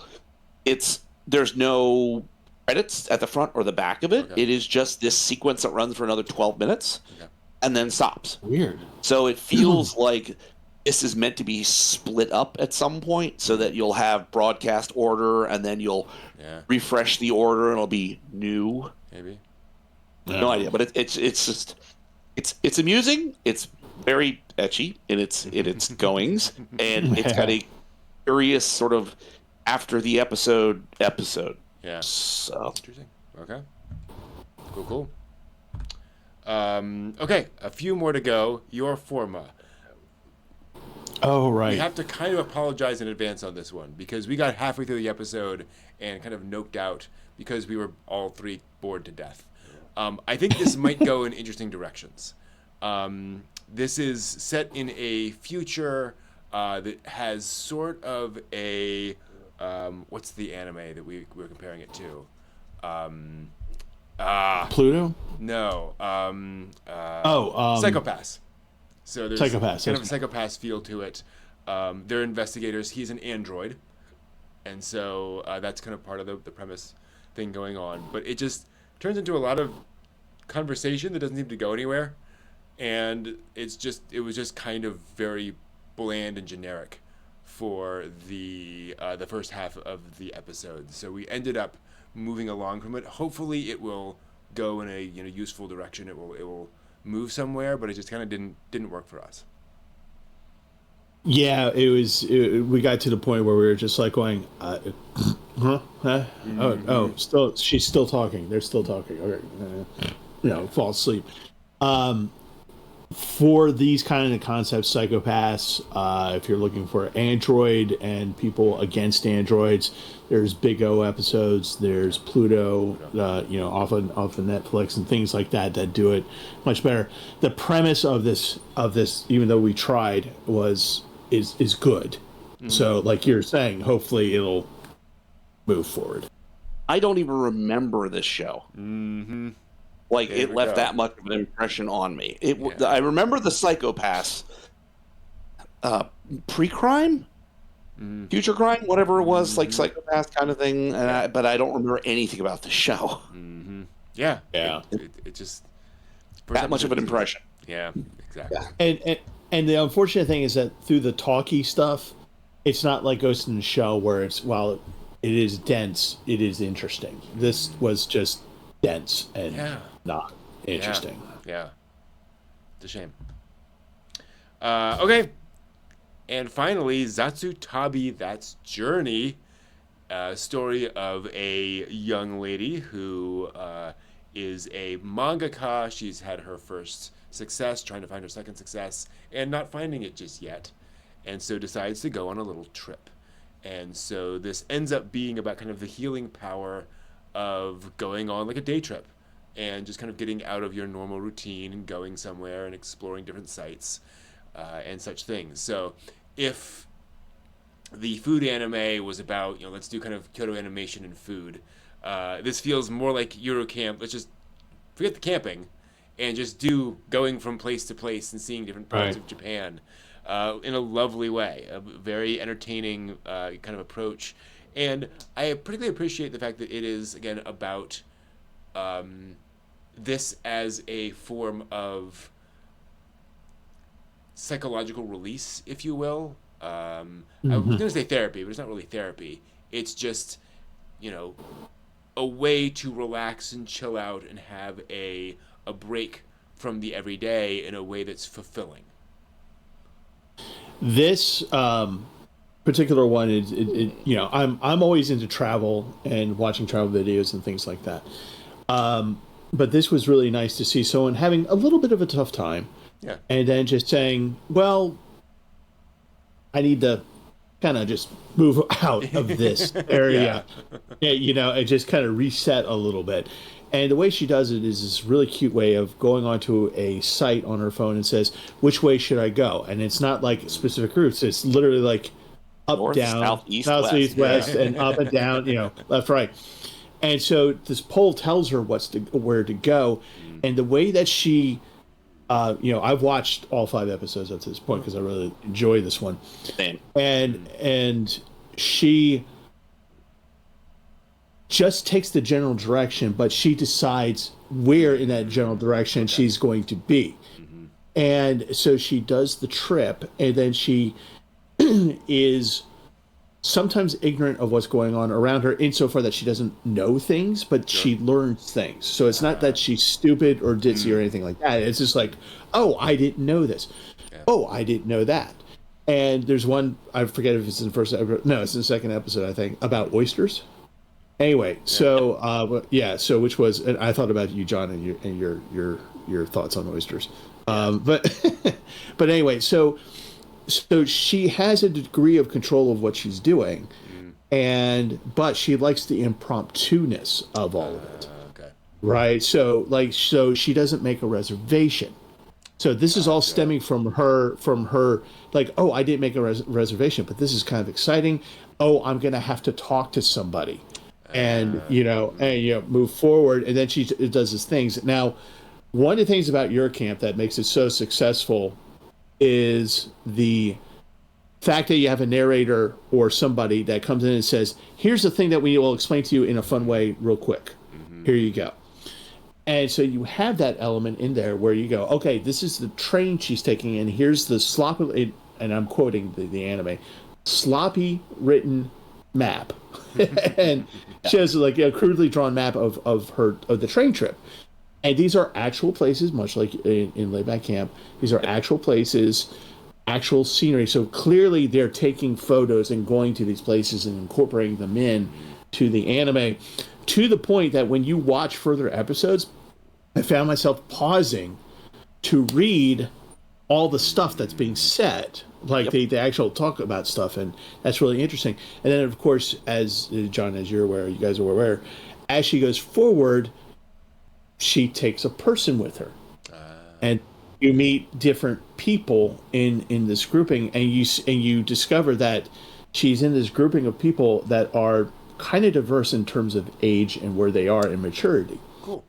there's no credits at the front or the back of it. Okay. It is just this sequence that runs for another 12 minutes, and then stops. Weird. So it feels like this is meant to be split up at some point, so that you'll have broadcast order, and then you'll refresh the order, and it'll be new. Maybe. No idea, but it's just. It's amusing. It's very ecchi in its goings, and it's got a curious sort of after the episode. Yeah. So Interesting. Okay. Cool. Okay, a few more to go. Your Forma. Oh, right. We have to kind of apologize in advance on this one because we got halfway through the episode and kind of noped out because we were all three bored to death. I think this might go in interesting directions. This is set in a future that has sort of a what's the anime that we're comparing it to? Pluto? No. Psychopaths. So there's Psychopaths, kind of a Psychopaths feel to it. they're investigators. He's an android, and so that's kind of part of the premise thing going on. But it just turns into a lot of conversation that doesn't seem to go anywhere, and it was just kind of very bland and generic for the first half of the episode. So we ended up moving along from it. Hopefully, it will go in a useful direction. It will move somewhere, but it just kind of didn't work for us. Yeah, we got to the point where we were just like going, huh? She's still talking. They're still talking. Okay, fall asleep. For these kind of concepts, Psycho-Pass, if you're looking for Android and people against androids, there's Big O episodes, there's Pluto, off of Netflix and things like that do it much better. The premise of this, even though we tried, is good. Mm-hmm. So, like you're saying, hopefully it'll move forward. I don't even remember this show. Mm-hmm. Like, it left that much of an impression on me. I remember the Psycho-Pass pre-crime, future crime, whatever it was, like Psycho-Pass kind of thing. But I don't remember anything about the show. Mm-hmm. Yeah. It just that much of an impression. Yeah, exactly. Yeah. And the unfortunate thing is that through the talky stuff, it's not like Ghost in the Shell where while it is dense, it is interesting. This was just dense and not interesting. Yeah. It's a shame. Okay. And finally, Zatsutabi, That's Journey. Story of a young lady who is a mangaka. She's had her first success, trying to find her second success, and not finding it just yet. And so decides to go on a little trip. And so this ends up being about kind of the healing power of going on like a day trip and just kind of getting out of your normal routine and going somewhere and exploring different sites and such things. So if the food anime was about, let's do kind of Kyoto Animation and food, this feels more like Eurocamp. Let's just forget the camping and just do going from place to place and seeing different parts of Japan in a lovely way, a very entertaining kind of approach. And I particularly appreciate the fact that it is, again, about this as a form of psychological release, if you will. I was going to say therapy, but it's not really therapy. It's just, a way to relax and chill out and have a break from the everyday in a way that's fulfilling. This particular one is, I'm always into travel and watching travel videos and things like that. But this was really nice to see someone having a little bit of a tough time. Yeah. And then just saying, well, I need to kind of just move out of this area, and just kind of reset a little bit. And the way she does it is this really cute way of going onto a site on her phone and says, which way should I go? And it's not like specific routes. It's literally like up, north, down, south, east, west, and up and down, left, right. And so this poll tells her where to go. And the way that she, I've watched all 5 episodes up to this point because I really enjoy this one. Same. And she just takes the general direction, but she decides where in that general direction she's going to be. Mm-hmm. And so she does the trip, and then she is sometimes ignorant of what's going on around her insofar that she doesn't know things, but she learns things. So it's not that she's stupid or ditzy or anything like that. It's just like, oh, I didn't know this. Yeah. Oh, I didn't know that. And there's one, I forget if it's in the first episode. No, it's in the second episode, I think, about oysters. Anyway, so so which was, and I thought about you, John, and your thoughts on oysters. But anyway, so she has a degree of control of what she's doing, but she likes the impromptu-ness of all of it. Okay. Right? So she doesn't make a reservation. So this is all stemming from her like, oh, I didn't make a reservation, but this is kind of exciting. Oh, I'm going to have to talk to somebody. And move forward, and then she does these things. Now, one of the things about Eurocamp that makes it so successful is the fact that you have a narrator or somebody that comes in and says, here's the thing that we will explain to you in a fun way real quick. Here you go. And so you have that element in there where you go, okay, this is the train she's taking, and here's the sloppy, and I'm quoting the anime, sloppy written map. And she has like a crudely drawn map of the train trip. And these are actual places, much like in Layback Camp. These are actual places, actual scenery. So clearly they're taking photos and going to these places and incorporating them in to the anime, to the point that when you watch further episodes, I found myself pausing to read all the stuff that's being said, like the actual talk about stuff, and that's really interesting. And then, of course, as John, as you're aware, you guys are aware, as she goes forward, she takes a person with her, and you meet different people in this grouping, and you discover that she's in this grouping of people that are kind of diverse in terms of age and where they are in maturity. Cool.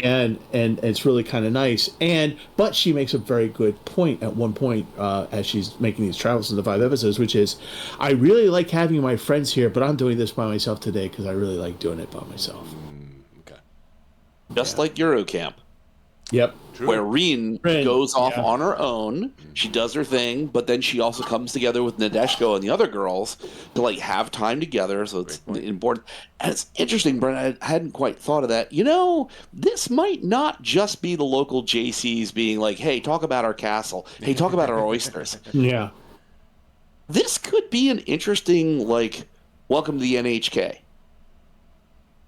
And it's really kind of nice. But she makes a very good point at one point as she's making these travels in the 5 episodes, which is, I really like having my friends here, but I'm doing this by myself today because I really like doing it by myself. Okay. Just like Eurocamp. Yep. True. Where Rin goes off on her own. She does her thing, but then she also comes together with Nadeshko and the other girls to like have time together. So it's important. And it's interesting, Brent. I hadn't quite thought of that. You know, this might not just be the local JCs being like, hey, talk about our castle. Hey, talk about our oysters. Yeah. This could be an interesting, like, welcome to the NHK.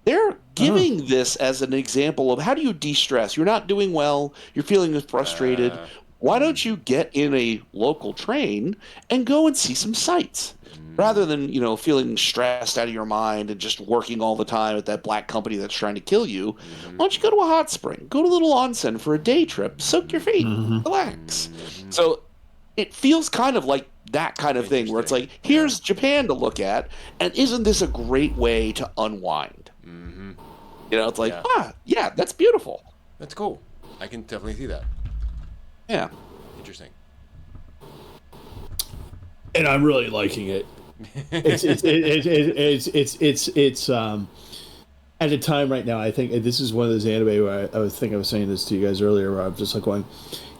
They're giving this as an example of how do you de-stress? You're not doing well. You're feeling frustrated. Why don't you get in a local train and go and see some sights? Rather than, feeling stressed out of your mind and just working all the time at that black company that's trying to kill you. Why don't you go to a hot spring? Go to a little onsen for a day trip. Soak your feet. Relax. So it feels kind of like that kind of thing where it's like, here's Japan to look at, and isn't this a great way to unwind? It's like, that's beautiful. That's cool. I can definitely see that. Yeah. Interesting. And I'm really liking it. It's at a time right now, I think this is one of those anime where I was saying this to you guys earlier, where I'm just like going,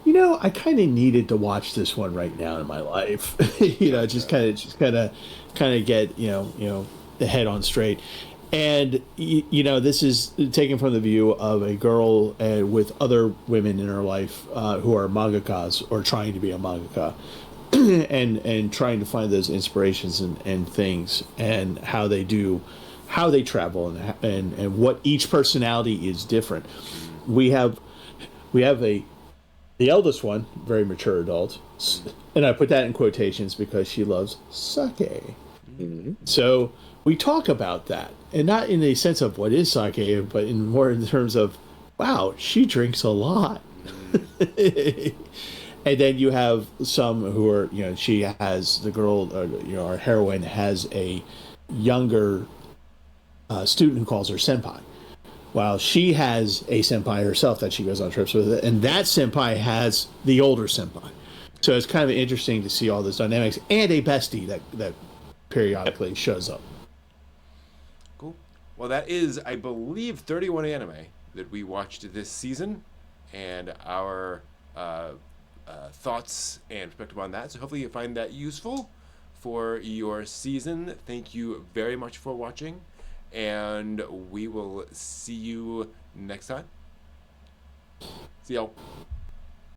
I kind of needed to watch this one right now in my life. Just kind of get the head on straight. And this is taken from the view of a girl with other women in her life who are mangakas or trying to be a mangaka, and trying to find those inspirations and things, and how they travel, and what each personality is different. We have the eldest one, very mature adult, and I put that in quotations because she loves sake. So we talk about that, and not in the sense of what is sake, but more in terms of, wow, she drinks a lot. And then you have some who are, she has the girl, our heroine has a younger student who calls her senpai, while she has a senpai herself that she goes on trips with, and that senpai has the older senpai. So it's kind of interesting to see all those dynamics, and a bestie that periodically shows up. Cool. Well, that is, I believe, 31 anime that we watched this season, and our thoughts and perspective on that. So hopefully you find that useful for your season. Thank you very much for watching, and we will see you next time. See y'all.